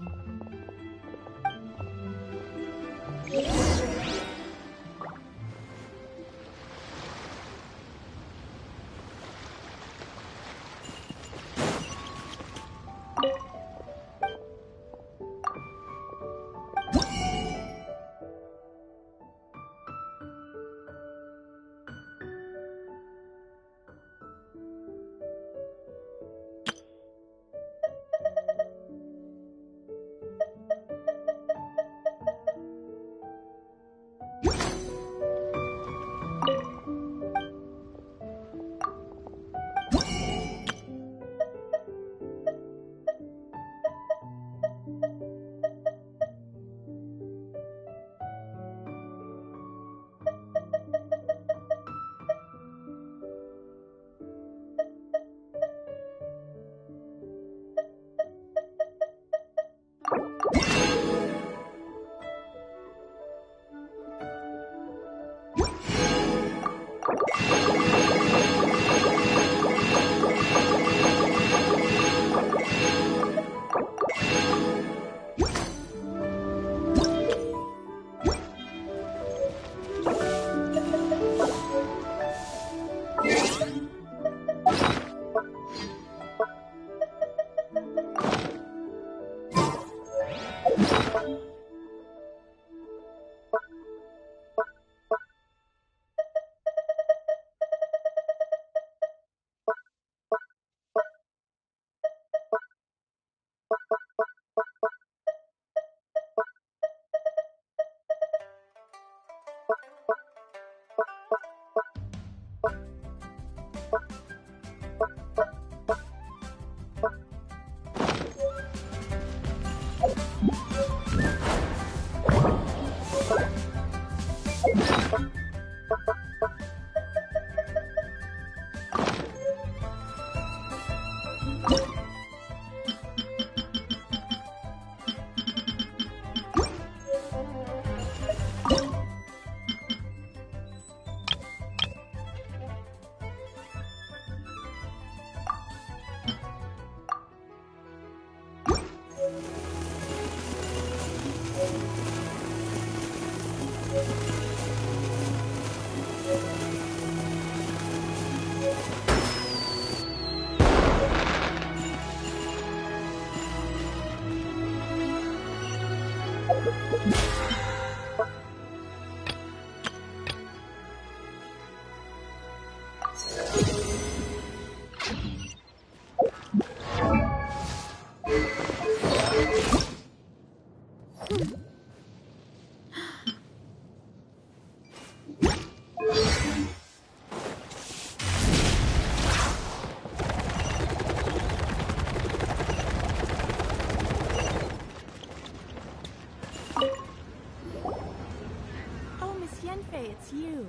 It's you.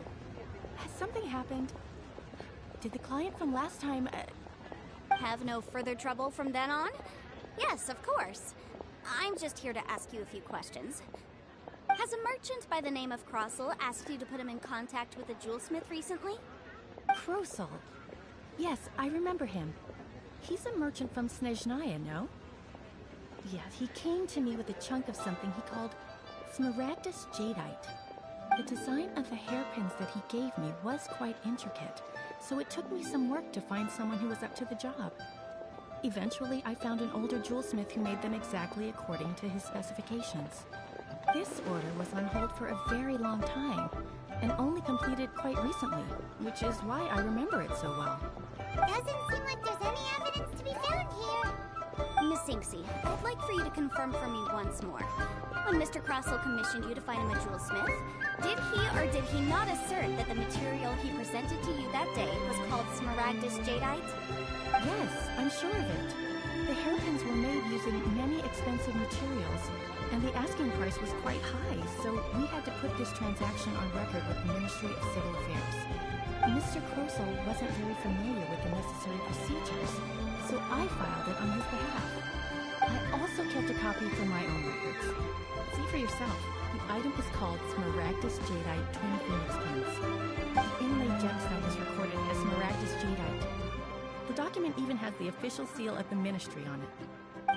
Has something happened? Did the client from last time... Have no further trouble from then on? Yes, of course. I'm just here to ask you a few questions. Has a merchant by the name of Crossel asked you to put him in contact with a jewelsmith recently? Crossel? Yes, I remember him. He's a merchant from Snezhnaya, no? Yeah, he came to me with a chunk of something he called Smaragdus Jadeite. The design of the hairpins that he gave me was quite intricate, so it took me some work to find someone who was up to the job. Eventually, I found an older jewelsmith who made them exactly according to his specifications. This order was on hold for a very long time, and only completed quite recently, which is why I remember it so well. Doesn't seem like there's any evidence to be found here. Miss Inksy, I'd like for you to confirm for me once more. When Mr. Crossel commissioned you to find him a jewelsmith, did he or did he not assert that the material he presented to you that day was called Smaragdus Jadeite? Yes, I'm sure of it. The hairpins were made using many expensive materials, and the asking price was quite high, so we had to put this transaction on record with the Ministry of Civil Affairs. Mr. Crossel wasn't very familiar with the necessary procedures, so I filed it on his behalf. I also kept a copy for my own records. See for yourself. The item is called Smaragdus Jadeite Twin Phoenix Pins. The inlaid gemstone is recorded as Smaragdus Jadeite. The document even has the official seal of the Ministry on it.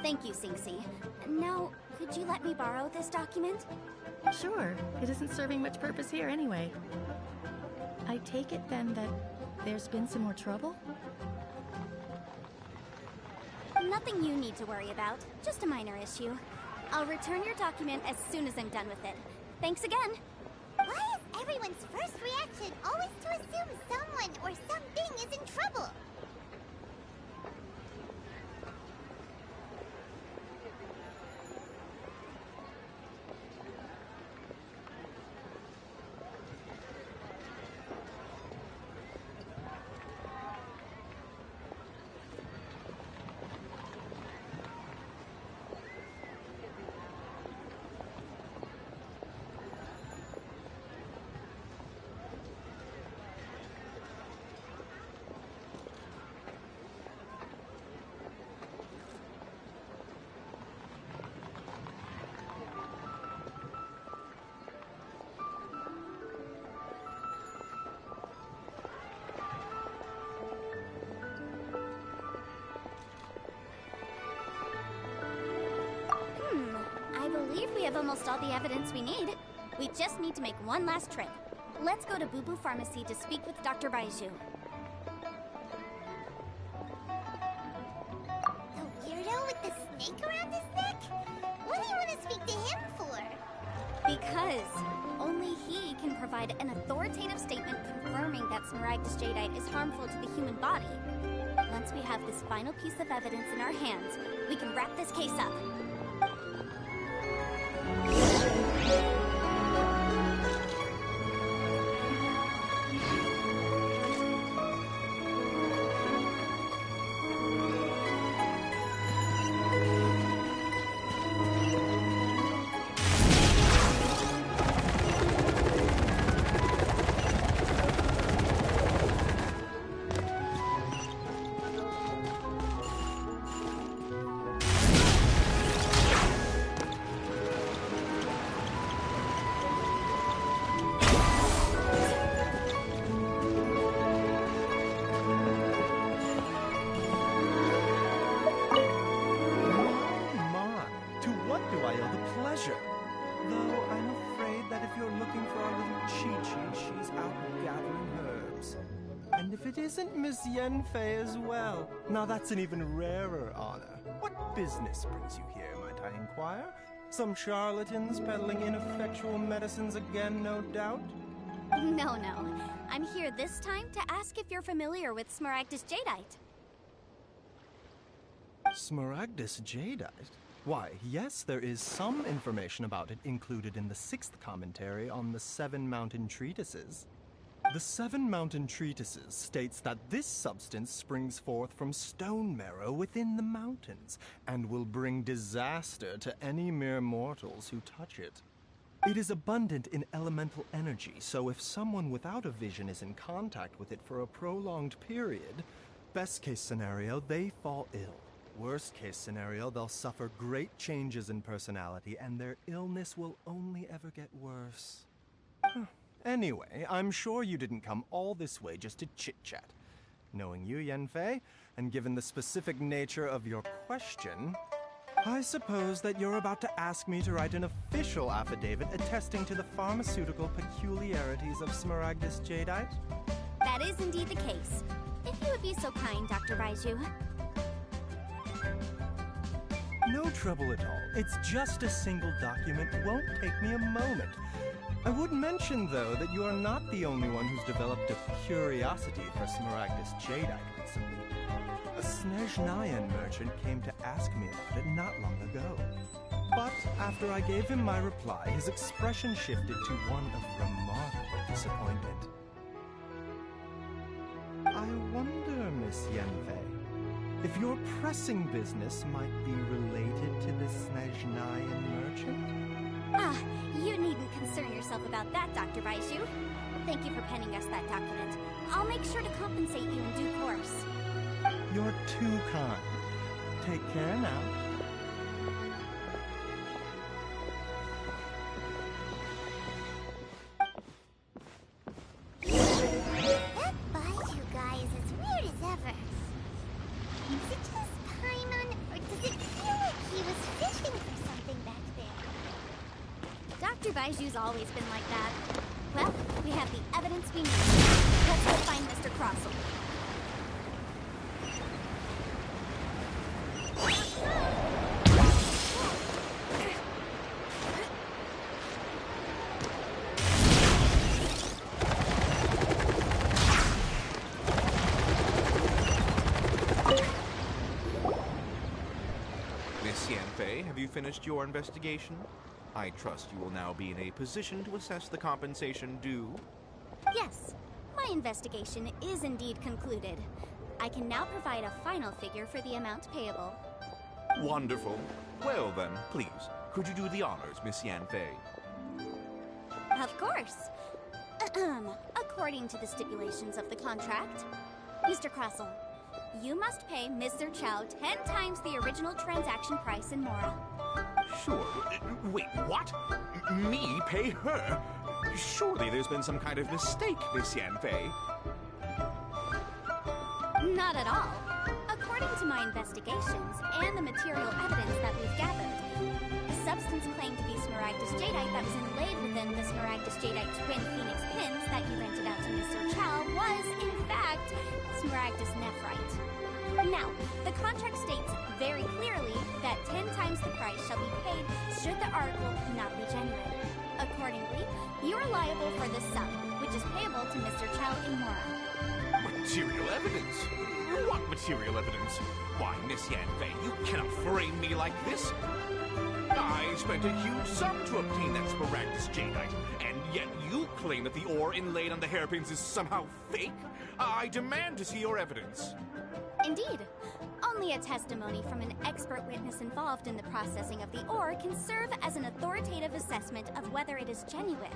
Thank you, Singsi. Now, could you let me borrow this document? Sure, it isn't serving much purpose here anyway. I take it then that there's been some more trouble? Nothing you need to worry about, just a minor issue. I'll return your document as soon as I'm done with it. Thanks again! Why is everyone's first reaction always to assume someone or something is in trouble? We have almost all the evidence we need. We just need to make one last trip. Let's go to Boo Boo Pharmacy to speak with Dr. Baiju. The weirdo with the snake around his neck? What do you want to speak to him for? Because only he can provide an authoritative statement confirming that Smaragdus Jadeite is harmful to the human body. Once we have this final piece of evidence in our hands, we can wrap this case up. Though I'm afraid that if you're looking for our little Chi-Chi, she's out gathering herbs. And if it isn't Miss Yenfei as well, now that's an even rarer honor. What business brings you here, might I inquire? Some charlatans peddling ineffectual medicines again, no doubt? No. I'm here this time to ask if you're familiar with Smaragdus Jadeite. Smaragdus Jadeite? Why, yes, there is some information about it included in the 6th commentary on the 7 Mountain Treatises. The 7 Mountain Treatises states that this substance springs forth from stone marrow within the mountains, and will bring disaster to any mere mortals who touch it. It is abundant in elemental energy, so if someone without a vision is in contact with it for a prolonged period, best case scenario, they fall ill. Worst case scenario, they'll suffer great changes in personality, and their illness will only ever get worse. Anyway, I'm sure you didn't come all this way just to chit-chat. Knowing you, Yenfei, and given the specific nature of your question, I suppose that you're about to ask me to write an official affidavit attesting to the pharmaceutical peculiarities of Smaragdus Jadeite? That is indeed the case. If you would be so kind, Dr. Baiju. No trouble at all. It's just a single document. Won't take me a moment. I would mention, though, that you are not the only one who's developed a curiosity for Smaragdus Jadeite recently. A Snezhnayan merchant came to ask me about it not long ago. But after I gave him my reply, his expression shifted to one of remarkable disappointment. I wonder, Miss Yenfei, if your pressing business might be related to the Snezhnayan merchant? You needn't concern yourself about that, Dr. Baiju. Thank you for penning us that document. I'll make sure to compensate you in due course. You're too kind. Take care now. Is it just Paimon, or does it feel like he was fishing for something back there? Dr. Baiju's always been like that. Well, we have the evidence we need. Let's go find Mr. Crossel. Miss Yanfei, have you finished your investigation? I trust you will now be in a position to assess the compensation due. Yes, my investigation is indeed concluded. I can now provide a final figure for the amount payable. Wonderful. Well then, please, could you do the honors, Miss Yanfei? Of course. According to the stipulations of the contract, Mr. Crossel, you must pay Ms. Zerchow 10 times the original transaction price in Mora. Sure. Wait, what? Me pay her? Surely there's been some kind of mistake, Miss Yanfei. Not at all. According to my investigations and the material evidence that we've gathered, the substance claimed to be Smaragdus Jadeite that was inlaid within the Smaragdus Jadeite twin phoenix pins that you rented out to Mr. Chow was, in fact, Smaragdus Nephrite. Now, the contract states very clearly that 10 times the price shall be paid should the article not be genuine. Accordingly, you are liable for this sum, which is payable to Mr. Chow in Mora. Material evidence? What material evidence? Why, Miss Yanfei, you cannot frame me like this. I spent a huge sum to obtain that Smaragdus Jadeite, and yet you claim that the ore inlaid on the hairpins is somehow fake? I demand to see your evidence. Indeed. Only a testimony from an expert witness involved in the processing of the ore can serve as an authoritative assessment of whether it is genuine.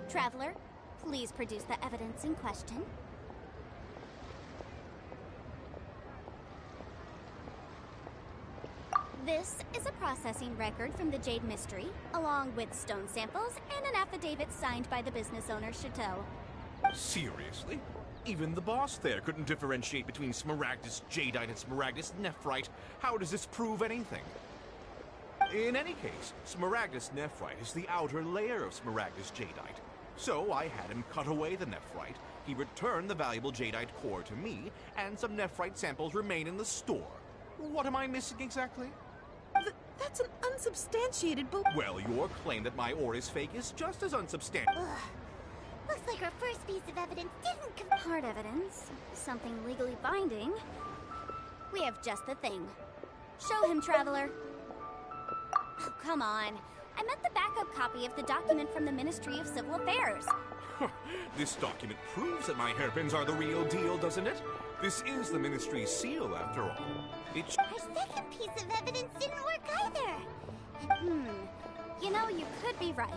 Traveler, please produce the evidence in question. This is a processing record from the Jade Mystery, along with stone samples and an affidavit signed by the business owner, Chateau. Seriously? Even the boss there couldn't differentiate between Smaragdus Jadeite and Smaragdus Nephrite. How does this prove anything? In any case, Smaragdus Nephrite is the outer layer of Smaragdus Jadeite. So I had him cut away the Nephrite, he returned the valuable Jadeite core to me, and some Nephrite samples remain in the store. What am I missing exactly? That's an unsubstantiated Well, your claim that my ore is fake is just as unsubstantiated. Looks like our first piece of evidence didn't Hard evidence. Something legally binding. We have just the thing. Show him, Traveler. Oh, come on. I meant the backup copy of the document from the Ministry of Civil Affairs. This document proves that my hairpins are the real deal, doesn't it? This is the Ministry's seal, after all. Our second piece of evidence didn't work either. You know, you could be right.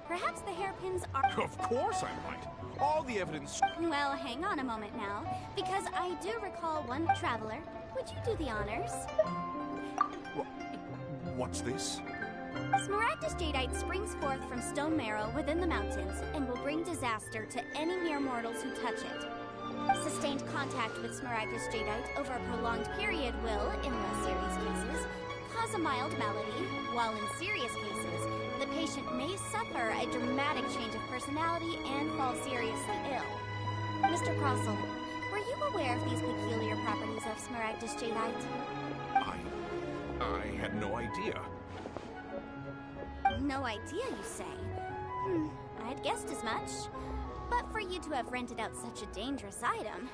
Perhaps the hairpins are... Of course I'm right. All the evidence... Well, hang on a moment now, because I do recall one Traveler. Would you do the honors? What's this? Smaragdus Jadeite springs forth from stone marrow within the mountains and will bring disaster to any mere mortals who touch it. Sustained contact with Smaragdus Jadeite over a prolonged period will, in less serious cases, cause a mild malady, while in serious cases, the patient may suffer a dramatic change of personality and fall seriously ill. Mr. Crossel, were you aware of these peculiar properties of Smaragdus Jadeite? I had no idea. No idea, you say? I'd guessed as much. But for you to have rented out such a dangerous item,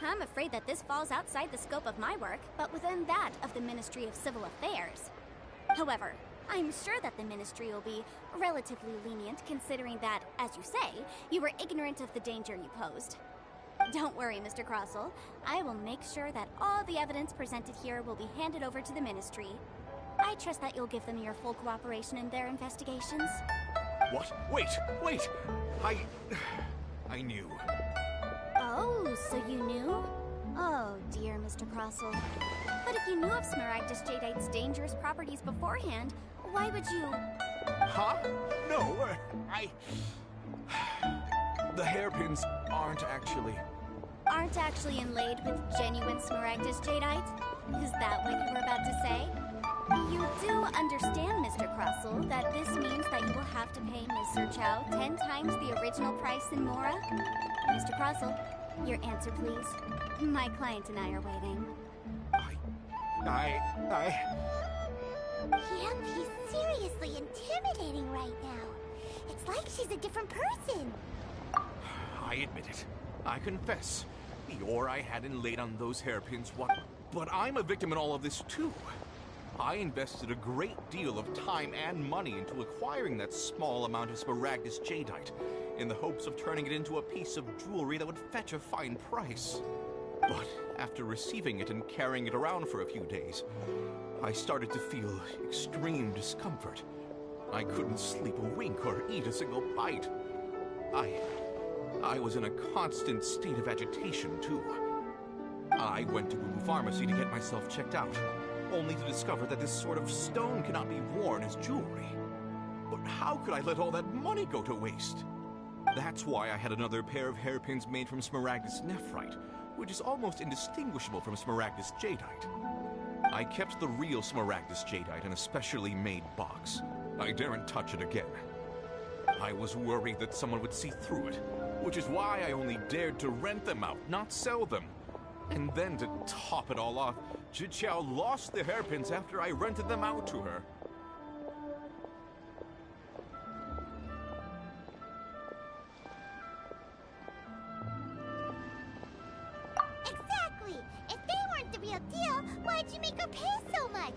I'm afraid that this falls outside the scope of my work, but within that of the Ministry of Civil Affairs. However, I'm sure that the Ministry will be relatively lenient considering that, as you say, you were ignorant of the danger you posed. Don't worry, Mr. Crossel. I will make sure that all the evidence presented here will be handed over to the Ministry. I trust that you'll give them your full cooperation in their investigations. What? Wait! I knew. Oh, so you knew? Oh, dear Mr. Crossel. But if you knew of Smaragdus Jadeite's dangerous properties beforehand, why would you... Huh? No, The hairpins aren't actually inlaid with genuine Smaragdus Smaragdus Jadeite? Is that what you were about to say? You do understand, Mr. Crossell, that this means that you will have to pay Mr. Chow 10 times the original price in Mora? Mr. Crossell, your answer, please. My client and I are waiting. Yep, she's seriously intimidating right now. It's like she's a different person. I admit it. I confess. The ore I had inlaid on those hairpins, but I'm a victim in all of this too. I invested a great deal of time and money into acquiring that small amount of Smaragdus Jadeite, in the hopes of turning it into a piece of jewelry that would fetch a fine price. But after receiving it and carrying it around for a few days, I started to feel extreme discomfort. I couldn't sleep a wink or eat a single bite. I was in a constant state of agitation, too. I went to Wu Pharmacy to get myself checked out, only to discover that this sort of stone cannot be worn as jewelry. But how could I let all that money go to waste? That's why I had another pair of hairpins made from Smaragdus Nephrite, which is almost indistinguishable from Smaragdus Jadeite. I kept the real Smaragdus Jadeite in a specially made box. I daren't touch it again. I was worried that someone would see through it, which is why I only dared to rent them out, not sell them. And then to top it all off, Zhiqiao lost the hairpins after I rented them out to her. Exactly! If they weren't the real deal, why'd you make her pay so much?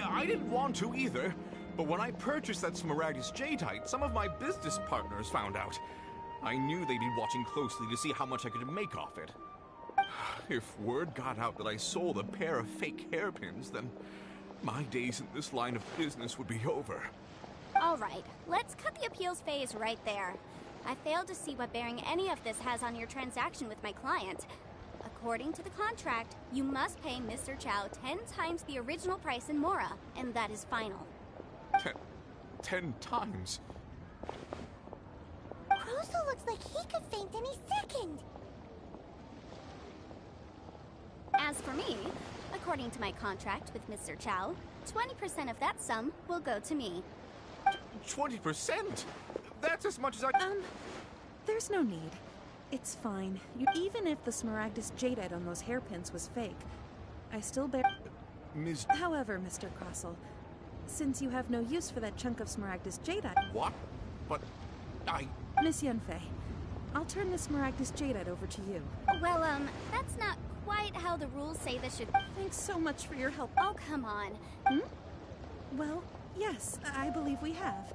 I didn't want to either, but when I purchased that Smaragdus Jadeite, some of my business partners found out. I knew they'd be watching closely to see how much I could make off it. If word got out that I sold a pair of fake hairpins, then my days in this line of business would be over. All right, let's cut the appeals phase right there. I failed to see what bearing any of this has on your transaction with my client. According to the contract, you must pay Mr. Chow 10 times the original price in Mora, and that is final. 10 times? Croso looks like he could faint any second. As for me, according to my contract with Mr. Chow, 20% of that sum will go to me. 20%? That's as much as I... There's no need. It's fine. Even if the Smaragdus Jadeite on those hairpins was fake, I still bear... Ms... However, Mr. Crossell, since you have no use for that chunk of Smaragdus Jadeite... What? But I... Miss Yanfei, I'll turn the Smaragdus Jadeite over to you. Well, that's not quite how the rules say this should... Thanks so much for your help. Oh, come on. Well, yes, I believe we have.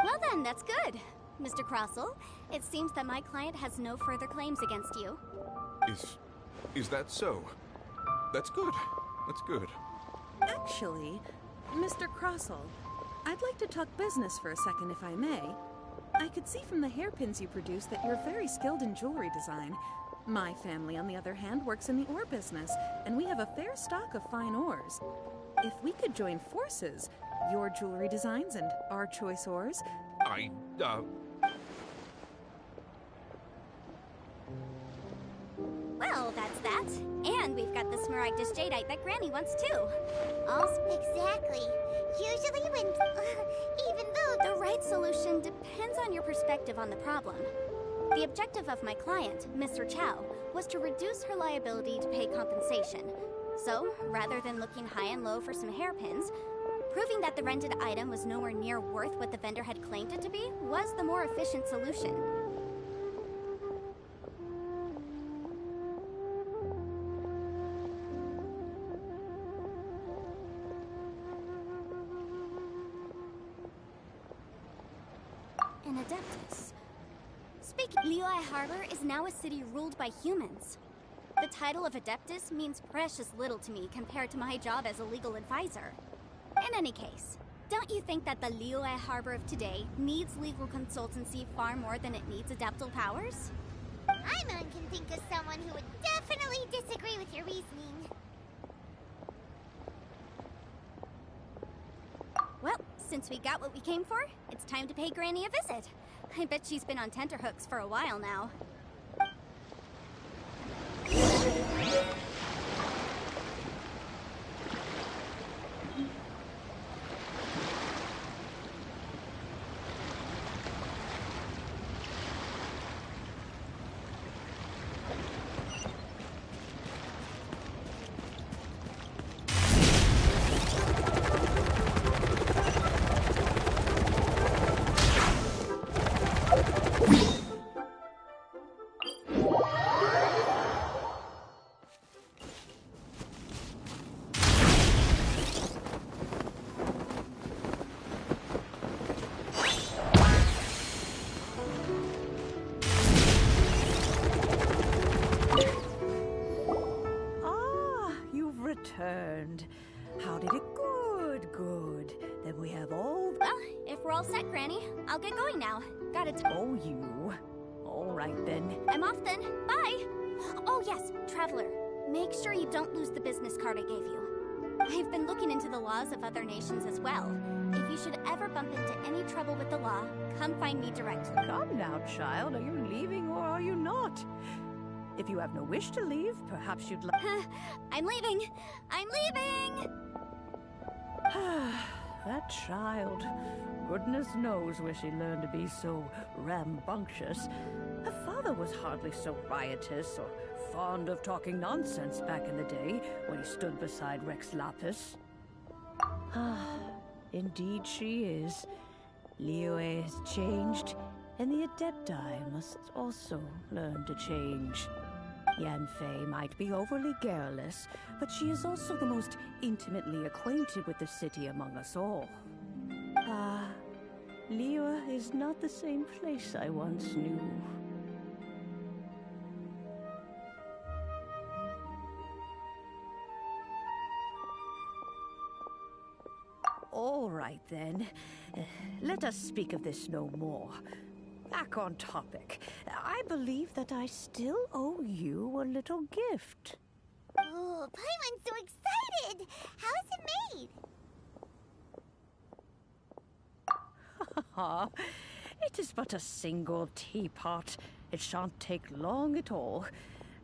Well then, that's good. Mr. Crossell, it seems that my client has no further claims against you. Is that so? That's good. That's good. Actually, Mr. Crossell, I'd like to talk business for a second, if I may. I could see from the hairpins you produce that you're very skilled in jewelry design. My family, on the other hand, works in the ore business, and we have a fair stock of fine ores. If we could join forces, your jewelry designs and our choice ores... Well, that's that. And we've got the Smaragdus Jadeite that Granny wants too. Exactly. Usually when... even though... The right solution depends on your perspective on the problem. The objective of my client, Mr. Chow, was to reduce her liability to pay compensation. So, rather than looking high and low for some hairpins, proving that the rented item was nowhere near worth what the vendor had claimed it to be was the more efficient solution. An Adeptus. Speaking, Liyue Harbor is now a city ruled by humans. The title of Adeptus means precious little to me compared to my job as a legal advisor. In any case, don't you think that the Liyue Harbor of today needs legal consultancy far more than it needs adeptal powers? Paimon can think of someone who would definitely disagree with your reasoning. Well, since we got what we came for, it's time to pay Granny a visit. I bet she's been on tenterhooks for a while now. returned. How did it? Good, good. Then we have all... Well, if we're all set, Granny, I'll get going now. Oh, you. All right, then. I'm off then. Bye! Oh, yes, Traveler. Make sure you don't lose the business card I gave you. I've been looking into the laws of other nations as well. If you should ever bump into any trouble with the law, come find me directly. Come now, child. Are you leaving or are you not? If you have no wish to leave, perhaps you'd like... I'm leaving! I'm leaving! That child. Goodness knows where she learned to be so rambunctious. Her father was hardly so riotous or fond of talking nonsense back in the day when he stood beside Rex Lapis. Indeed she is. Liyue has changed, and the Adepti must also learn to change. Yanfei might be overly garrulous, but she is also the most intimately acquainted with the city among us all. Liyue is not the same place I once knew. All right, then. Let us speak of this no more. Back on topic. I believe that I still owe you a little gift. Oh, Paimon's so excited! How is it made? It is but a single teapot. It shan't take long at all.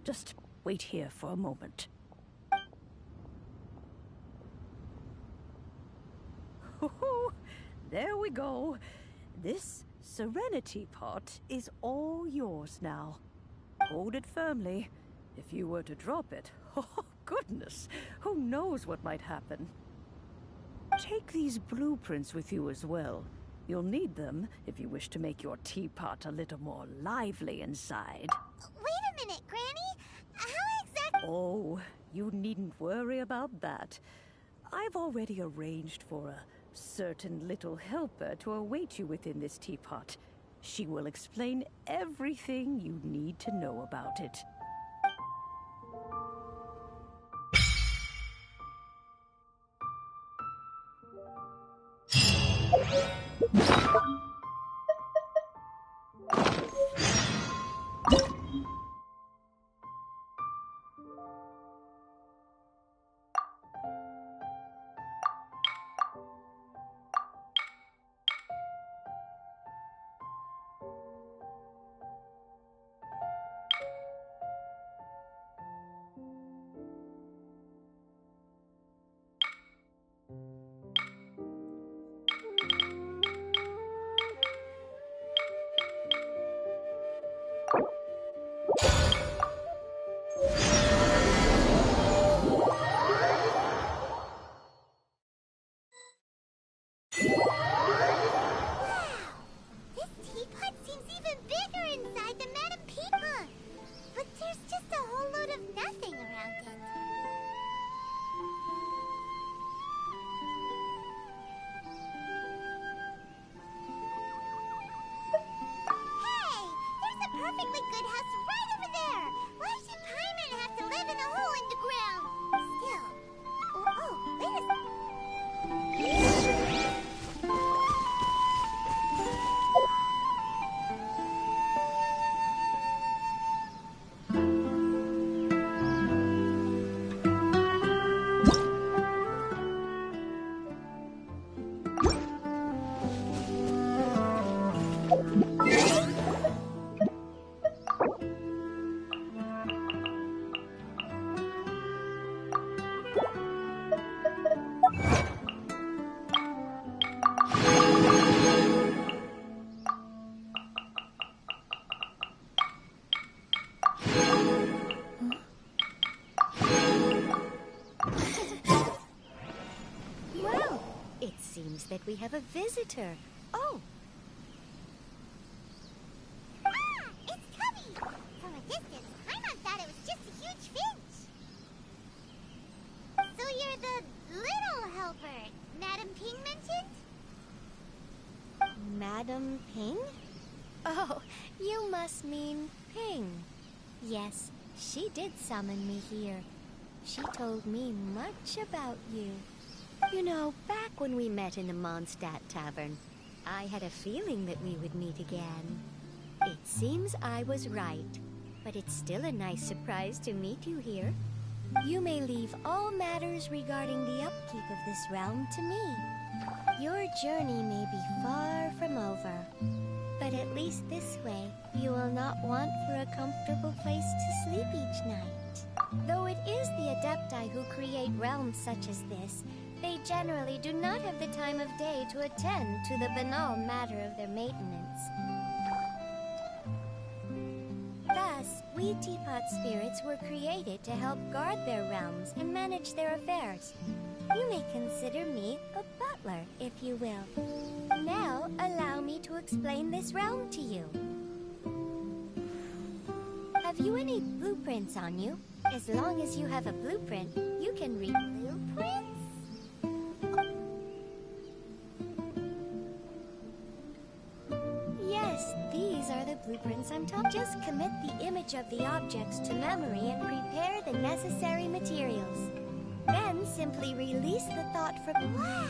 Just wait here for a moment. There we go. This Serenity Pot is all yours now. Hold it firmly. If you were to drop it, oh goodness, who knows what might happen. Take these blueprints with you as well. You'll need them if you wish to make your teapot a little more lively inside. Wait a minute, Granny. How exactly... Oh, you needn't worry about that. I've already arranged for a certain little helper to await you within this teapot. She will explain everything you need to know about it. That we have a visitor. Oh! Ah! It's Cubby! From a distance, Paimon thought it was just a huge finch. So you're the little helper Madam Ping mentioned? Madam Ping? Oh, you must mean Ping. Yes, she did summon me here. She told me much about you. You know, back when we met in the Mondstadt Tavern, I had a feeling that we would meet again. It seems I was right, but it's still a nice surprise to meet you here. You may leave all matters regarding the upkeep of this realm to me. Your journey may be far from over, but at least this way, you will not want for a comfortable place to sleep each night. Though it is the Adepti who create realms such as this, they generally do not have the time of day to attend to the banal matter of their maintenance. Thus, we teapot spirits were created to help guard their realms and manage their affairs. You may consider me a butler, if you will. Now, allow me to explain this realm to you. Have you any blueprints on you? As long as you have a blueprint, you can read blueprints? Yes, these are the blueprints I'm talking. Just commit the image of the objects to memory and prepare the necessary materials. Then simply release the thought from... Wow!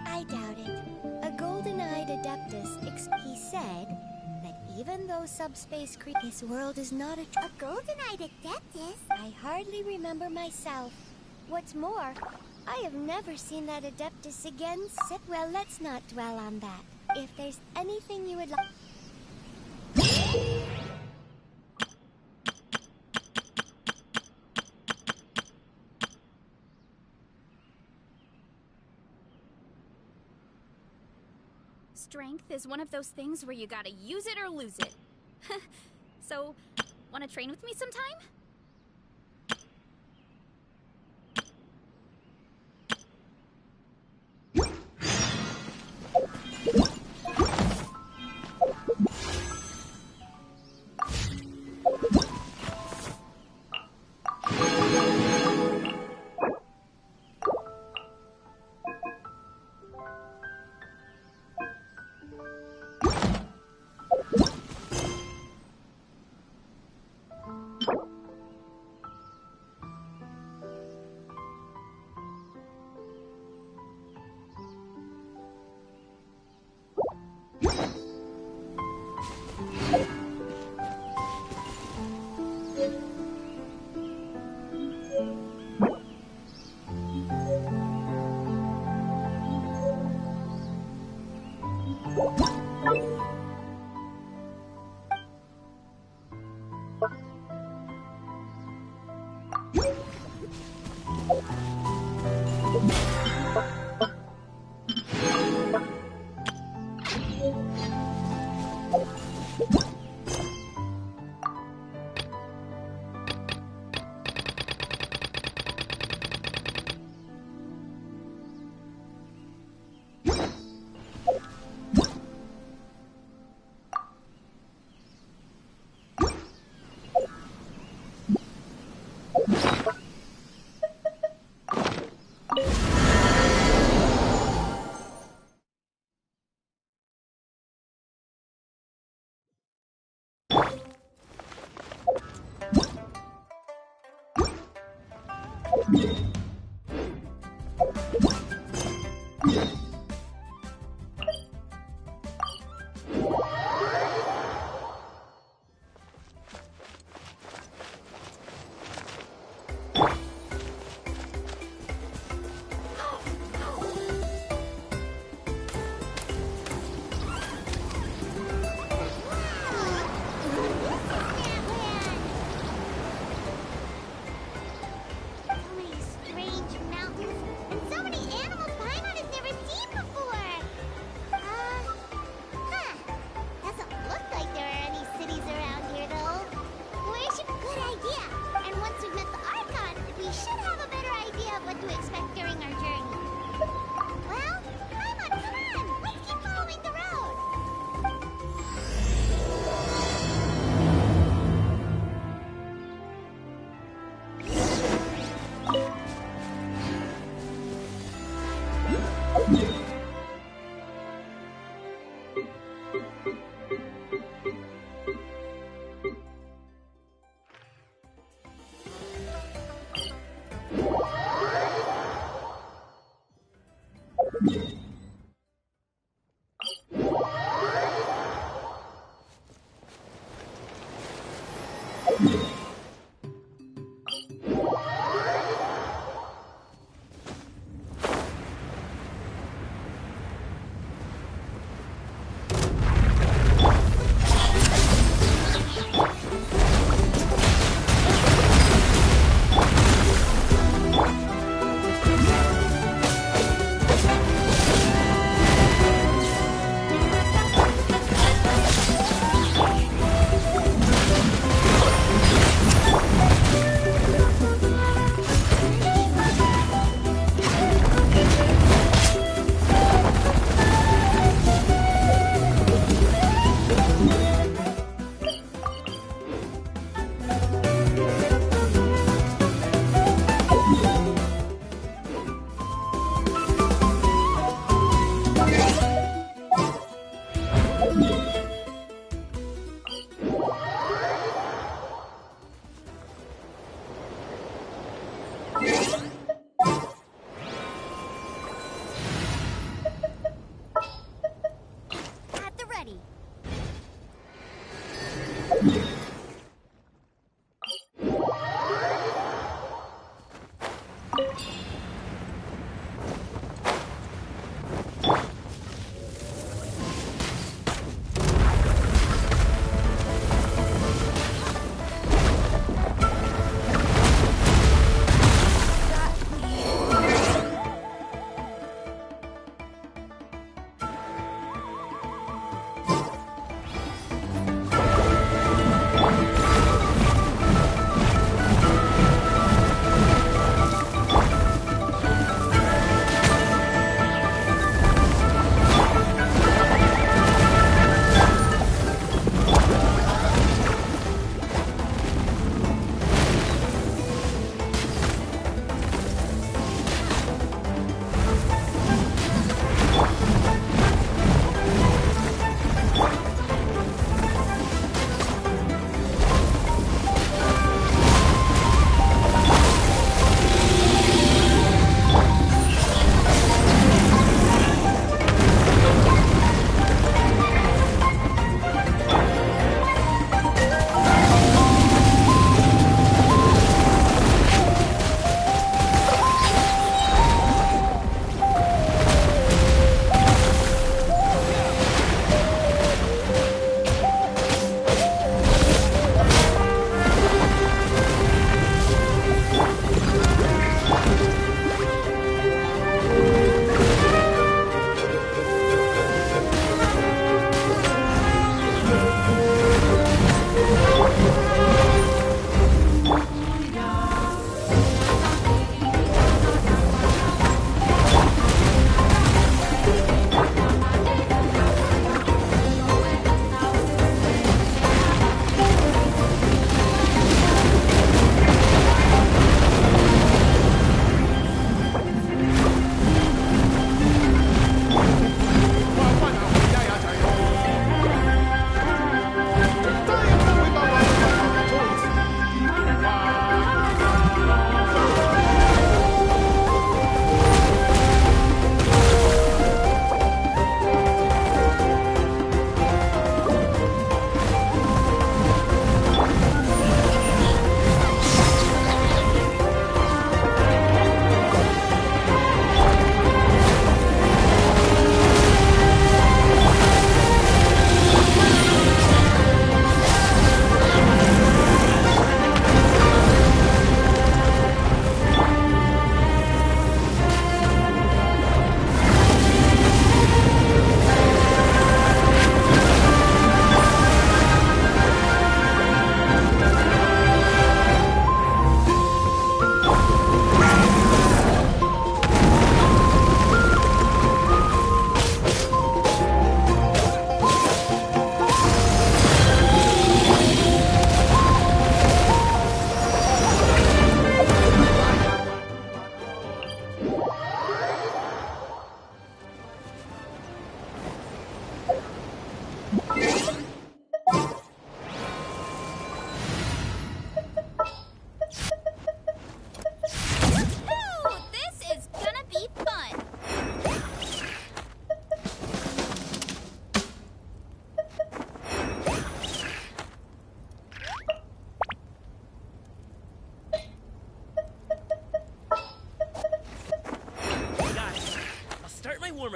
I doubt it. A golden-eyed adeptus, he said that even though subspace his world is not a golden-eyed adeptus? I hardly remember myself. What's more, I have never seen that adeptus again. Well, let's not dwell on that. If there's anything you would like... Strength is one of those things where you gotta use it or lose it. So, wanna train with me sometime?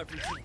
warm-up routine.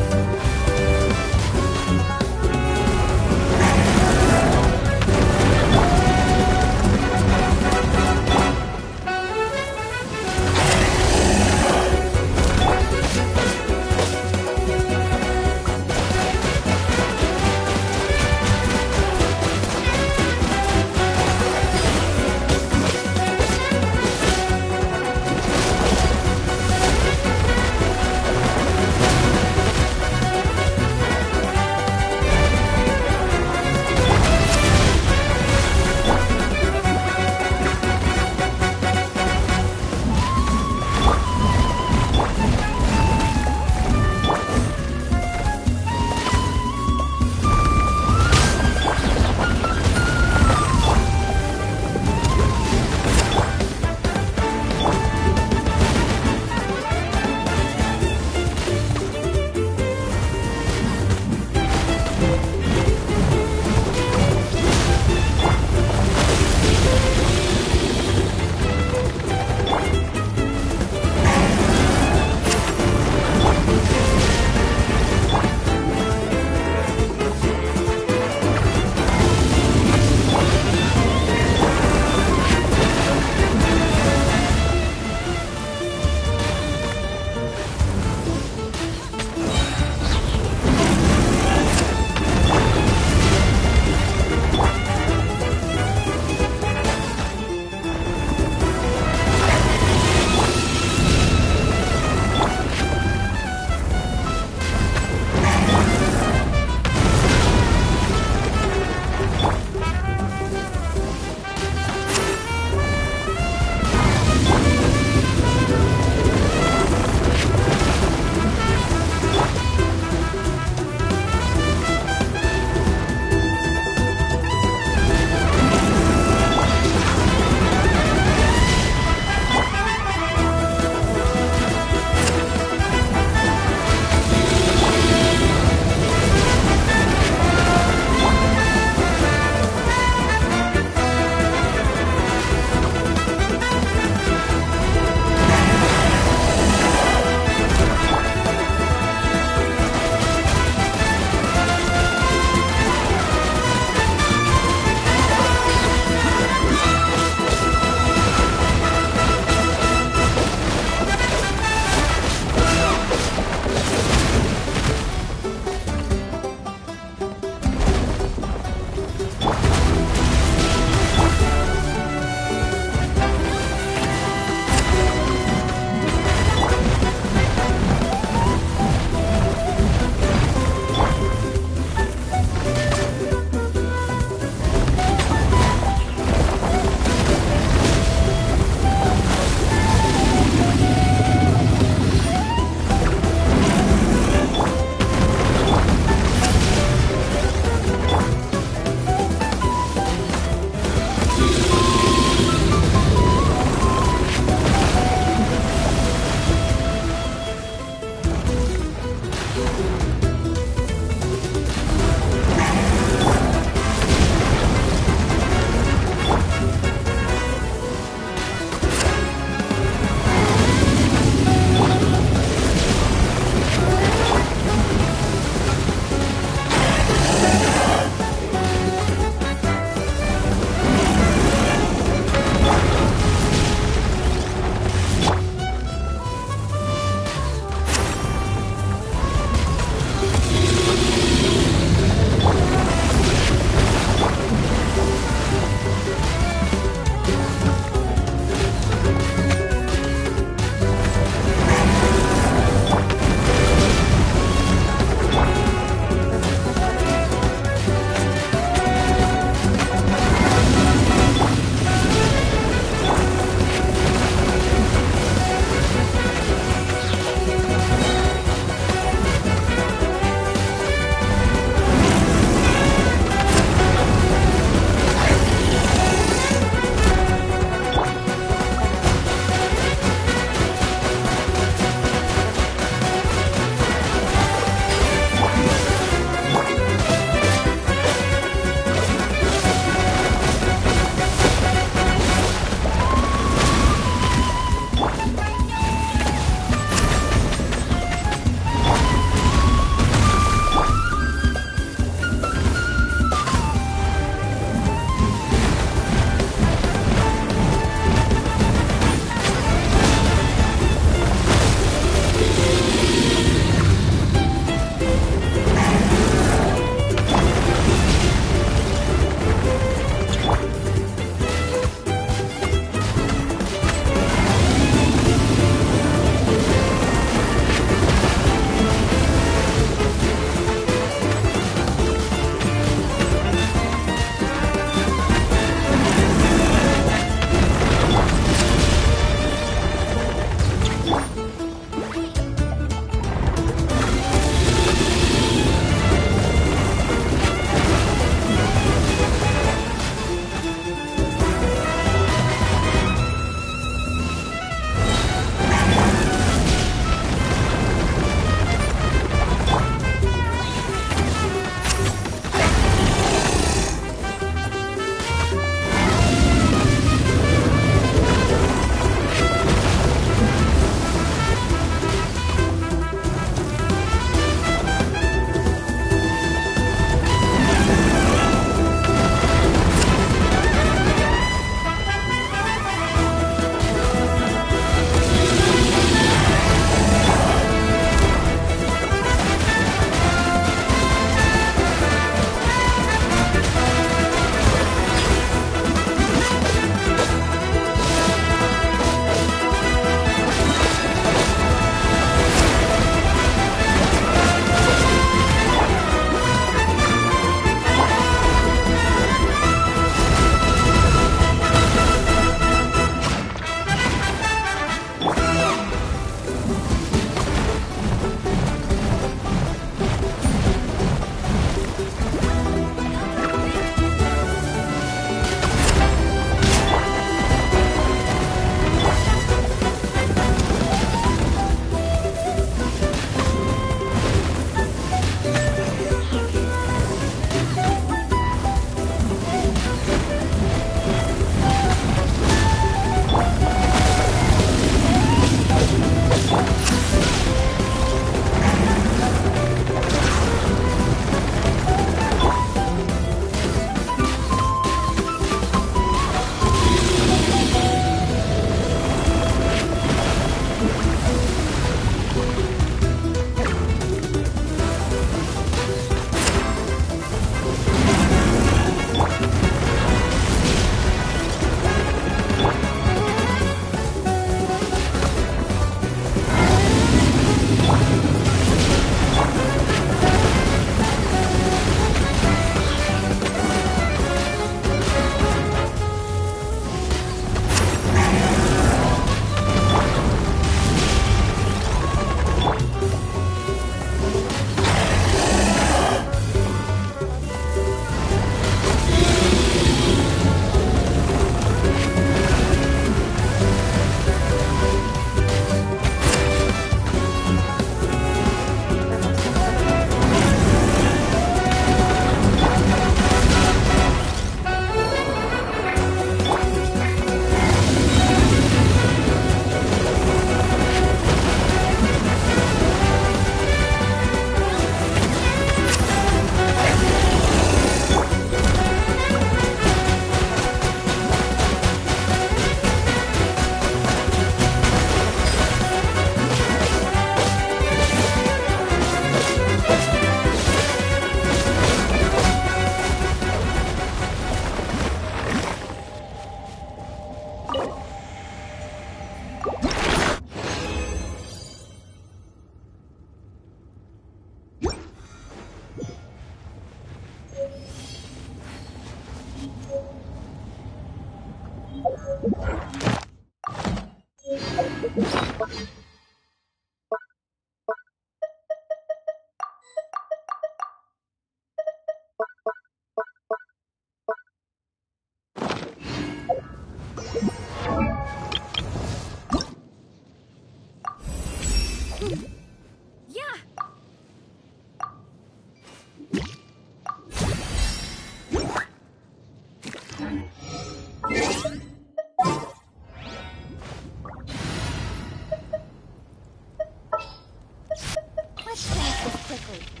Let's finish this quickly.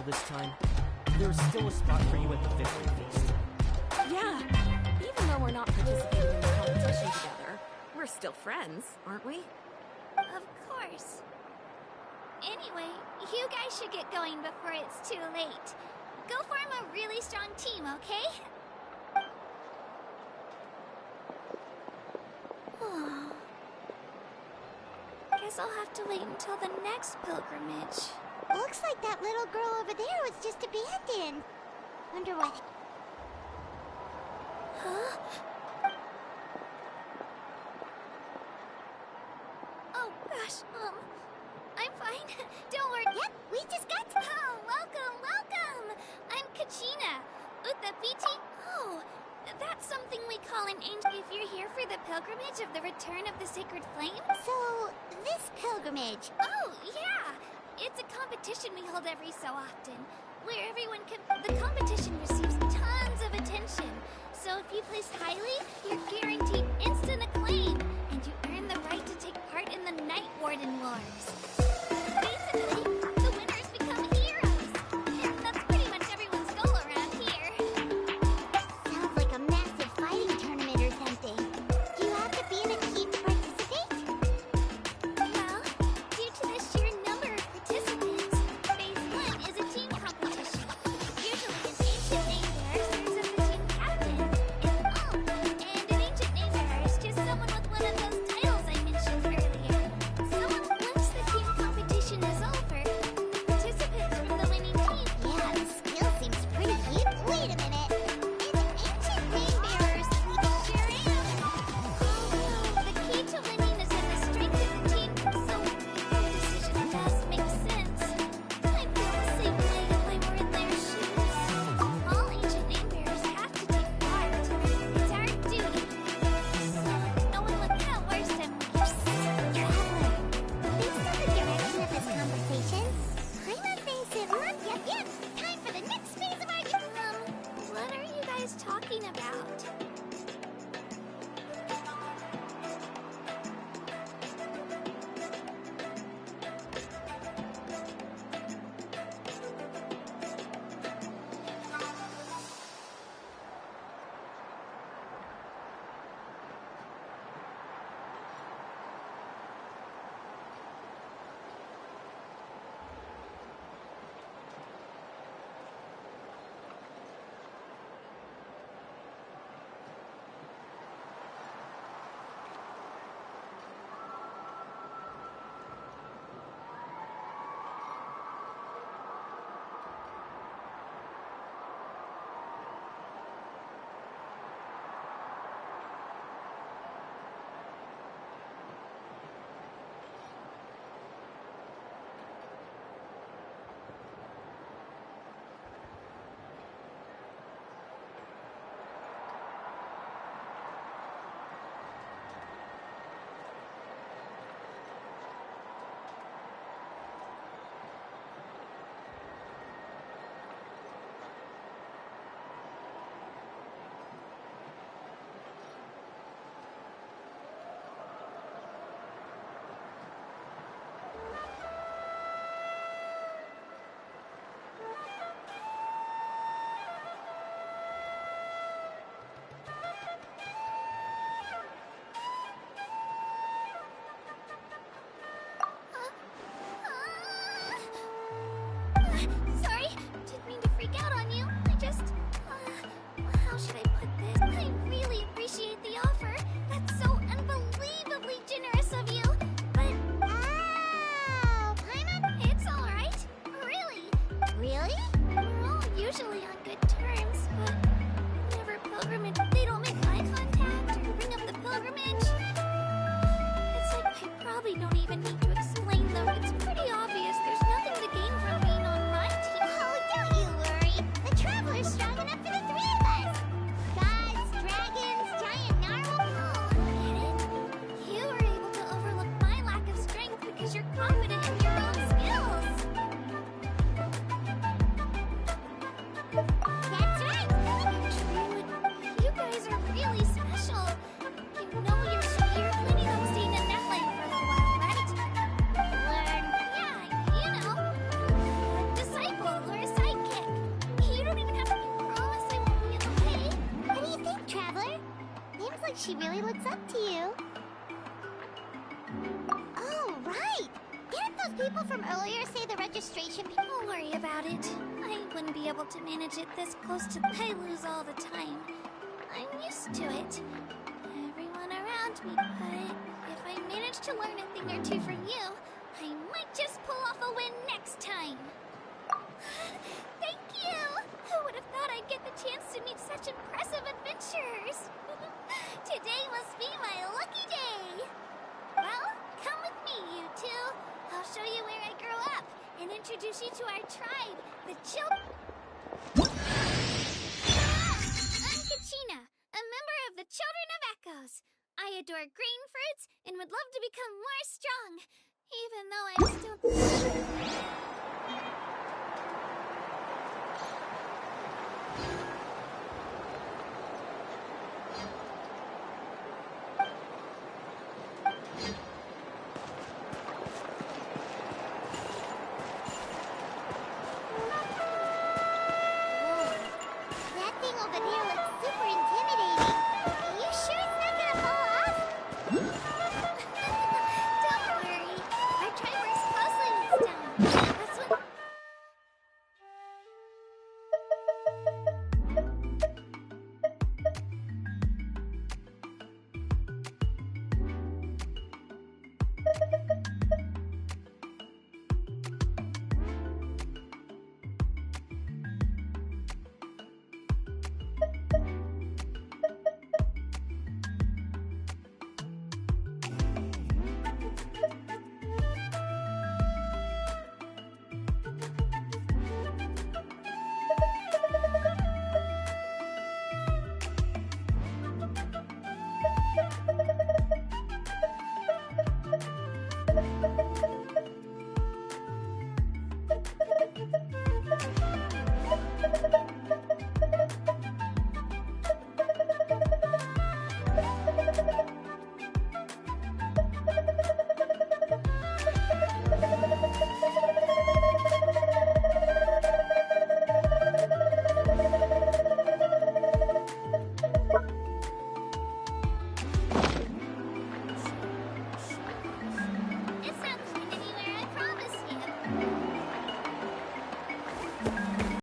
this time. There's still a spot for you at the Victory Feast. Yeah, even though we're not participating in the competition together, we're still friends, aren't we? Of course. Anyway, you guys should get going before it's too late. Go form a really strong team, okay? Guess I'll have to wait until the next pilgrimage. Looks like that little girl over there was just abandoned. Wonder what... Huh? Oh, gosh, I'm fine. Don't worry. Yep, we just got... Oh, welcome! I'm Kachina. Uthapiti. Oh, that's something we call an angel. If you're here for the pilgrimage of the return of the sacred flame. So, this pilgrimage... Oh, yeah! It's a competition we hold every so often, where everyone can... The competition receives tons of attention, so if you place highly, you're guaranteed instant acclaim, and you earn the right to take part in the Night Warden Wars. Basically, the winners become heroes, and that's pretty much everyone's goal around here. Sounds like a massive fighting tournament or something. Do you have to be in a team to participate? Well, due to the sheer number of participants, Phase 1 is a team competition. Usually an ancient name bearer serves as the team captain. And an ancient name bearer is just someone with one of those titles I mentioned earlier. Once the team competition is over, participants from the winning team... Yeah, the skill seems pretty huge. Wait a minute. It's ancient name bearers. Sure am. Oh, the key to winning is in the strength of the team, so your decision does make sense. I'd feel the same way if I were in their shoes. All ancient name bearers have to take part. It's our duty. So, no one look out worse than we. Traveler, based on the direction of this conversation, Paimon thinks it must... Yep. Time for the next phase of our... What are you guys talking about? Sorry, didn't mean to freak out on you. I just... how should I put this? I really appreciate the offer. That's so unbelievably generous of you. But... Wow! Paimon? It's alright. Really. Really? We're all usually on good terms, but whenever pilgrimage... They don't make eye contact or bring up the pilgrimage. It's like I probably don't even need to explain them. It's pretty obvious there's nothing to gain from being on my team. Oh, don't you worry. The Traveler's strong enough for the three of us. Gods, dragons, giant narwhals. Get it? You were able to overlook my lack of strength because you're confident in your own skills. That's right. Trude, you guys are really special. You know you're planning on staying in Netland for a little while, right? Learn. Yeah, you know. A disciple or a She really looks up to you. Oh, right! Didn't those people from earlier say the registration... Don't worry about it. I wouldn't be able to manage it this close to... I lose all the time. I'm used to it. Everyone around me, but if I manage to learn a thing or two from you, I might just pull off a win next time. Thank you! Who would have thought I'd get the chance to meet such impressive adventurers? Today must be my lucky day. Well, come with me, you two. I'll show you where I grew up and introduce you to our tribe, the I'm Kachina, a member of the Children of Echoes. I adore green fruits and would love to become more strong, even though I'm still... That thing over there looks super intimidating. You sure it's not gonna fall off? Don't worry. Our tribe works closely with stone. That's what... Wow!